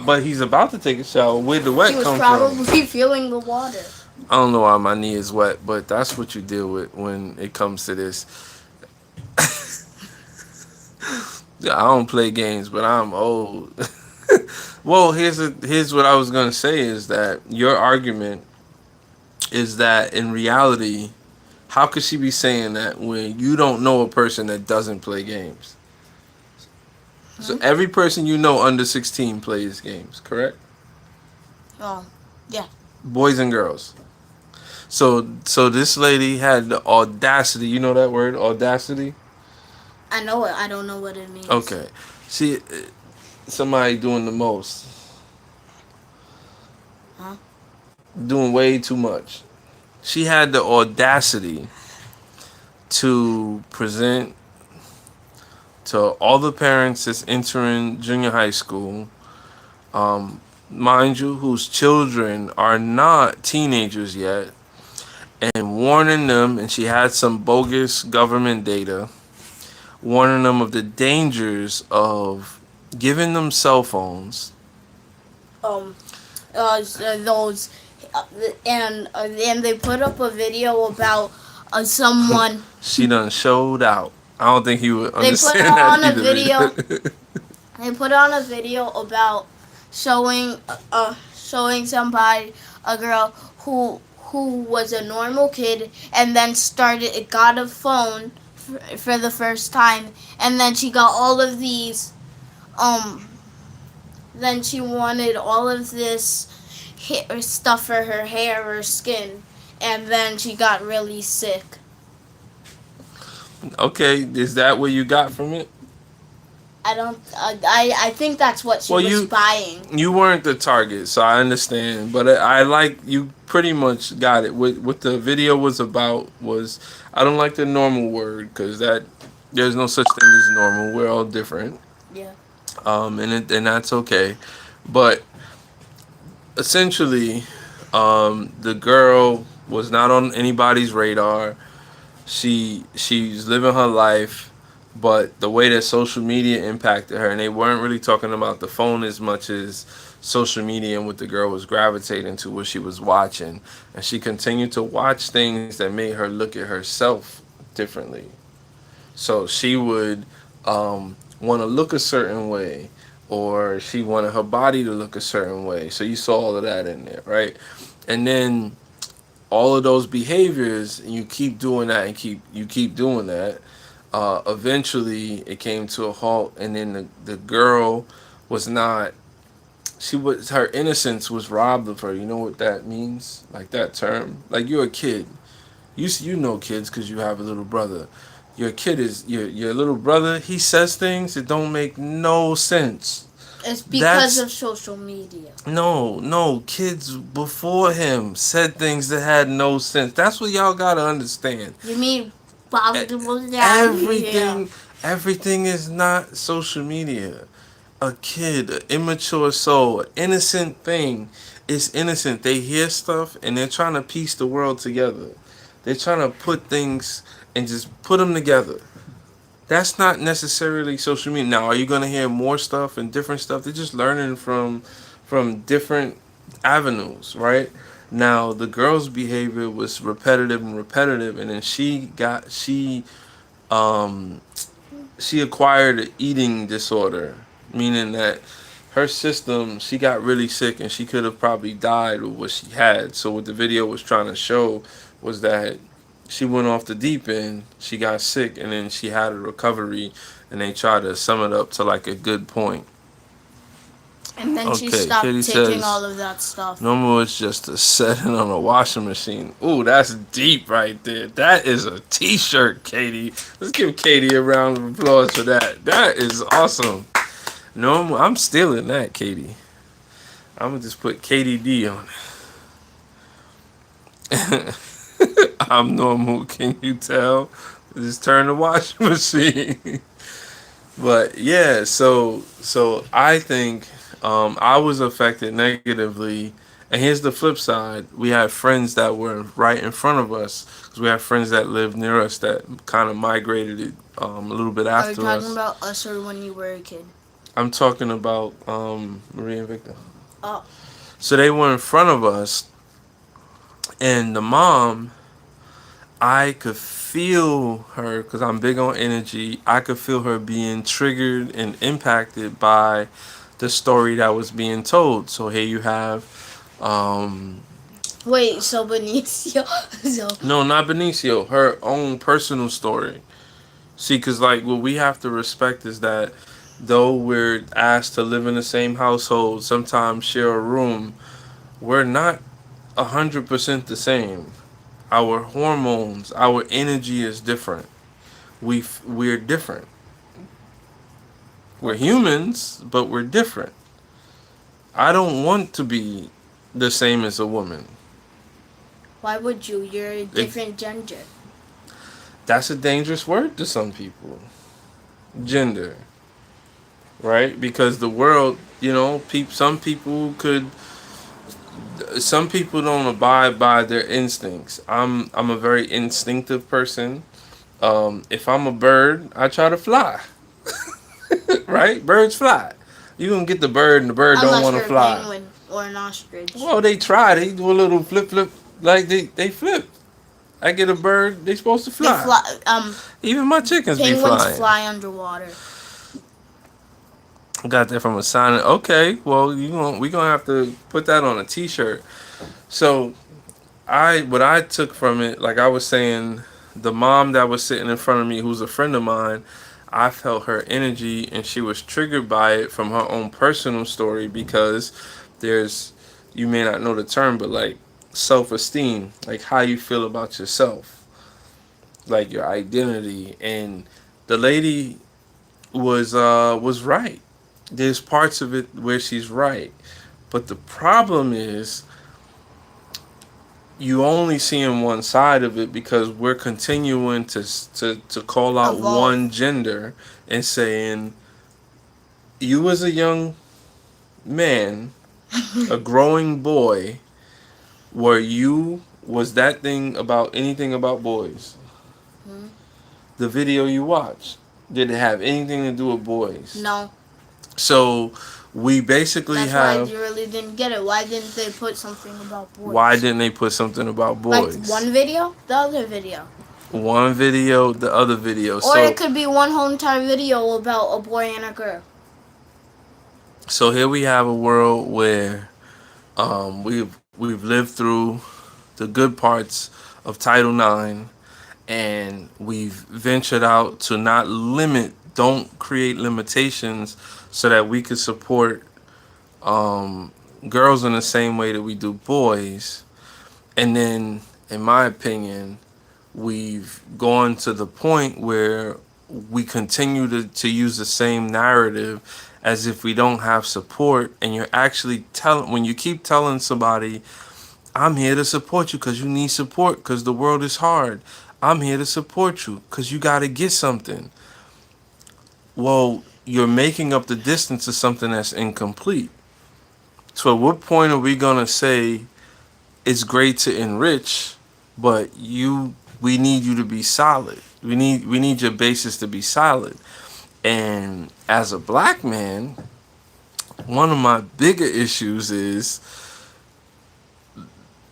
But he's about to take a shower. Where'd the wet He was come probably from? feeling the water. I don't know why my knee is wet, but that's what you deal with when it comes to this. I don't play games, but I'm old. Well, here's what I was gonna say is that your argument is that in reality, how could she be saying that when you don't know a person that doesn't play games? So every person you know under 16 plays games, correct? Oh, yeah. Boys and girls. So this lady had the audacity. You know that word, audacity? I know it. I don't know what it means. Okay. See, somebody doing the most. Huh? Doing way too much. She had the audacity to present to all the parents that's entering junior high school, mind you, whose children are not teenagers yet, and warning them, and she had some bogus government data, warning them of the dangers of giving them cell phones. Those, and they put up a video about someone. She done showed out. I don't think he would They put understand that on a either. video. They put on a video about showing somebody, a girl who was a normal kid and then got a phone for the first time, and then she got all of these then she wanted all of this stuff for her hair or skin, and then she got really sick. Okay, is that what you got from it? I don't. I think that's what she Well, was buying. you weren't the target, so I understand. But I like you pretty much got it. What the video was about was I don't like the normal word because that there's no such thing as normal. We're all different, Yeah. and that's okay. But essentially, the girl was not on anybody's radar. She's living her life, but the way that social media impacted her, and they weren't really talking about the phone as much as social media and what the girl was gravitating to, what she was watching, and she continued to watch things that made her look at herself differently. So she would want to look a certain way, or she wanted her body to look a certain way. So you saw all of that in there, right? And then all of those behaviors, and you keep doing that and keep doing that. Eventually, it came to a halt, and then the girl was not. She was her innocence was robbed of her. You know what that means? Like that term. Like you're a kid. You know kids because you have a little brother. Your kid is your little brother. He says things that don't make no sense. It's because That's of social media. no, kids before him said things that had no sense. That's what y'all gotta understand. You mean E- yeah. everything is not social media. A kid, an immature soul, an innocent thing is innocent. They hear stuff and they're trying to piece the world together. They're trying to put things and just put them together. That's not necessarily social media. Now, are you going to hear more stuff and different stuff? They're just learning from different avenues, right? Now, the girl's behavior was repetitive, and then um she acquired an eating disorder, meaning that her system, she got really sick and she could have probably died with what she had. So what the video was trying to show was that she went off the deep end, she got sick, and then she had a recovery, and they tried to sum it up to like a good point. And then she Okay, stopped Kitty taking says all of that stuff. normal is just a setting on a washing machine. Ooh, that's deep right there. That is a t-shirt, Katie. Let's give Katie a round of applause for that. That is awesome. Normal, I'm stealing that, Katie. I'm gonna just put Katie D on it. I'm normal. Can you tell? Just turn the washing machine. But yeah, so I think I was affected negatively. And here's the flip side: we had friends that were right in front of us because we had friends that lived near us that kind of migrated a little bit Are you after talking us. about us or when you were a kid? I'm talking about Maria and Victor. Oh. So they were in front of us, and the mom, I could feel her because I'm big on energy. I could feel her being triggered and impacted by the story that was being told. So here you have, um, Wait, so Benicio, so no, not Benicio, her own personal story. See, because like what we have to respect is that though we're asked to live in the same household, sometimes share a room, we're not 100% the same. Our hormones, our energy is different. We're different. We're humans, but we're different. I don't want to be the same as a woman. why would you? You're a It, different gender. that's a dangerous word to some people. Gender, right? Because the world, some people don't abide by their instincts. I'm a very instinctive person. If I'm a bird, I try to fly. Right? Birds fly. You gonna get the bird, and the bird don't Unless want to you're a fly. penguin or an ostrich. Well, they try. They do a little flip, flip, like they flip. I get a bird. They supposed to They fly. fly. Even my chickens be Penguins flying. fly underwater. Got that from a sign. Okay, well we gonna have to put that on a T-shirt. So what I took from it, like I was saying, the mom that was sitting in front of me, who's a friend of mine, I felt her energy, and she was triggered by it from her own personal story because there's, you may not know the term, but like self-esteem, like how you feel about yourself, like your identity, and the lady was right. There's parts of it where she's right, but the problem is you only seeing one side of it because we're continuing to call out Evolve. one gender and saying you as a young man, a growing boy, were you was that thing about anything about boys? Hmm? The video you watched, did it have anything to do with boys? No. So we basically That's why I have. really didn't get it. Why didn't they put something about Why boys? didn't they put something about Like boys? one video, the other video. One video, the other video. Or it So could be one whole entire video about a boy and a girl. so here we have a world where we've lived through the good parts of Title IX, and we've ventured out to not limit, don't create limitations, so that we could support girls in the same way that we do boys. And then, in my opinion, we've gone to the point where we continue to use the same narrative as if we don't have support. And you're actually telling, when you keep telling somebody, I'm here to support you because you need support because the world is hard. I'm here to support you because you got to get something. Well, you're making up the distance to something that's incomplete. So at what point are we going to say it's great to enrich, but we need you to be solid. We need your basis to be solid. And as a black man, one of my bigger issues is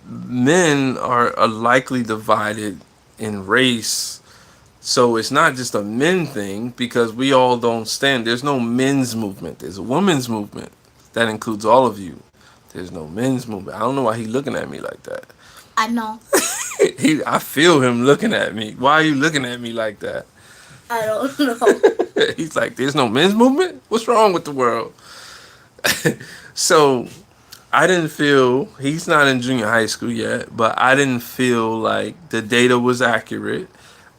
men are likely divided in race. So it's not just a men thing because we all don't stand. There's no men's movement. There's a women's movement that includes all of you. There's no men's movement. I don't know why he's looking at me like that. I know. I feel him looking at me. Why are you looking at me like that? I don't know. He's like, there's no men's movement? What's wrong with the world? So I didn't feel, he's not in junior high school yet, but I didn't feel like the data was accurate.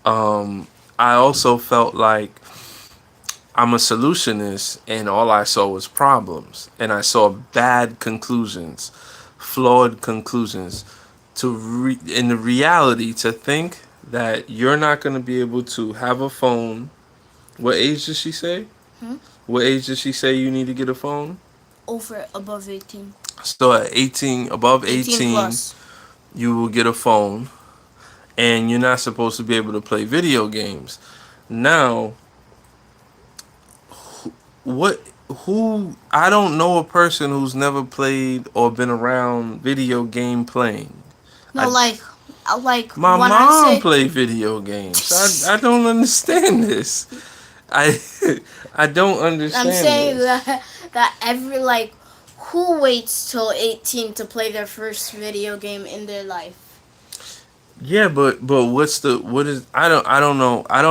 I also felt like I'm a solutionist and all I saw was problems. And I saw bad conclusions, flawed conclusions. In the reality, to think that you're not going to be able to have a phone. What age does she say? Hmm? What age does she say you need to get a phone? Over above 18. So at 18, above 18 18, plus. you will get a phone, and you're not supposed to be able to play video games. Now, what? Who? I don't know a person who's never played or been around video game playing. No, I, like my when mom I say played video games. I don't understand this. I I don't understand I'm saying this. that every like who waits till 18 to play their first video game in their life? Yeah, but what is I don't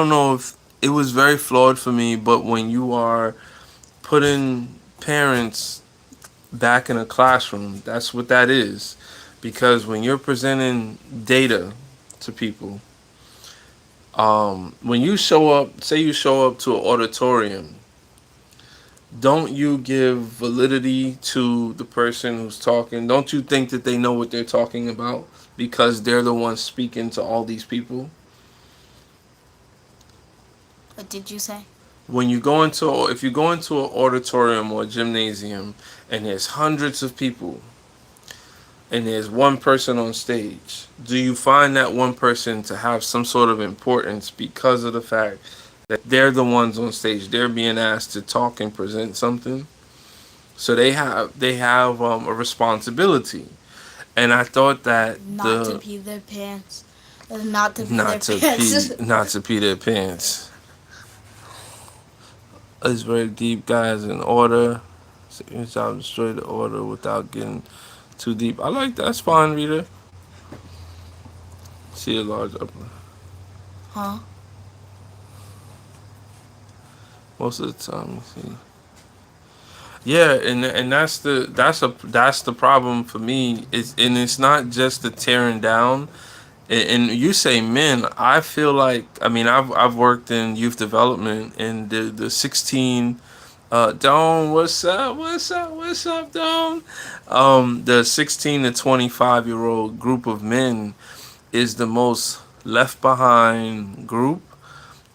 know if it was very flawed for me. But when you are putting parents back in a classroom, that's what that is. Because when you're presenting data to people, when you show up, say you show up to an auditorium, don't you give validity to the person who's talking? Don't you think that they know what they're talking about because they're the ones speaking to all these people? What did you say? When you go into, if you go into an auditorium or a gymnasium and there's hundreds of people and there's one person on stage, do you find that one person to have some sort of importance because of the fact that they're the ones on stage? They're being asked to talk and present something, so they have a responsibility. And I thought that Not to pee their pants. Not to pee their pants. not to pee their pants. It's very deep, guys. In order, it's how to destroy the order without getting too deep. I like that. That's fine, Rita. See a large upper. Huh? Most of the time, you see. Yeah, and that's the problem for me. It's not just the tearing down. And you say men, I feel like, I mean, I've worked in youth development, and the 16, Don, what's up, Don? The 16 to 25-year-old group of men is the most left behind group,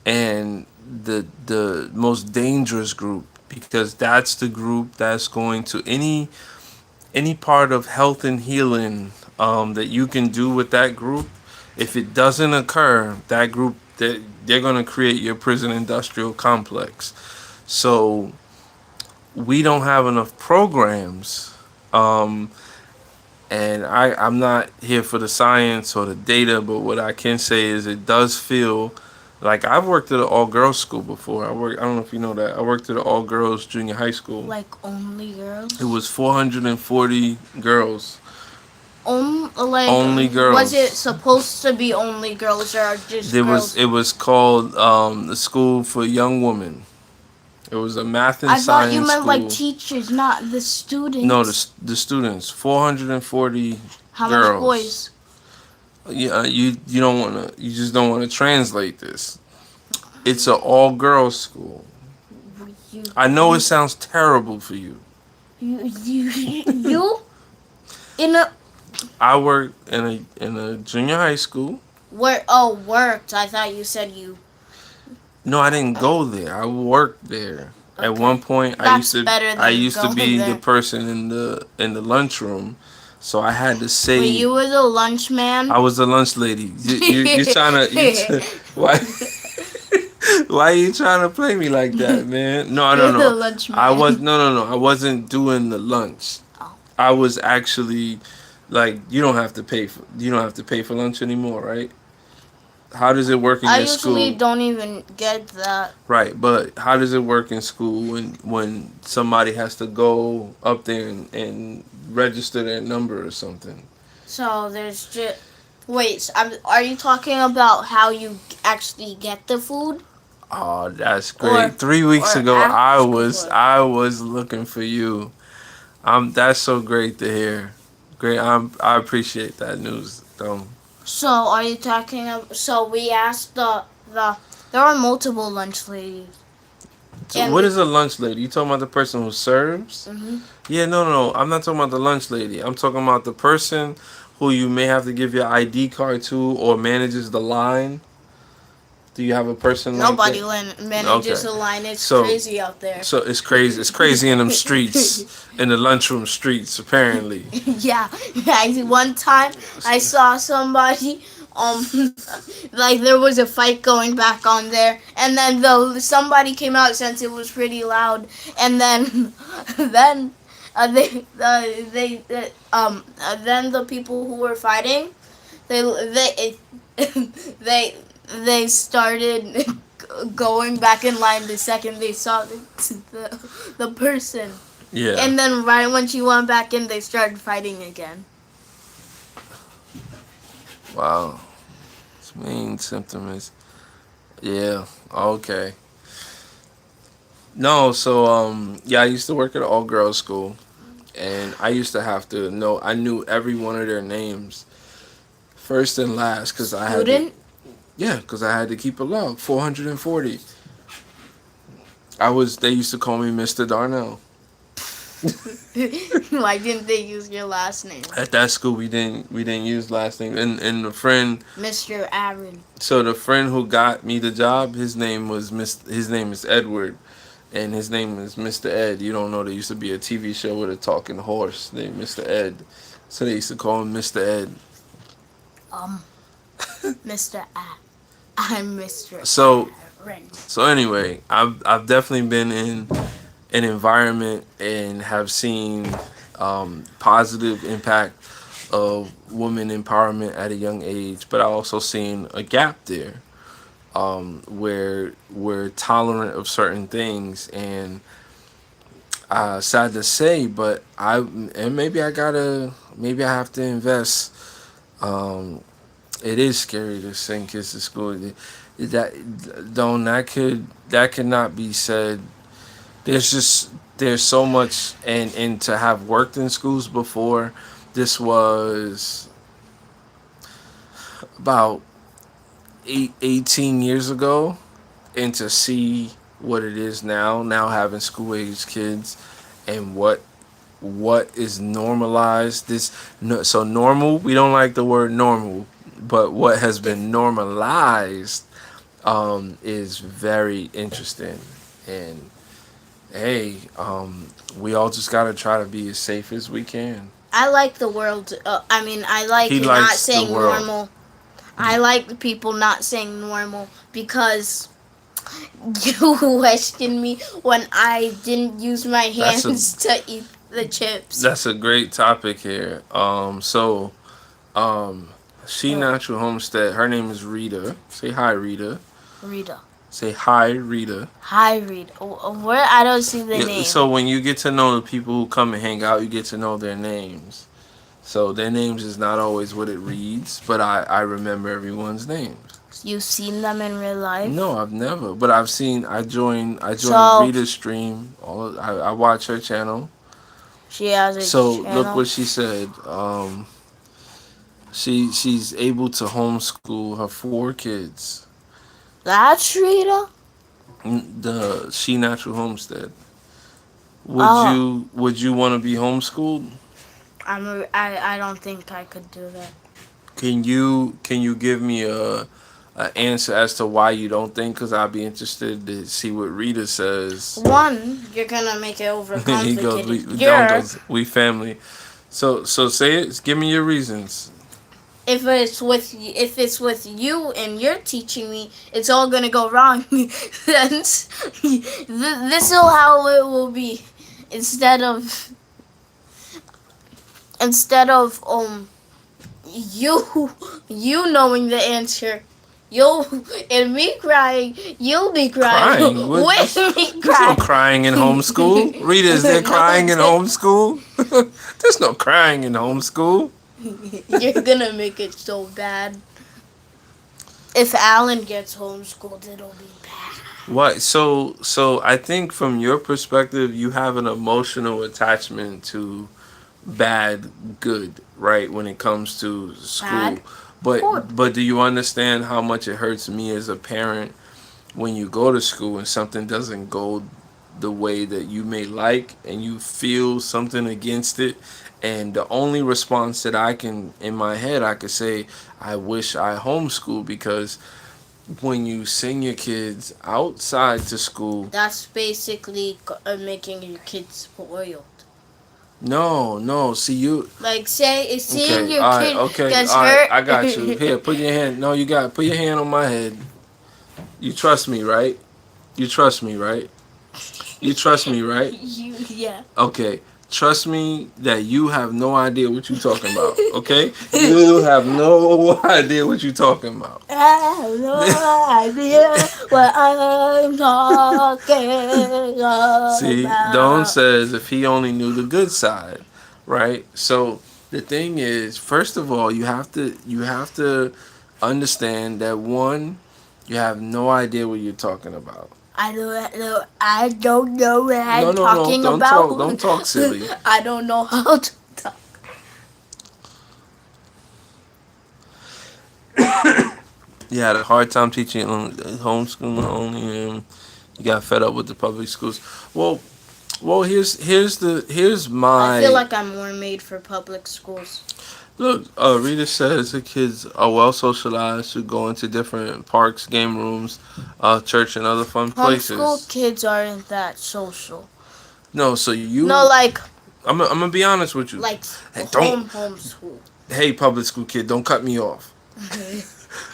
and the most dangerous group, because that's the group that's going to any part of health and healing that you can do with that group. If it doesn't occur, that group, that they're going to create your prison industrial complex. So we don't have enough programs. And I'm not here for the science or the data, but what I can say is it does feel like I've worked at an all girls school before. I don't know if you know that. I worked at an all girls junior high school. Like only It girls? was 440 girls. Like Only was it girls. supposed to be only girls or just There was girls? it was called the School for Young Women. It was a math and I thought you science meant like school. teachers, not the No, students. the students, 440 How much girls. boys? Yeah, you don't want to, you just don't want to translate this. It's an all girls school. You, I know it sounds terrible for you. you in a I worked in a junior high school. where? Oh, worked. I thought you said you. No, I didn't go there. I worked there. At Okay, one point, that's better I than used to going be the there. person in the lunchroom, so I had to Wait, say you were the lunch man. I was the lunch lady. You trying to why why are you trying to play me like that, man? No, You're no, the no. lunch man. I was no. I wasn't doing the lunch. Oh. I was actually like you don't have to pay for lunch anymore, right? How does it work in I your usually school? don't even get that. Right, but how does it work in school when somebody has to go up there and register their number or something? So there's just. Wait, are you talking about how you actually get the food, Oh, that's or great. 3 weeks ago, ask for it? I was looking for you. That's so great to hear. Great. I appreciate that news, though. So are you talking? So we asked the. There are multiple lunch ladies, So and what is a lunch lady? You talking about the person who serves? hmm Yeah, no. I'm not talking about the lunch lady. I'm talking about the person who you may have to give your ID card to or manages the line. Do you have a person like nobody that? manages Okay. a line. It's So crazy out there. so it's crazy. It's crazy in them streets, in the lunchroom streets, apparently. Yeah, one time I saw somebody like there was a fight going back on there, and then though somebody came out since it was pretty loud, and then then then the people who were fighting they they they started going back in line the second they saw the person. Yeah. And then right when she went back in, they started fighting again. Wow. Its main symptom is, yeah, okay. No, so yeah, I used to work at an all girls school, and I used to have to know. I knew every one of their names, first and last, because I had to. Student? Yeah, because I had to keep a log. 440. I was. They used to call me Mr. Darnell. Why didn't they use your last name? At that school, we didn't use last name, and the friend. Mr. Aaron. So the friend who got me the job, his name was His name is Edward, and his name is Mr. Ed. You don't know, there used to be a TV show with a talking horse named Mr. Ed, so they used to call him Mr. Ed. Um, Mr. I'm Mr. So Aaron. so anyway, I've definitely been in an environment and have seen positive impact of women empowerment at a young age, but I also seen a gap there, where we're tolerant of certain things, and sad to say, but maybe I have to invest. Um, it is scary to send kids to school. That could not be said. There's so much, and to have worked in schools before, this was about 18 years ago, and to see what it is now having school age kids, and what is normalized. This no, so normal. We don't like the word normal, but what has been normalized is very interesting. And hey, we all just gotta try to be as safe as we can. I like the world. I mean, I like He not likes the saying world. normal. I like the people not saying normal because you questioned me when I didn't use my That's a hands to eat the chips. that's a great topic here. Um, she Oh, natural homestead. Her name is Rita. Say hi, Rita. Rita. Say hi, Rita. Hi, Rita. Where I don't see the Yeah, name. so when you get to know the people who come and hang out, you get to know their names. So their names is not always what it reads, but I remember everyone's names. You've seen them in real life. No, I've never, but I've seen. I joined So Rita's stream. I watch her channel. she has a So look channel. what she said. She's able to homeschool her 4 kids. That's Rita. The She Natural Homestead. Oh, Would you want to be homeschooled? I don't think I could do that. Can you give me a answer as to why you don't think? Because I'd be interested to see what Rita says. One, you're gonna make it He goes, we overcomplicated. don't goes, we family. So say it. Give me your reasons. If it's with you and you're teaching me, it's all gonna go wrong. Then this is how it will be. Instead of instead of you you knowing the answer, you'll and me crying, you'll be crying Crying? with me There's no crying. crying in homeschool. Rita, is there crying in homeschool? There's no crying in homeschool. You're gonna make it so bad. If Alan gets homeschooled, it'll be bad. What? So I think from your perspective, you have an emotional attachment to bad, good, right? When it comes to school, Bad? Good. but do you understand how much it hurts me as a parent when you go to school and something doesn't go the way that you may like, and you feel something against it, and the only response that I can in my head I could say, I wish I homeschool, because when you send your kids outside to school. That's basically making your kids spoiled. No, see you. Like seeing Okay, your all right, kid okay, gets all right, hurt. I got you. Here, put your hand. No, you got put your hand on my head. You trust me, right? You trust me, right? You trust me, right? Yeah. Okay. Trust me that you have no idea what you're talking about. Okay? You have no idea what you're talking about. I have no idea what I'm talking See, Don about. says if he only knew the good side, right? So the thing is, first of all, you have to understand that one, you have no idea what you're talking about. I don't know what No, I'm no, no, talking don't about. talk, don't talk silly. I don't know how to talk. You had a hard time teaching homeschooling only, and you got fed up with the public schools. Well, here's I feel my like I'm more made for public schools. look. Rita says the kids are well socialized, who go into different parks, game rooms, church, and other fun Homeschool places. kids aren't that social. No, so No, like I'm gonna be honest with you. like Hey, don't. homeschool. Hey, public school kid, don't cut me off.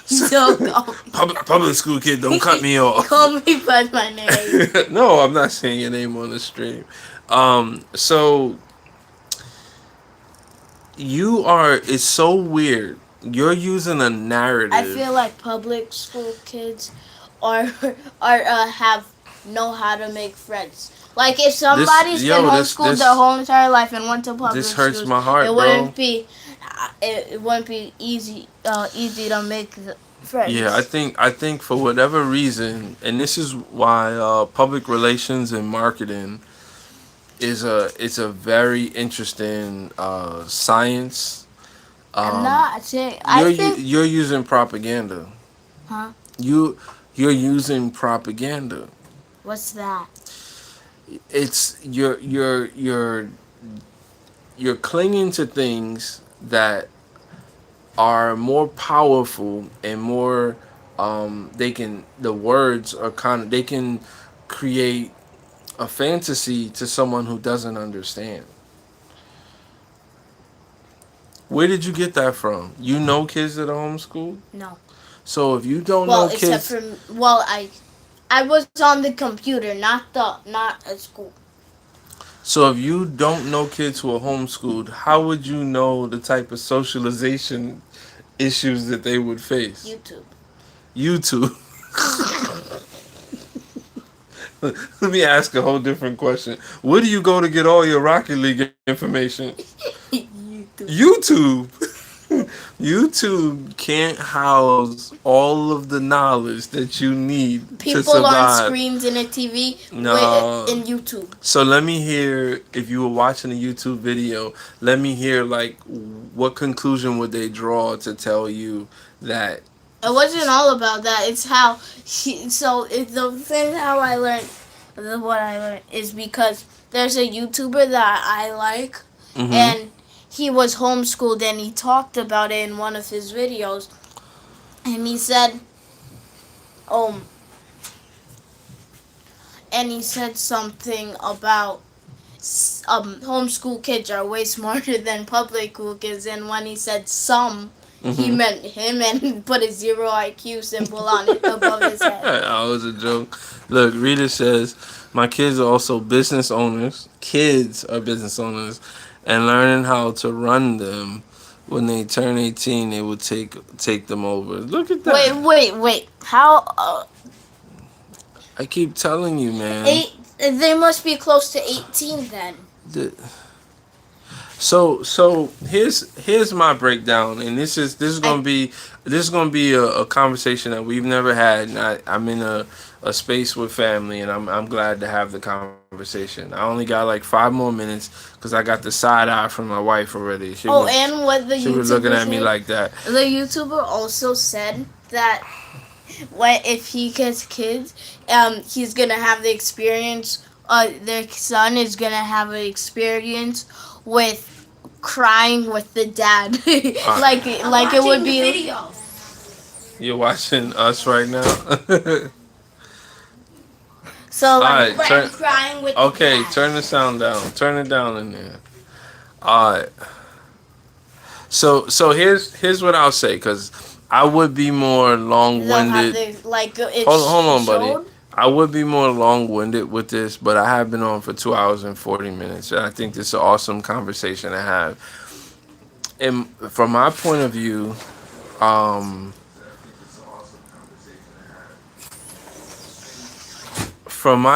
So call Public school kid, don't cut me off. call me by my name. No, I'm not saying your name on the stream. So you are. It's so weird. You're using a narrative. I feel like public school kids are have know how to make friends. Like if somebody's been homeschooled their whole entire life and went to public this hurts schools, my heart, it bro. wouldn't be it wouldn't be easy to make friends. Yeah, I think for whatever reason, and this is why public relations and marketing is a very interesting science. I'm Um, not saying. I think. you're using propaganda. Huh? You you're using propaganda. What's that? It's you're clinging to things that are more powerful and more they can the words are kind of they can create a fantasy to someone who doesn't understand. Where did you get that from? You know kids that are homeschooled? No. So if you don't Well, know except kids, for I was on the computer, not at school. so if you don't know kids who are homeschooled, how would you know the type of socialization issues that they would face? YouTube. YouTube. Let me ask a whole different question. Where do you go to get all your Rocket League information? YouTube. YouTube. YouTube can't house all of the knowledge that you need to People on survive. screens in a TV No. in YouTube. So let me hear, if you were watching a YouTube video, let me hear like what conclusion would they draw to tell you that. It wasn't all about that. It's how the thing how I learned what I learned is because there's a YouTuber that I like, Mm-hmm. and he was homeschooled and he talked about it in one of his videos, and he said, um, and he said something about homeschool kids are way smarter than public school kids, and when he said some, he meant him and put a zero IQ symbol on it above his head. That was a joke. Look, Rita says, my kids are also business owners. Kids are business owners, and learning how to run them. When they turn 18, they will take them over. Look at that. Wait. How? I keep telling you, man. Eight? They must be close to 18 then. The, so here's my breakdown, and this is gonna be a conversation that we've never had, and I'm in a space with family, and I'm glad to have the conversation. I only got like 5 more minutes because I got the side eye from my wife already. And what the She YouTuber was looking at me said- like that. The YouTuber also said that if he gets kids, he's gonna have the experience. Their son is gonna have an experience with crying with the dad, like it would be. Videos. You're watching us right now. So Alright, turn. Crying with Okay, the dad. turn the sound down. Turn it down in there. Alright. So here's what I'll say, because I would be more long-winded. It's Hold on, buddy. showed. I would be more long-winded with this, but I have been on for 2 hours and 40 minutes, and I think this is an awesome conversation to have. And from my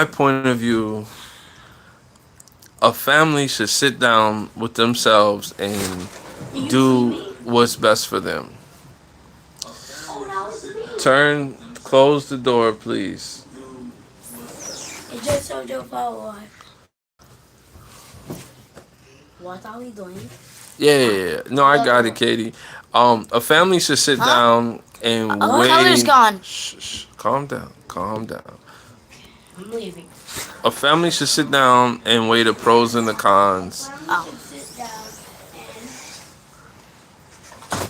point of view, a family should sit down with themselves and do what's best for them. Close the door, please. It just showed your power. What are we doing? Yeah. No, I got it, Katie. A family should sit down and What weigh. color's gone? Shh. Calm down. I'm leaving. A family should sit down and weigh the pros and the cons. Sit down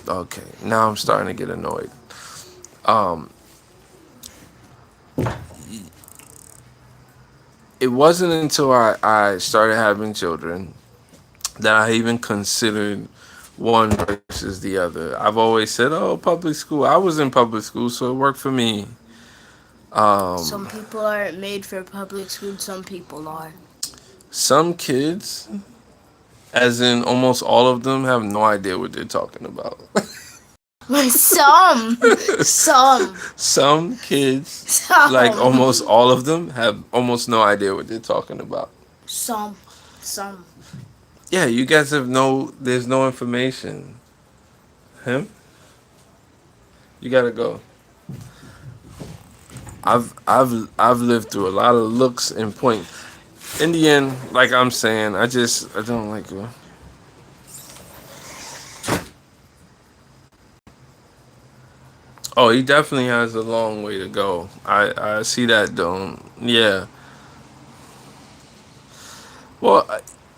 and Okay, now I'm starting to get annoyed. Um, it wasn't until I started having children that I even considered one versus the other. I've always said, oh, public school. I was in public school, so it worked for me. Some people aren't made for public school. Some people are. Some kids, as in almost all of them, have no idea what they're talking about. Some. Some kids, like almost all of them, have almost no idea what they're talking about. Some. Yeah, you guys there's no information. Him? You gotta go. I've lived through a lot of looks and points. In the end, like I'm saying, I don't like her. Oh, he definitely has a long way to go. I see that though. Yeah. Well,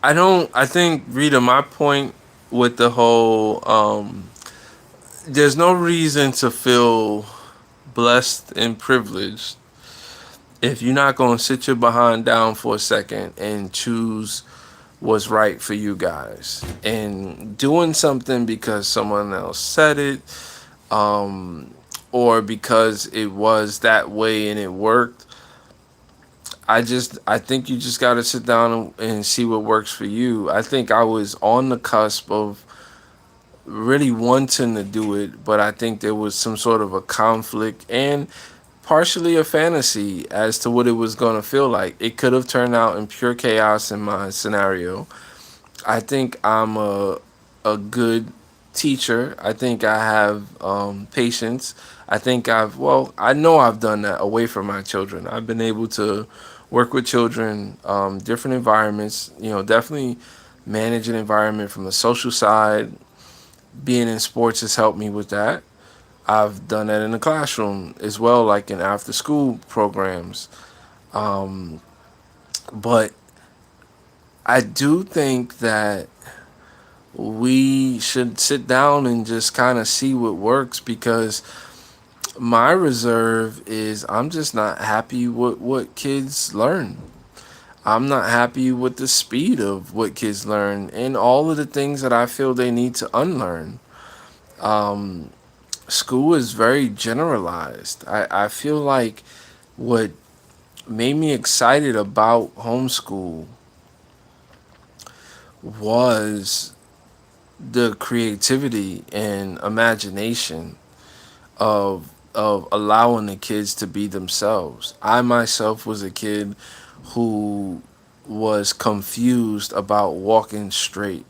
I don't. I think Rita, my point with the whole there's no reason to feel blessed and privileged if you're not gonna sit your behind down for a second and choose what's right for you guys. And doing something because someone else said it, um, or because it was that way and it worked. I think you just got to sit down and see what works for you. I think I was on the cusp of really wanting to do it, but I think there was some sort of a conflict and partially a fantasy as to what it was going to feel like. It could have turned out in pure chaos in my scenario. I think I'm a good teacher. I think I have patience. I think I know I've done that away from my children. I've been able to work with children, different environments, definitely manage an environment from the social side. Being in sports has helped me with that. I've done that in the classroom as well, like in after school programs. Um, but I do think that we should sit down and just kind of see what works, because my reserve is I'm just not happy with what kids learn. I'm not happy with the speed of what kids learn and all of the things that I feel they need to unlearn. Um, School is very generalized. I feel like what made me excited about homeschool was the creativity and imagination of allowing the kids to be themselves. I myself was a kid who was confused about walking straight.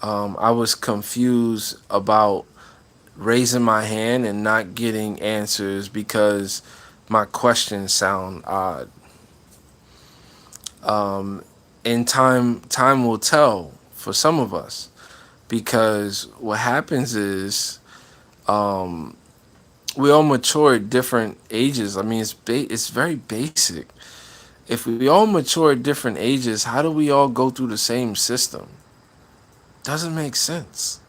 I was confused about raising my hand and not getting answers because my questions sound odd. Um, and time will tell for some of us, because what happens is um, we all mature at different ages. I mean, it's very basic. If we all mature at different ages, how do we all go through the same system? Doesn't make sense.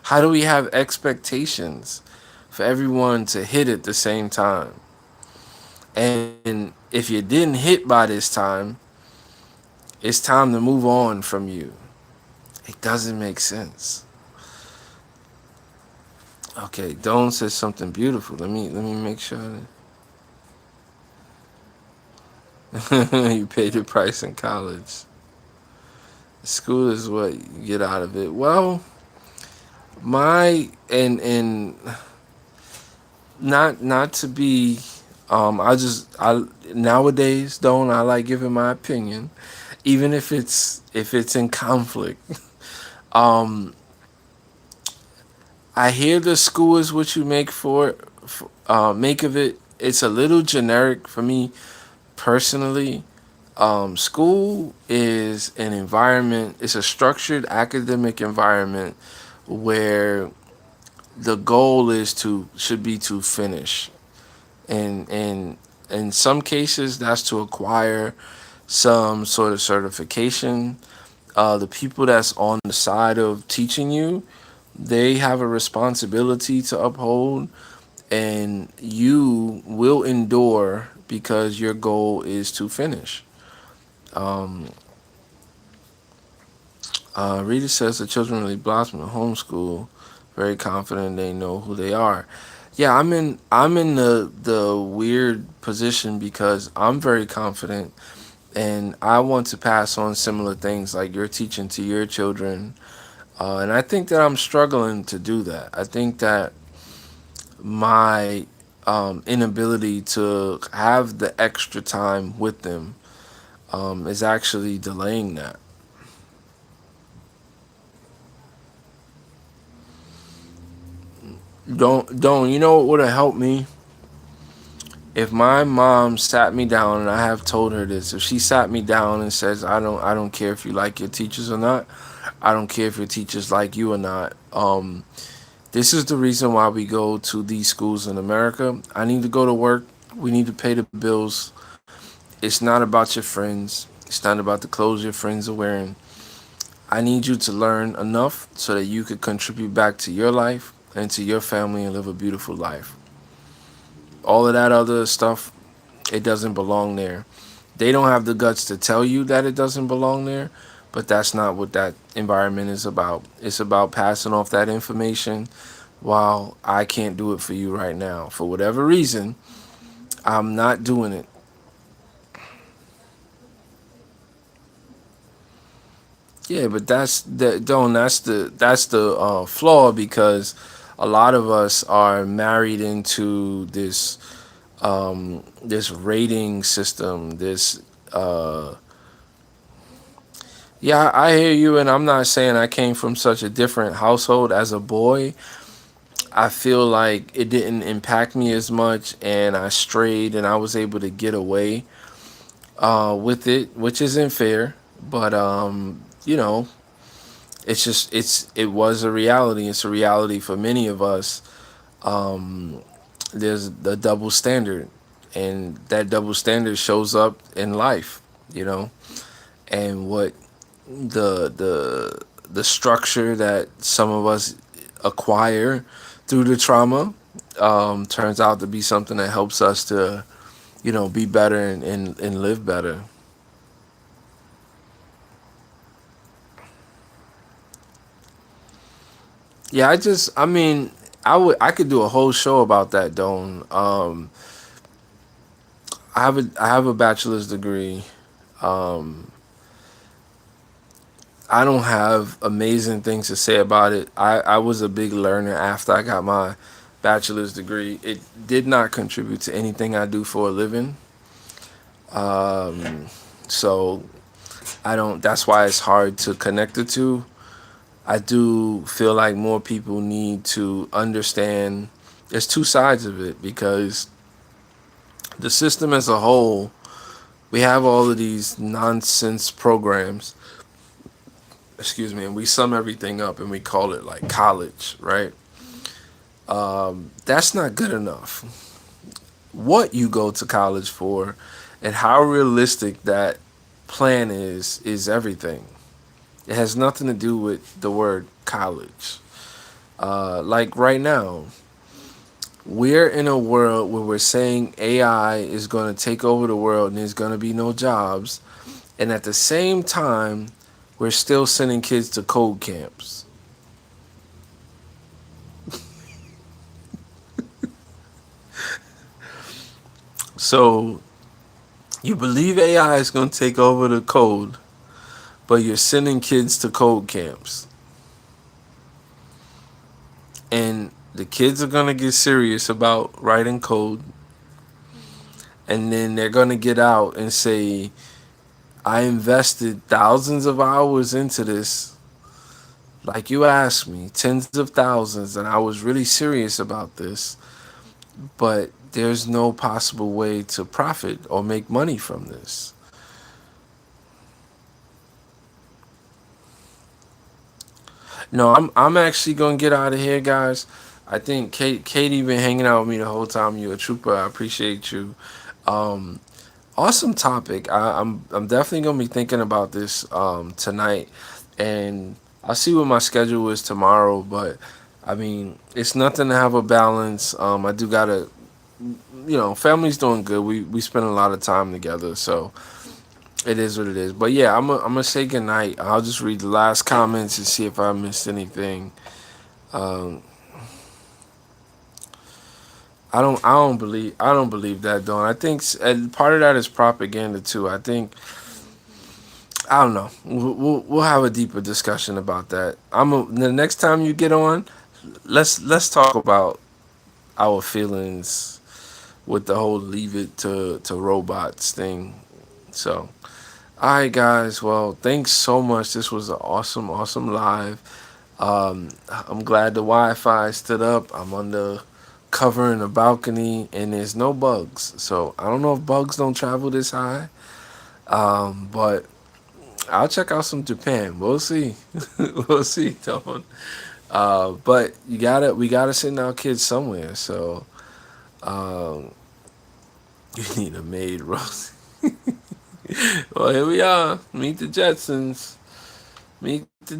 How do we have expectations for everyone to hit at the same time? And if you didn't hit by this time, it's time to move on from you. It doesn't make sense. Okay, Dawn says something beautiful. Let me make sure that you paid the price in college. School is what you get out of it. Well, my and not to be I nowadays don't I like giving my opinion, even if it's in conflict. um I hear the school is what you make of it. It's a little generic for me personally. School is an environment. It's a structured academic environment where the goal is to should be to finish, and in some cases that's to acquire some sort of certification. The people that's on the side of teaching you, they have a responsibility to uphold, and you will endure because your goal is to finish. Um, Rita says the children really blossom in homeschool, very confident they know who they are. Yeah, I'm in the weird position because I'm very confident and I want to pass on similar things like you're teaching to your children. And I think that I'm struggling to do that. I think that my inability to have the extra time with them is actually delaying that. Don't you know what would have helped me if my mom sat me down, and I have told her this. If she sat me down and says, I don't care if you like your teachers or not. I don't care if your teachers like you or not. This is the reason why we go to these schools in America. I need to go to work. We need to pay the bills. It's not about your friends. It's not about the clothes your friends are wearing. I need you to learn enough so that you could contribute back to your life and to your family and live a beautiful life. All of that other stuff, it doesn't belong there. They don't have the guts to tell you that it doesn't belong there, but that's not what that environment is about. It's about passing off that information while I can't do it for you right now. For whatever reason, I'm not doing it. Yeah, but that's the flaw because a lot of us are married into this rating system. Yeah, I hear you, and I'm not saying I came from such a different household as a boy. I feel like it didn't impact me as much, and I strayed, and I was able to get away with it, which isn't fair. But it's just it was a reality. It's a reality for many of us. Um, there's the double standard, and that double standard shows up in life. You know, and what the structure that some of us acquire through the trauma turns out to be something that helps us to be better and live better. Yeah, I mean, I could do a whole show about that, Don. I have a bachelor's degree. um I don't have amazing things to say about it. I was a big learner after I got my bachelor's degree. It did not contribute to anything I do for a living. Um, so I don't. That's why it's hard to connect the two. I do feel like more people need to understand. There's two sides of it because the system as a whole, we have all of these nonsense programs. Excuse me, and we sum everything up and we call it like college, right? That's not good enough. What you go to college for and how realistic that plan is everything. It has nothing to do with the word college. Like right now, we're in a world where we're saying AI is going to take over the world and there's going to be no jobs. And at the same time, we're still sending kids to code camps. So you believe AI is going to take over the code, but you're sending kids to code camps. And the kids are going to get serious about writing code. And then they're going to get out and say, I invested thousands of hours into this. Like you asked me, tens of thousands, and I was really serious about this. But there's no possible way to profit or make money from this. No, I'm actually gonna get out of here, guys. I think Katie been hanging out with me the whole time. You a trooper. I appreciate you. Um, awesome topic. I'm definitely gonna be thinking about this tonight, and I'll see what my schedule is tomorrow. But I mean, it's nothing to have a balance. I do gotta, family's doing good. We spend a lot of time together, so it is what it is. But yeah, I'm gonna say goodnight. I'll just read the last comments and see if I missed anything. Um, I don't believe that, Don. I think and part of that is propaganda too. I think I don't know. We'll have a deeper discussion about that. The next time you get on, let's talk about our feelings with the whole leave it to robots thing. So, all right, guys. Well, thanks so much. This was an awesome live. I'm glad the Wi-Fi stood up. I'm on the cover in the balcony, and there's no bugs. So I don't know if bugs don't travel this high. But I'll check out some Japan. We'll see. We'll see, Tone. But we gotta send our kids somewhere. So um, you need a maid, Rose. Well, here we are. Meet the Jetsons. Meet the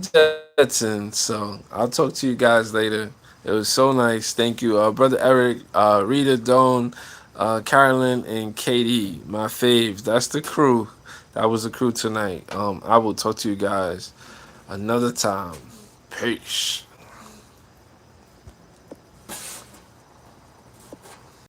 Jetsons. So I'll talk to you guys later. It was so nice. Thank you, brother Eric, Rita, Doan, Carolyn, and Katie, my faves. That's the crew. That was the crew tonight. I will talk to you guys another time. Peace.